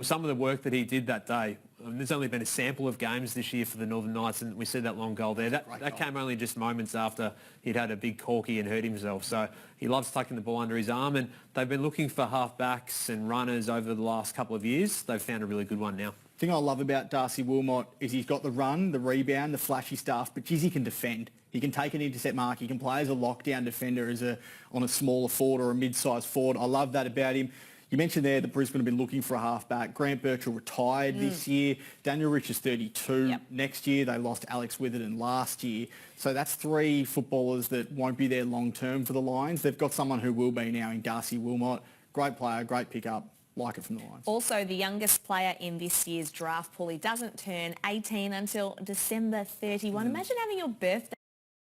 some of the work that he did that day. There's only been a sample of games this year for the Northern Knights, and we see that long goal there. That came only just moments after he'd had a big corky and hurt himself. So he loves tucking the ball under his arm, and they've been looking for halfbacks and runners over the last couple of years. They've found a really good one now. The thing I love about Darcy Wilmot is he's got the run, the rebound, the flashy stuff, but geez, he can defend. He can take an intercept mark. He can play as a lockdown defender on a smaller forward or a mid-sized forward. I love that about him. You mentioned there that Brisbane have been looking for a halfback. Grant Birchall retired this year. Daniel Rich is 32. Next year, they lost Alex Witherden last year. So that's 3 footballers that won't be there long-term for the Lions. They've got someone who will be now in Darcy Wilmot. Great player, great pickup. Like it from the Lions. Also, the youngest player in this year's draft pool. He doesn't turn 18 until December 31. Imagine having your birthday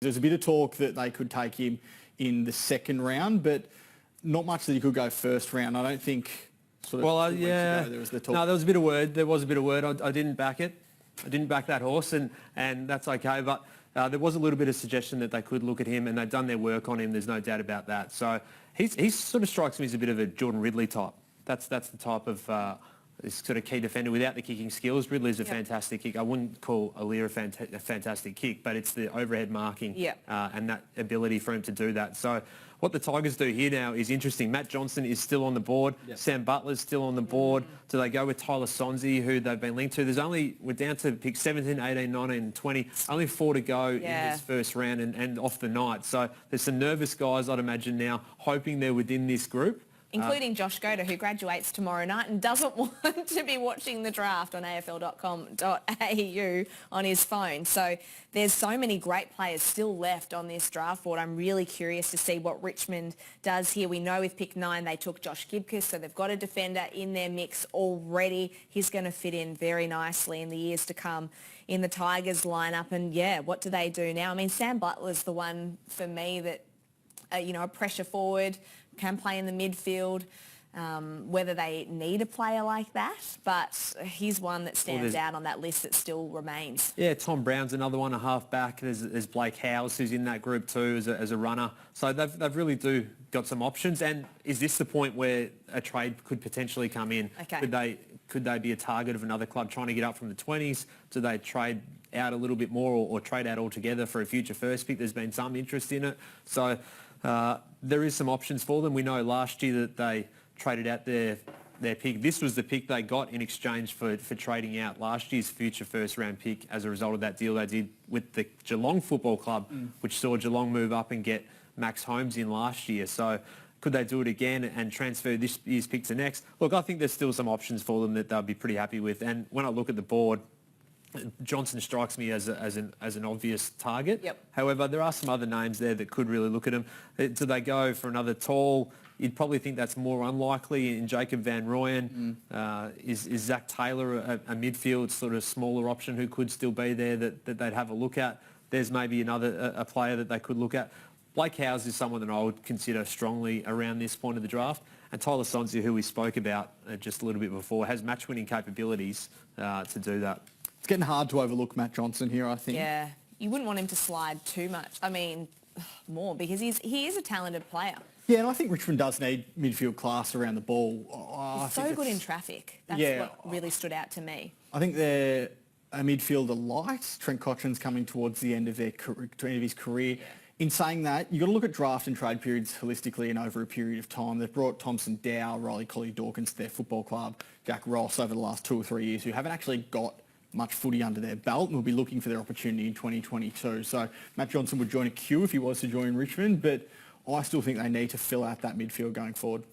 There's a bit of talk that they could take him in the second round, but not much that he could go first round. I don't think. Yeah. There was the talk. No, there was a bit of word. There was a bit of word. I didn't back it. I didn't back that horse, and that's okay. But there was a little bit of suggestion that they could look at him, and they've done their work on him. There's no doubt about that. So he sort of strikes me as a bit of a Jordan Ridley type. That's the type of this sort of key defender without the kicking skills. Ridley's a fantastic kick. I wouldn't call Aaliyah a fantastic kick, but it's the overhead marking and that ability for him to do that. So what the Tigers do here now is interesting. Matt Johnson is still on the board. Sam Butler's still on the board. Do they go with Tyler Sonsie, who they've been linked to? We're down to pick 17, 18, 19 and 20. Only 4 to go in this first round and off the night. So there's some nervous guys, I'd imagine now, hoping they're within this group. Including Josh Goda, who graduates tomorrow night and doesn't want to be watching the draft on afl.com.au on his phone. So there's so many great players still left on this draft board. I'm really curious to see what Richmond does here. We know with pick 9 they took Josh Gibcus, so they've got a defender in their mix already. He's going to fit in very nicely in the years to come in the Tigers lineup. And what do they do now? I mean, Sam Butler's the one for me that, a pressure forward, can play in the midfield, whether they need a player like that, but he's one that stands out on that list that still remains. Yeah, Tom Brown's another one, a half-back. There's Blake Howes, who's in that group too as a runner. So they've really got some options. And is this the point where a trade could potentially come in? Okay. Could they be a target of another club trying to get up from the 20s? Do they trade out a little bit more or trade out altogether for a future first pick? There's been some interest in it. So there is some options for them. We know last year that they traded out their pick. This was the pick they got in exchange for trading out last year's future first round pick as a result of that deal they did with the Geelong Football Club, which saw Geelong move up and get Max Holmes in last year. So could they do it again and transfer this year's pick to next? Look, I think there's still some options for them that they'll be pretty happy with. And when I look at the board, Johnson strikes me as an obvious target. Yep. However, there are some other names there that could really look at him. Do they go for another tall? You'd probably think that's more unlikely in Jacob Van Rooyen. Is Zach Taylor a midfield sort of smaller option who could still be there that they'd have a look at? There's maybe a player that they could look at. Blake Howes is someone that I would consider strongly around this point of the draft. And Tyler Sonsie, who we spoke about just a little bit before, has match-winning capabilities to do that. It's getting hard to overlook Matt Johnson here, I think. Yeah, you wouldn't want him to slide too much. I mean, more, because he is a talented player. Yeah, and I think Richmond does need midfield class around the ball. He's so good in traffic. That's what really stood out to me. I think they're a midfielder light. Trent Cochrane's coming towards the end of his career. Yeah. In saying that, you've got to look at draft and trade periods holistically and over a period of time. They've brought Thompson Dow, Riley Colley-Dawkins to their football club, Jack Ross over the last 2 or 3 years, who haven't actually got much footy under their belt and will be looking for their opportunity in 2022. So Matt Johnson would join a queue if he was to join Richmond, but I still think they need to fill out that midfield going forward.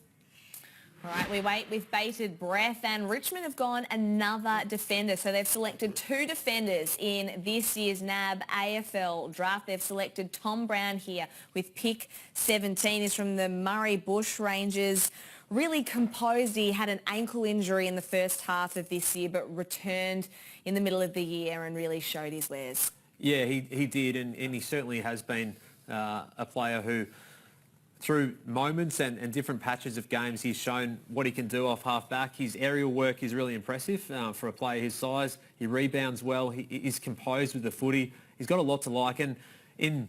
All right, we wait with bated breath, and Richmond have gone another defender. So they've selected 2 defenders in this year's NAB AFL draft. They've selected Tom Brown here with pick 17. He's from the Murray Bush Rangers. Really composed. He had an ankle injury in the first half of this year, but returned in the middle of the year and really showed his wares. Yeah, he did, and he certainly has been a player who, through moments and different patches of games, he's shown what he can do off half-back. His aerial work is really impressive for a player his size. He rebounds well. He is composed with the footy. He's got a lot to like. And in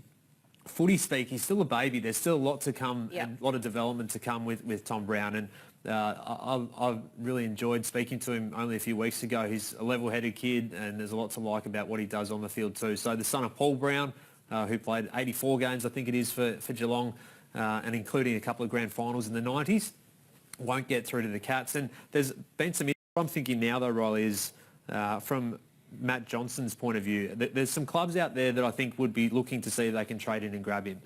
footy speak, he's still a baby. There's still a lot to come and a lot of development to come with Tom Brown. And I really enjoyed speaking to him only a few weeks ago. He's a level-headed kid, and there's a lot to like about what he does on the field too. So the son of Paul Brown, who played 84 games, I think it is, for Geelong, and including a couple of grand finals in the 90s, won't get through to the Cats. And there's been some... I'm thinking now, though, Riley, is from Matt Johnson's point of view, there's some clubs out there that I think would be looking to see if they can trade in and grab him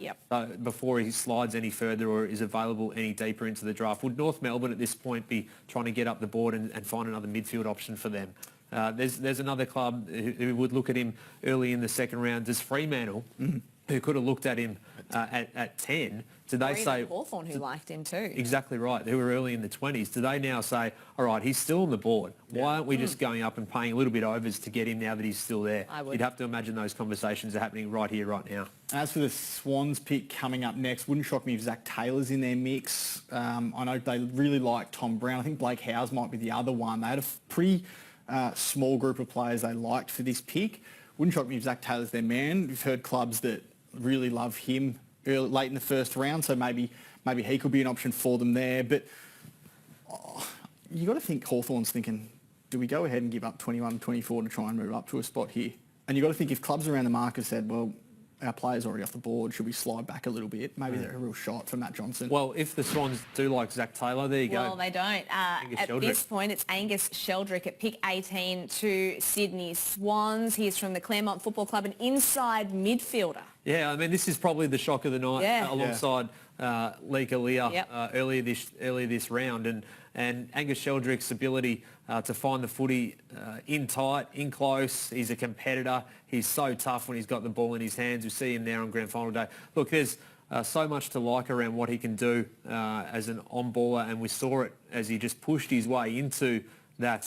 before he slides any further or is available any deeper into the draft. Would North Melbourne at this point be trying to get up the board and find another midfield option for them? There's another club who would look at him early in the second round. Does Fremantle who could have looked at him at 10, did they say... Hawthorn, who liked him too. Exactly right. They were early in the 20s. Do they now say, all right, he's still on the board. Why aren't we just going up and paying a little bit overs to get him now that he's still there? I would. You'd have to imagine those conversations are happening right here, right now. As for the Swans pick coming up next, wouldn't shock me if Zach Taylor's in their mix. I know they really like Tom Brown. I think Blake Howes might be the other one. They had a pretty small group of players they liked for this pick. Wouldn't shock me if Zach Taylor's their man. We've heard clubs that really love him late in the first round, so maybe he could be an option for them there. But you got to think Hawthorn's thinking, do we go ahead and give up 21, 24 to try and move up to a spot here? And you got to think if clubs around the market said, well, our player's already off the board, should we slide back a little bit? Maybe they're a real shot for Matt Johnson. Well, if the Swans do like Zach Taylor, there you go. Well, they don't. At this point, it's Angus Sheldrick at pick 18 to Sydney Swans. He's from the Claremont Football Club, an inside midfielder. Yeah, I mean, this is probably the shock of the night alongside Lee Kalia earlier this round. And Angus Sheldrick's ability to find the footy in tight, in close. He's a competitor. He's so tough when he's got the ball in his hands. We see him there on grand final day. Look, there's so much to like around what he can do as an on-baller, and we saw it as he just pushed his way into that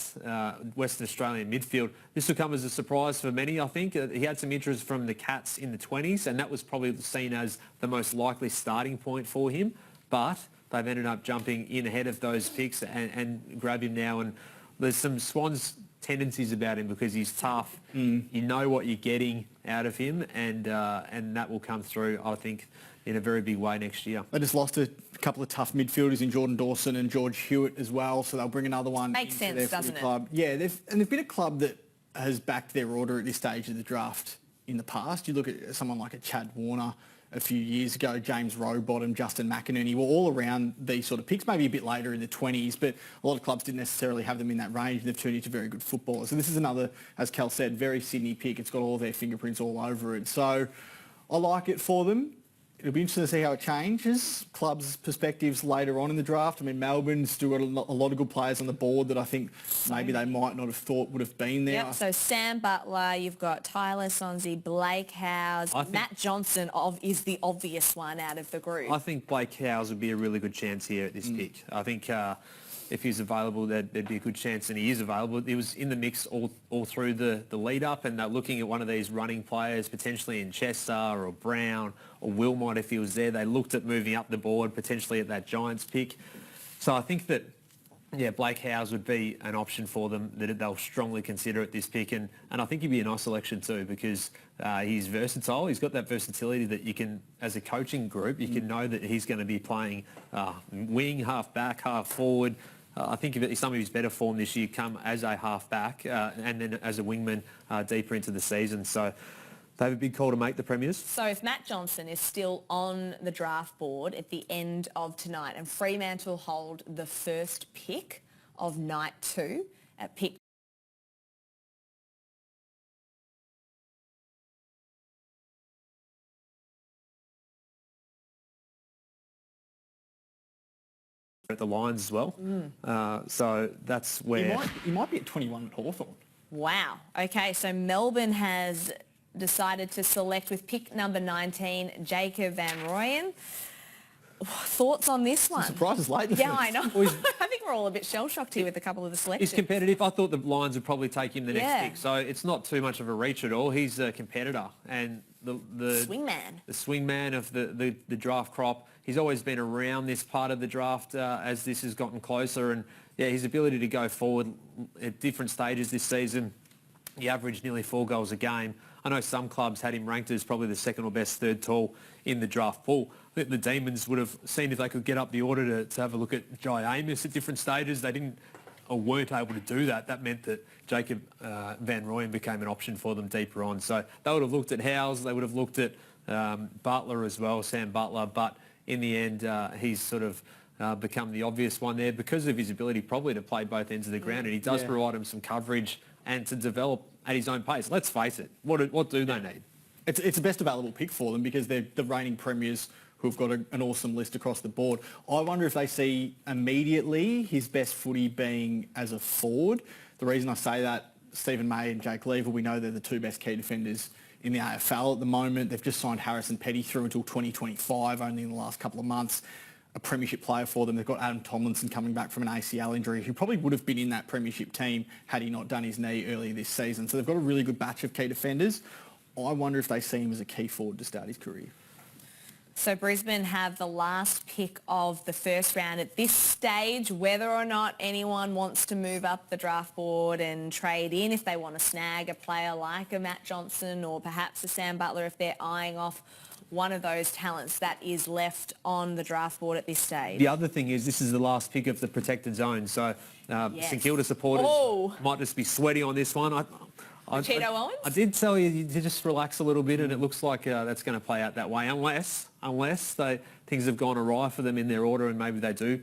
Western Australian midfield. This will come as a surprise for many, I think. He had some interest from the Cats in the 20s, and that was probably seen as the most likely starting point for him. But they've ended up jumping in ahead of those picks and grab him now. And there's some Swans tendencies about him because he's tough. You know what you're getting out of him, and that will come through, I think, in a very big way next year. They just lost a couple of tough midfielders in Jordan Dawson and George Hewitt as well, so they'll bring another one Makes into sense, their doesn't footy club. Yeah, they've been a club that has backed their order at this stage of the draft in the past. You look at someone like a Chad Warner a few years ago, James Rowbottom, Justin McInerney were all around these sort of picks, maybe a bit later in the 20s, but a lot of clubs didn't necessarily have them in that range. They've turned into very good footballers. So this is another, as Cal said, very Sydney pick. It's got all their fingerprints all over it. So I like it for them. It'll be interesting to see how it changes. Clubs' perspectives later on in the draft. I mean, Melbourne's still got a lot of good players on the board that I think maybe they might not have thought would have been there. Yep, so Sam Butler, you've got Tyler Sonsie, Blake Howes, Matt Johnson is the obvious one out of the group. I think Blake Howes would be a really good chance here at this pick. I think if he's available, there'd be a good chance, and he is available. He was in the mix all through the lead up, and they're looking at one of these running players, potentially in Chester or Brown or Wilmot if he was there. They looked at moving up the board, potentially at that Giants pick. So I think that, yeah, Blake Howes would be an option for them that they'll strongly consider at this pick, and I think he'd be a nice selection too because he's versatile. He's got that versatility that you can, as a coaching group, you can know that he's going to be playing wing, half back, half forward. I think some of his better form this year come as a half-back and then as a wingman deeper into the season. So they have a big call to make, the Premiers. So if Matt Johnson is still on the draft board at the end of tonight and Fremantle hold the first pick of night 2 at pick at the Lions as well. So that's where... He might be at 21 at Hawthorn. Wow. Okay, so Melbourne has decided to select with pick number 19, Jacob Van Rooyen. Thoughts on this one? Surprises late. Yeah, I know. I think we're all a bit shell-shocked here with a couple of the selections. He's competitive. I thought the Lions would probably take him the next pick, so it's not too much of a reach at all. He's a competitor and the swingman of the draft crop. He's always been around this part of the draft as this has gotten closer, and yeah, his ability to go forward at different stages this season. He averaged nearly 4 goals a game. I know some clubs had him ranked as probably the second or best third tall in the draft pool. I think the Demons would have seen if they could get up the order to have a look at Jai Amos at different stages. They didn't or weren't able to do that. That meant that Jacob Van Rooyen became an option for them deeper on. So they would have looked at Howes, they would have looked at Butler as well, Sam Butler, but in the end he's sort of become the obvious one there because of his ability probably to play both ends of the ground, and he does provide him some coverage and to develop at his own pace. Let's face it, what do they need? It's the best available pick for them because they're the reigning premiers who've got an awesome list across the board. I wonder if they see immediately his best footy being as a forward. The reason I say that, Stephen May and Jake Lever, we know they're the two best key defenders in the AFL at the moment. They've just signed Harrison Petty through until 2025, only in the last couple of months. A premiership player for them. They've got Adam Tomlinson coming back from an ACL injury, who probably would have been in that premiership team had he not done his knee earlier this season. So they've got a really good batch of key defenders. I wonder if they see him as a key forward to start his career. So Brisbane have the last pick of the first round at this stage. Whether or not anyone wants to move up the draft board and trade in, if they want to snag a player like a Matt Johnson or perhaps a Sam Butler, if they're eyeing off one of those talents that is left on the draft board at this stage. The other thing is this is the last pick of the protected zone, so St Kilda supporters might just be sweaty on this one. Cheeto Owens? I did tell you to just relax a little bit, and it looks like that's going to play out that way, unless things have gone awry for them in their order, and maybe they do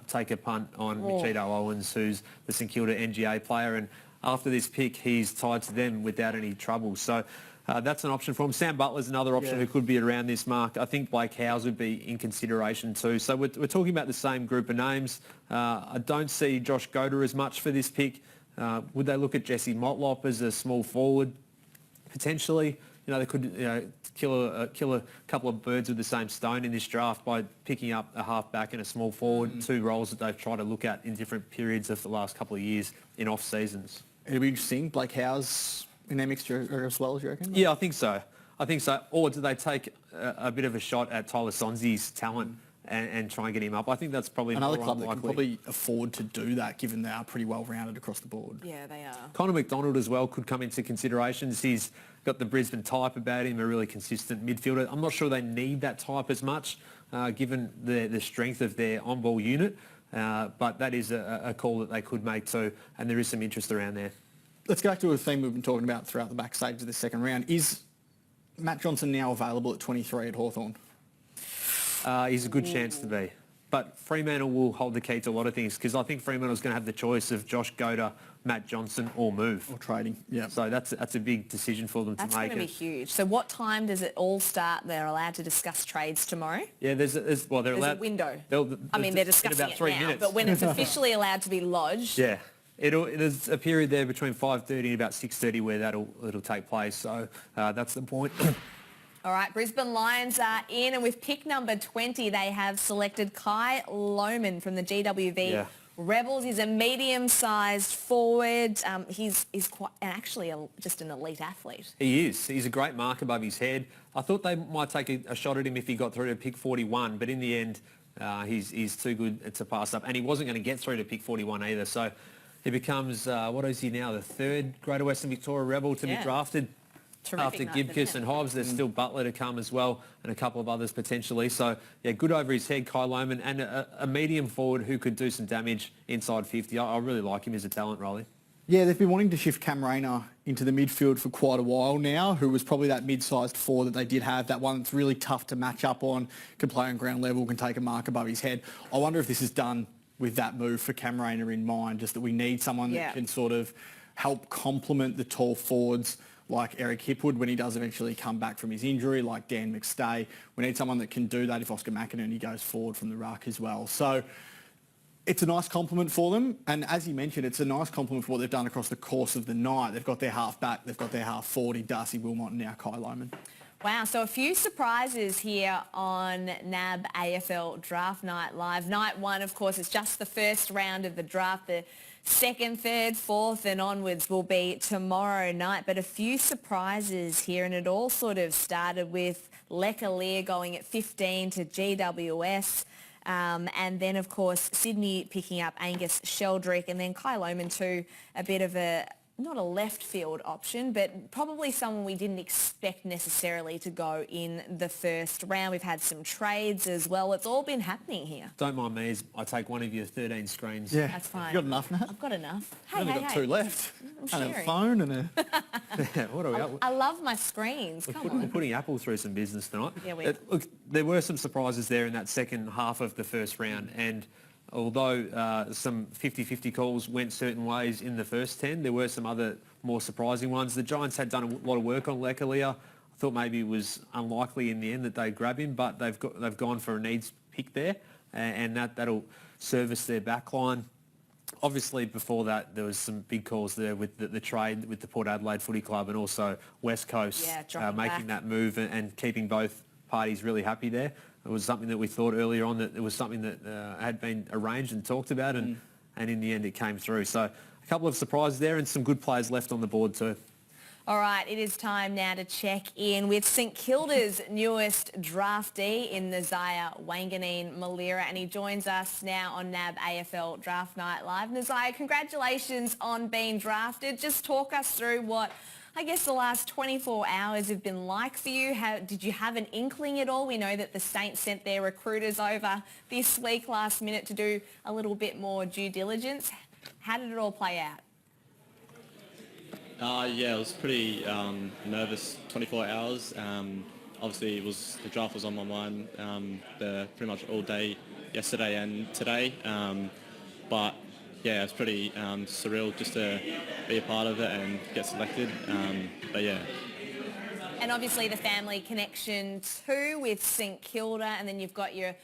take a punt on Cheeto Owens, who's the St Kilda NGA player, and after this pick, he's tied to them without any trouble. So that's an option for him. Sam Butler's another option who could be around this mark. I think Blake Howes would be in consideration too. So we're talking about the same group of names. I don't see Josh Goder as much for this pick. Would they look at Jesse Motlop as a small forward? Potentially. You know, they could kill a couple of birds with the same stone in this draft by picking up a half-back and a small forward, two roles that they've tried to look at in different periods of the last couple of years in off-seasons. It'll be interesting. Blake Howes in their mixture as well, as you reckon? Yeah, I think so. Or do they take a bit of a shot at Tyler Sonzi's talent and try and get him up? I think that's probably another more club unlikely. that can probably afford to do that, given they are pretty well rounded across the board. Yeah, they are. Connor McDonald as well could come into considerations. He's got the Brisbane type about him, a really consistent midfielder. I'm not sure they need that type as much, given the strength of their on-ball unit, but that is a call that they could make too, and there is some interest around there. Let's go back to a theme we've been talking about throughout the backstage of the second round. Is Matt Johnson now available at 23 at Hawthorn? He's a good chance to be. But Fremantle will hold the key to a lot of things, because I think Fremantle's going to have the choice of Josh Goder, Matt Johnson or move. Or trading, yeah. So that's a big decision for them to make. That's going to be huge. So what time does it all start? They're allowed to discuss trades tomorrow? Yeah, there's allowed... There's a window. They're discussing about 3 it now, minutes. but when it's officially allowed to be lodged... Yeah. There's a period there between 5:30 and about 6:30 where it'll take place. So that's the point. All right, Brisbane Lions are in, and with pick number 20, they have selected Kai Lohmann from the GWV Rebels. He's a medium-sized forward. He's quite actually just an elite athlete. He is. He's a great mark above his head. I thought they might take a shot at him if he got through to pick 41, but in the end, he's too good to pass up, and he wasn't going to get through to pick 41 either. So he becomes, what is he now, the third Greater Western Victoria Rebel to be drafted. After Gibcus and Hobbs, there's still Butler to come as well, and a couple of others potentially. So, yeah, good over his head, Kai Lohmann, and a medium forward who could do some damage inside 50. I really like him as a talent, Rolly. Yeah, they've been wanting to shift Cam Rayner into the midfield for quite a while now, who was probably that mid-sized forward that they did have, that one that's really tough to match up on, can play on ground level, can take a mark above his head. I wonder if this is done with that move for Cam Rayner in mind, just that we need someone that can sort of help complement the tall forwards like Eric Hipwood when he does eventually come back from his injury, like Dan McStay. We need someone that can do that if Oscar McInerney goes forward from the ruck as well. So it's a nice compliment for them. And as you mentioned, it's a nice compliment for what they've done across the course of the night. They've got their half-back, they've got their half-40, Darcy Wilmot, and now Kai Lohmann. Wow, so a few surprises here on NAB AFL Draft Night Live. Night one, of course, is just the first round of the draft. The second, third, fourth and onwards will be tomorrow night. But a few surprises here, and it all sort of started with Lecker going at 15 to GWS. And then, of course, Sydney picking up Angus Sheldrick, and then Kai Lohmann too, a bit of not a left field option, but probably someone we didn't expect necessarily to go in the first round. We've had some trades as well. It's all been happening here. Don't mind me as I take one of your 13 screens. Yeah, that's fine. You got enough now? I've got enough. You've only got two left. I'm and sharing. a phone and a... What are we up? I love my screens. We're putting Apple through some business tonight. Yeah, we are. Look, there were some surprises there in that second half of the first round, and although some 50-50 calls went certain ways in the first 10, there were some other more surprising ones. The Giants had done a lot of work on Lecker. I thought maybe it was unlikely in the end that they'd grab him, but they've gone for a needs pick there, and that'll service their back line. Obviously, before that, there was some big calls there with the trade with the Port Adelaide Footy Club and also West Coast making that move and keeping both parties really happy there. It was something that we thought earlier on that it was something that had been arranged and talked about, and in the end it came through. So a couple of surprises there and some good players left on the board too. All right, it is time now to check in with St Kilda's newest draftee in Nazaya Wanganeen-Malira, and he joins us now on NAB AFL Draft Night Live. Nazaya, congratulations on being drafted. Just talk us through what, I guess, the last 24 hours have been like for you. Did you have an inkling at all? We know that the Saints sent their recruiters over this week last minute to do a little bit more due diligence. How did it all play out? Yeah, it was pretty nervous 24 hours. Obviously, the draft was on my mind pretty much all day yesterday and today. But yeah, it's pretty surreal just to be a part of it and get selected. But yeah. And obviously the family connection too with St Kilda, and then you've got your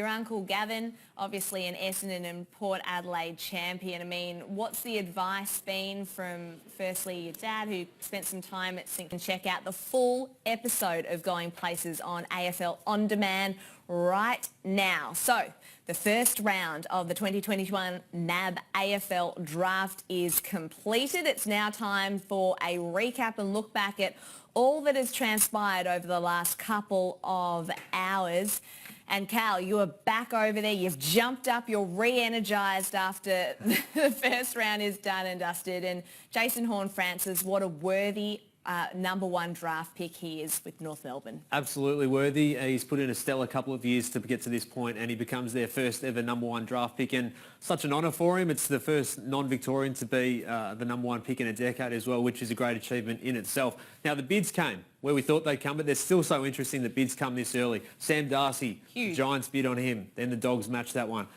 uncle Gavin, obviously an Essendon and Port Adelaide champion. I mean, what's the advice been from, firstly, your dad, who spent some time at St. And check out the full episode of Going Places on AFL On Demand right now. So, the first round of the 2021 NAB AFL Draft is completed. It's now time for a recap and look back at all that has transpired over the last couple of hours. And Cal, you are back over there. You've jumped up. You're re-energised after the first round is done and dusted. And Jason Horne-Francis, what a worthy number one draft pick he is with North Melbourne. Absolutely worthy. He's put in a stellar couple of years to get to this point, and he becomes their first ever number one draft pick, and such an honour for him. It's the first non-Victorian to be the number one pick in a decade as well, which is a great achievement in itself. Now, the bids came where we thought they'd come, but they're still so interesting that bids come this early. Sam Darcy, the Giants bid on him, then the Dogs matched that one.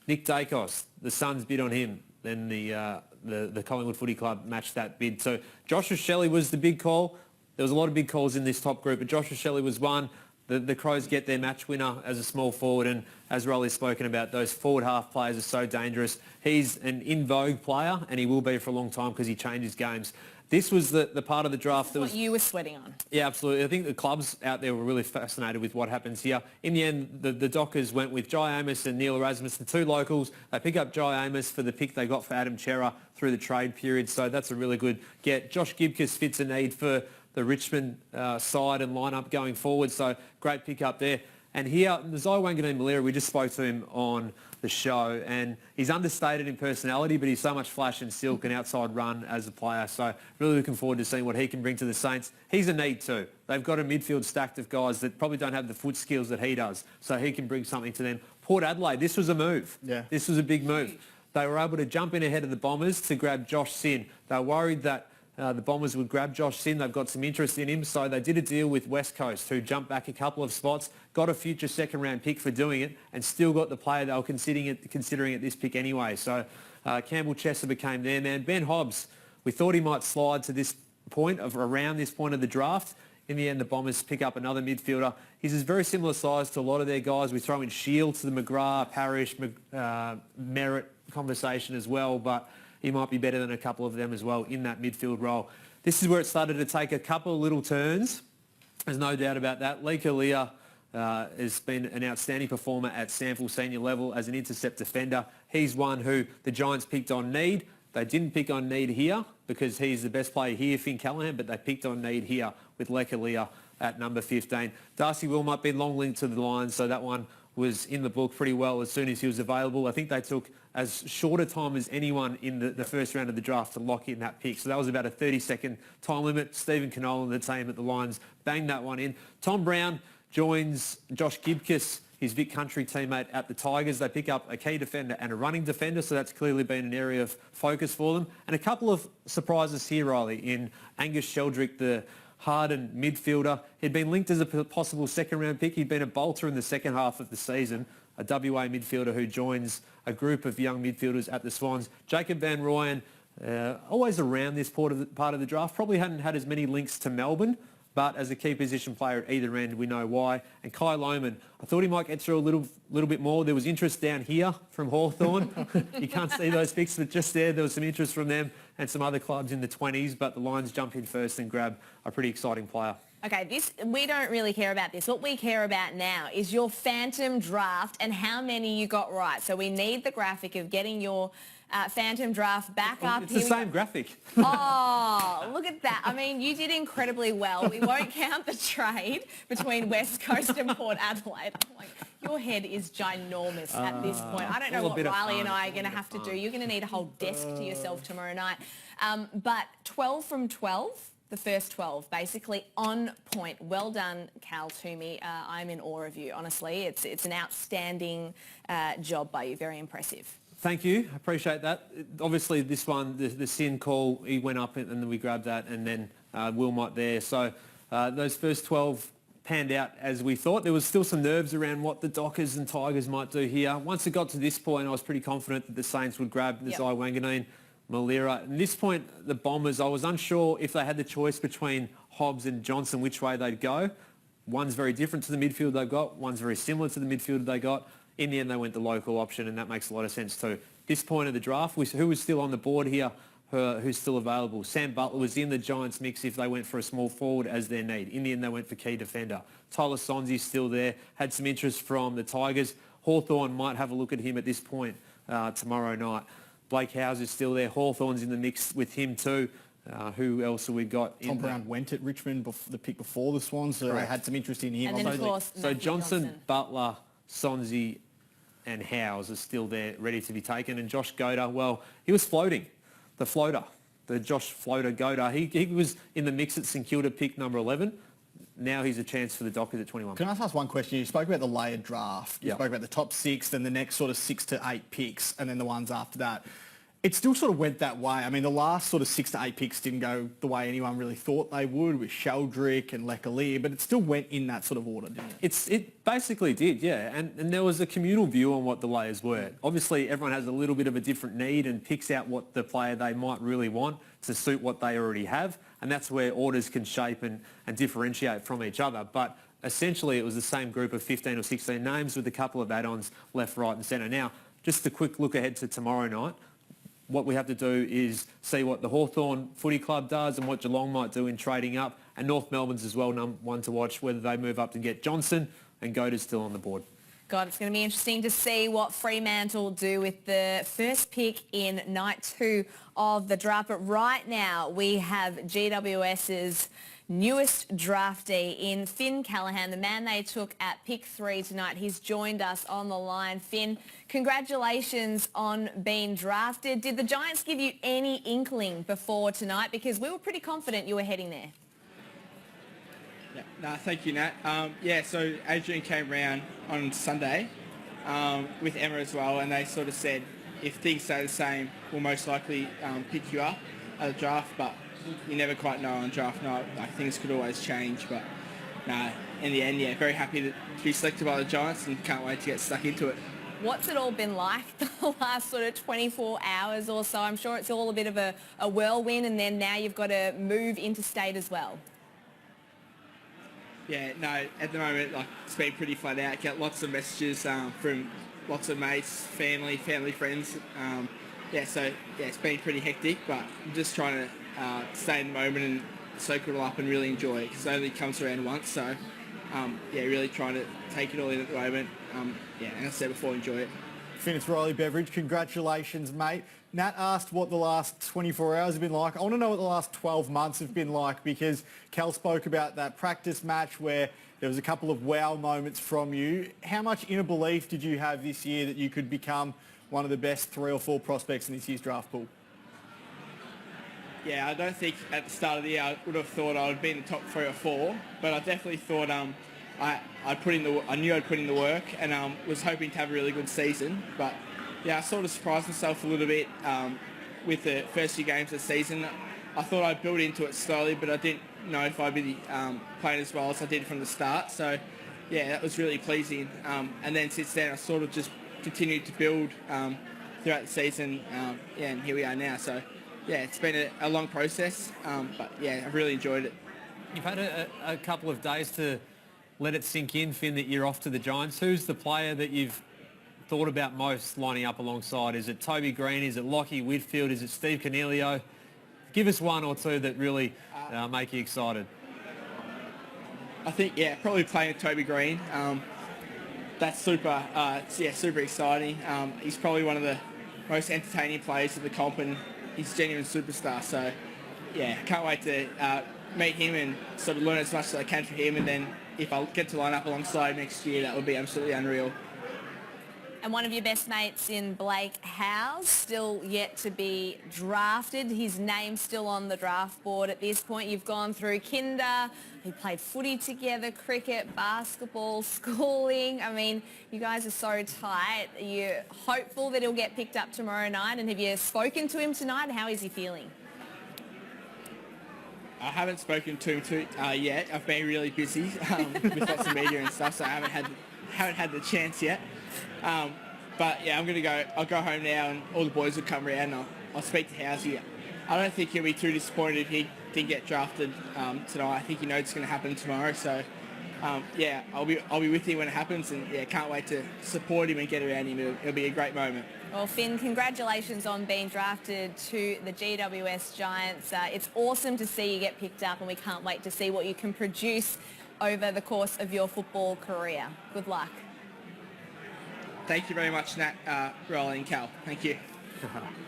Nick Dacos, the Suns bid on him, then the Collingwood Footy Club matched that bid. So Joshua Shelley was the big call. There was a lot of big calls in this top group, but Joshua Shelley was one. The Crows get their match winner as a small forward, and as Rolly's spoken about, those forward half players are so dangerous. He's an in-vogue player, and he will be for a long time because he changes games. This was the part of the draft that was... What you were sweating on. Yeah, absolutely. I think the clubs out there were really fascinated with what happens here. In the end, the Dockers went with Jai Amos and Neil Erasmus, the two locals. They pick up Jai Amos for the pick they got for Adam Chera through the trade period, so that's a really good get. Josh Gibcus fits a need for the Richmond side and lineup going forward, so great pick up there. And here, Nazaya Wanganeen-Malira, we just spoke to him on the show, and he's understated in personality, but he's so much flash and silk and outside run as a player. So really looking forward to seeing what he can bring to the Saints. He's a need too. They've got a midfield stacked of guys that probably don't have the foot skills that he does, so he can bring something to them. Port Adelaide, this was a move. Yeah. This was a big move. They were able to jump in ahead of the Bombers to grab Josh Sinn. They were worried that the Bombers would grab Josh Sinn. They've got some interest in him, so they did a deal with West Coast, who jumped back a couple of spots, got a future second-round pick for doing it, and still got the player they were considering at this pick anyway. So Campbell Chesser became their man. Ben Hobbs, we thought he might slide to this point of around this point of the draft. In the end, the Bombers pick up another midfielder. He's a very similar size to a lot of their guys. We throw in Shield to the McGrath, Parrish, Merritt conversation as well, but he might be better than a couple of them as well in that midfield role. This is where it started to take a couple of little turns. There's no doubt about that. Lee Kalia has been an outstanding performer at Sample senior level as an intercept defender. He's one who the Giants picked on need. They didn't pick on need here because he's the best player here, Finn Callahan, but they picked on need here with Lekalia at number 15. Darcy Wilmot been long linked to the Lions, so that one was in the book pretty well as soon as he was available. I think they took as short a time as anyone in the first round of the draft to lock in that pick. So that was about a 30-second time limit. Stephen Canola and the team at the Lions banged that one in. Tom Brown joins Josh Gibcus, his Vic Country teammate at the Tigers. They pick up a key defender and a running defender, so that's clearly been an area of focus for them. And a couple of surprises here, Riley, in Angus Sheldrick, the hardened midfielder. He'd been linked as a possible second-round pick. He'd been a bolter in the second half of the season, a WA midfielder who joins a group of young midfielders at the Swans. Jacob Van Rooyen, always around this part of the draft, probably hadn't had as many links to Melbourne, but as a key position player at either end, we know why. And Kai Lohmann, I thought he might get through a little bit more. There was interest down here from Hawthorn. You can't see those picks, but just there was some interest from them and some other clubs in the 20s, but the Lions jump in first and grab a pretty exciting player. Okay, we don't really care about this. What we care about now is your phantom draft and how many you got right. So we need the graphic of getting your phantom draft back up. It's the same graphic. Oh, look at that. I mean, you did incredibly well. We won't count the trade between West Coast and Port Adelaide. I'm like, your head is ginormous at this point. I don't know what Riley and I are going to have to do. You're going to need a whole desk to yourself tomorrow night. But 12 from 12. The first 12, basically on point. Well done, Cal Toomey. I'm in awe of you, honestly. It's an outstanding job by you. Very impressive. Thank you. I appreciate that. Obviously, this one, the Sin call, he went up and then we grabbed that, and then Wilmot there. So those first 12 panned out as we thought. There was still some nerves around what the Dockers and Tigers might do here. Once it got to this point, I was pretty confident that the Saints would grab the Zai Wanganeen, Malira. At this point, the Bombers, I was unsure if they had the choice between Hobbs and Johnson, which way they'd go. One's very different to the midfield they've got. One's very similar to the midfield they got. In the end, they went the local option, and that makes a lot of sense too. This point of the draft, who was still on the board here, who's still available? Sam Butler was in the Giants mix if they went for a small forward as their need. In the end, they went for key defender. Tyler Sonzi's still there. Had some interest from the Tigers. Hawthorn might have a look at him at this point tomorrow night. Blake Howes is still there. Hawthorn's in the mix with him too. Who else have we got? Tom Brown went at Richmond, the pick before the Swans, so they had some interest in him. And then, of course, so Johnson, Butler, Sonzi and Howes are still there, ready to be taken. And Josh Goda, well, he was floating. The floater, the Josh Floater Goda. He was in the mix at St Kilda, pick number 11. Now he's a chance for the Dockers at 21. Can I ask one question? You spoke about the layered draft. You spoke about the top 6, then the next sort of 6 to 8 picks, and then the ones after that. It still sort of went that way. I mean, the last sort of 6 to 8 picks didn't go the way anyone really thought they would, with Sheldrick and Leclerc, but it still went in that sort of order, didn't it? It basically did, yeah. And there was a communal view on what the layers were. Obviously, everyone has a little bit of a different need and picks out what the player they might really want to suit what they already have. And that's where orders can shape and differentiate from each other. But essentially, it was the same group of 15 or 16 names with a couple of add-ons left, right and centre. Now, just a quick look ahead to tomorrow night. What we have to do is see what the Hawthorn Footy Club does and what Geelong might do in trading up. And North Melbourne's as well, one to watch, whether they move up to get Johnson, and Goda's still on the board. God, it's going to be interesting to see what Fremantle do with the first pick in night 2 of the draft. But right now, we have GWS's newest draftee in Finn Callaghan, the man they took at pick 3 tonight. He's joined us on the line. Finn, congratulations on being drafted. Did the Giants give you any inkling before tonight? Because we were pretty confident you were heading there. Yeah, no, thank you, Nat. So Adrian came round on Sunday with Emma as well, and they sort of said, if things stay the same, we'll most likely pick you up at the draft, but you never quite know on draft night. Like, things could always change, but no, in the end, yeah, very happy to be selected by the Giants and can't wait to get stuck into it. What's it all been like the last sort of 24 hours or so? I'm sure it's all a bit of a whirlwind, and then now you've got to move interstate as well. Yeah, no, at the moment, like, it's been pretty flat out. Get lots of messages from lots of mates, family, friends. It's been pretty hectic, but I'm just trying to stay in the moment and soak it all up and really enjoy it, because it only comes around once. So, really trying to take it all in at the moment. And as I said before, enjoy it. Finn, it's Riley Beveridge. Congratulations, mate. Nat asked what the last 24 hours have been like. I want to know what the last 12 months have been like, because Cal spoke about that practice match where there was a couple of wow moments from you. How much inner belief did you have this year that you could become one of the best 3 or 4 prospects in this year's draft pool? Yeah, I don't think at the start of the year I would have thought I would be in the top 3 or 4, but I definitely thought I knew I'd put in the work, and was hoping to have a really good season. But yeah, I sort of surprised myself a little bit with the first few games of the season. I thought I'd build into it slowly, but I didn't know if I'd be playing as well as I did from the start. So yeah, that was really pleasing. And then since then, I sort of just continued to build throughout the season. And here we are now. So yeah, it's been a long process, but yeah, I've really enjoyed it. You've had a couple of days to let it sink in, Finn, that you're off to the Giants. Who's the player that you've thought about most lining up alongside? Is it Toby Green? Is it Lockie Whitfield? Is it Steve Cornelio? Give us one or two that really make you excited. I think, yeah, probably playing with Toby Green. That's super, super exciting. He's probably one of the most entertaining players of the comp, and he's a genuine superstar. So, yeah, can't wait to meet him and sort of learn as much as I can from him. And then if I get to line up alongside next year, that would be absolutely unreal. And one of your best mates in Blake Howes, still yet to be drafted. His name's still on the draft board at this point. You've gone through kinder, you played footy together, cricket, basketball, schooling. I mean, you guys are so tight. Are you hopeful that he'll get picked up tomorrow night? And have you spoken to him tonight? How is he feeling? I haven't spoken to him yet. I've been really busy with lots of media and stuff, so I haven't had the chance yet. But yeah, I'll go home now, and all the boys will come around, and I'll speak to Housey. I don't think he'll be too disappointed if he didn't get drafted tonight. I think he knows it's going to happen tomorrow. So yeah, I'll be with him when it happens, and yeah, can't wait to support him and get around him. It'll be a great moment. Well, Finn, congratulations on being drafted to the GWS Giants. It's awesome to see you get picked up, and we can't wait to see what you can produce over the course of your football career. Good luck. Thank you very much, Nat, Riley and Cal. Thank you.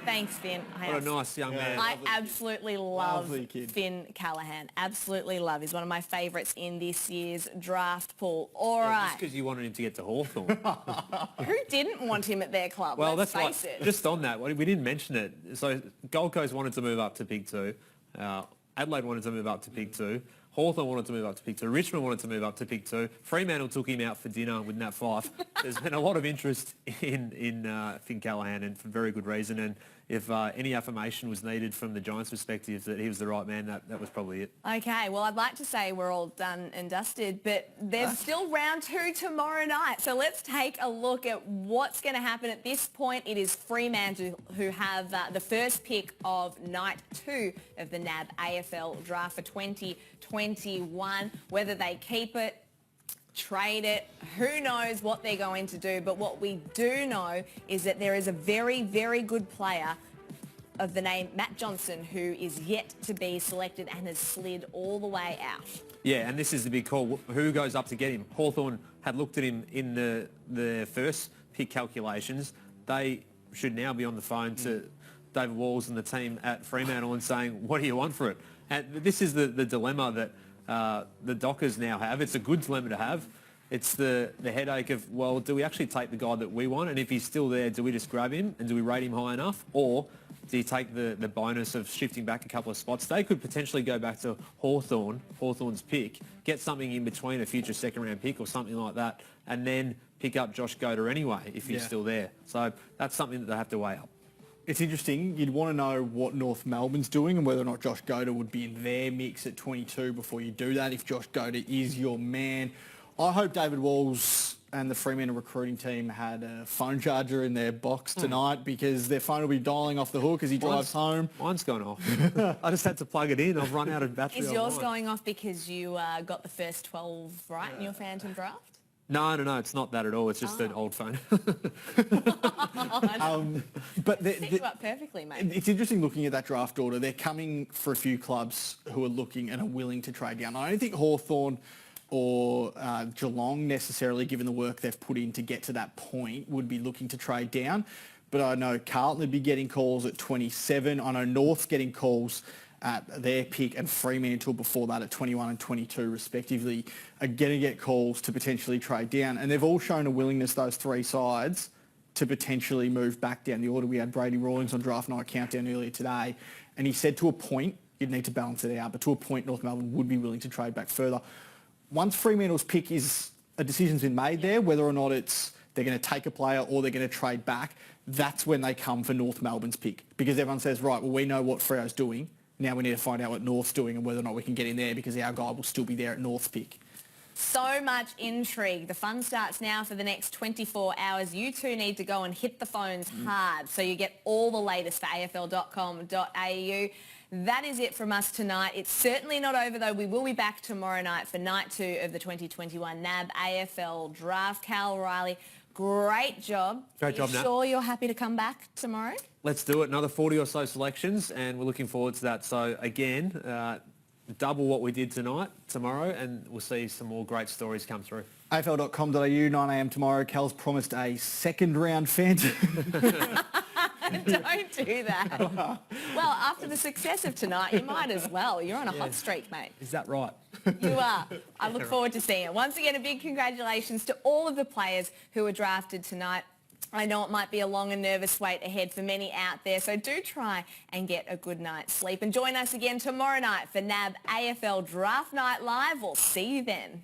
Thanks, Finn. What a nice young man. I absolutely love kid. Finn Callahan. Absolutely love. He's one of my favourites in this year's draft pool. All right. Just because you wanted him to get to Hawthorn. Who didn't want him at their club? Well, Let's that's face it. Just on that, we didn't mention it. So Gold Coast wanted to move up to Pig 2. Adelaide wanted to move up to Pig 2. Hawthorn wanted to move up to Pig 2. Richmond wanted to move up to Pig 2. Fremantle took him out for dinner with Nat Fyfe. There's been a lot of interest in Finn Callahan, and for very good reason. And if any affirmation was needed from the Giants' perspective that he was the right man, that was probably it. Okay, well, I'd like to say we're all done and dusted, but there's still round 2 tomorrow night. So let's take a look at what's going to happen at this point. It is Fremantle who have the first pick of night 2 of the NAB AFL draft for 2021. Whether they keep it, trade it, who knows what they're going to do, but what we do know is that there is a very, very good player of the name Matt Johnson who is yet to be selected and has slid all the way out. Yeah, and this is the big call. Who goes up to get him? Hawthorn had looked at him in the first pick calculations. They should now be on the phone to David Walls and the team at Fremantle and saying, what do you want for it? And this is the dilemma that the Dockers now have. It's a good dilemma to have. It's the headache of, well, do we actually take the guy that we want? And if he's still there, do we just grab him and do we rate him high enough? Or do you take the bonus of shifting back a couple of spots? They could potentially go back to Hawthorn's pick, get something in between a future second-round pick or something like that, and then pick up Josh Goater anyway if he's still there. So that's something that they have to weigh up. It's interesting. You'd want to know what North Melbourne's doing and whether or not Josh Goater would be in their mix at 22 before you do that, if Josh Goater is your man. I hope David Walls and the Fremantle recruiting team had a phone charger in their box tonight because their phone will be dialing off the hook as he drives home. Mine's gone off. I just had to plug it in. I've run out of battery. Is yours going off because you got the first 12 right in your Phantom draft? No, it's not that at all. It's just an old phone. But set you up perfectly, mate. It's interesting looking at that draft order. They're coming for a few clubs who are looking and are willing to trade down. I don't think Hawthorn or Geelong necessarily, given the work they've put in to get to that point, would be looking to trade down. But I know Carlton would be getting calls at 27. I know North's getting calls at their pick, and Fremantle before that at 21 and 22 respectively are going to get calls to potentially trade down. And they've all shown a willingness, those three sides, to potentially move back down the order. We had Brady Rawlings on Draft Night Countdown earlier today, and he said to a point, you'd need to balance it out, but to a point North Melbourne would be willing to trade back further. Once Fremantle's pick is, a decision's been made there, whether or not it's they're going to take a player or they're going to trade back, that's when they come for North Melbourne's pick. Because everyone says, right, well, we know what Freo's doing. Now we need to find out what North's doing and whether or not we can get in there because our guy will still be there at North's pick. So much intrigue. The fun starts now for the next 24 hours. You two need to go and hit the phones hard so you get all the latest for afl.com.au. that is it from us tonight. It's certainly not over, though. We will be back tomorrow night for night 2 of the 2021 NAB AFL Draft. Cal Riley, great job. Great job, Are you Nat. sure you're happy to come back tomorrow? Let's do it. Another 40 or so selections, and we're looking forward to that. So again, double what we did tonight, tomorrow, and we'll see some more great stories come through. AFL.com.au, 9am tomorrow. Cal's promised a second round Fanta. Don't do that. Well, after the success of tonight, you might as well. You're on a hot streak, mate. Is that right? You are. I look forward to seeing it. Once again, a big congratulations to all of the players who were drafted tonight. I know it might be a long and nervous wait ahead for many out there, so do try and get a good night's sleep. And join us again tomorrow night for NAB AFL Draft Night Live. We'll see you then.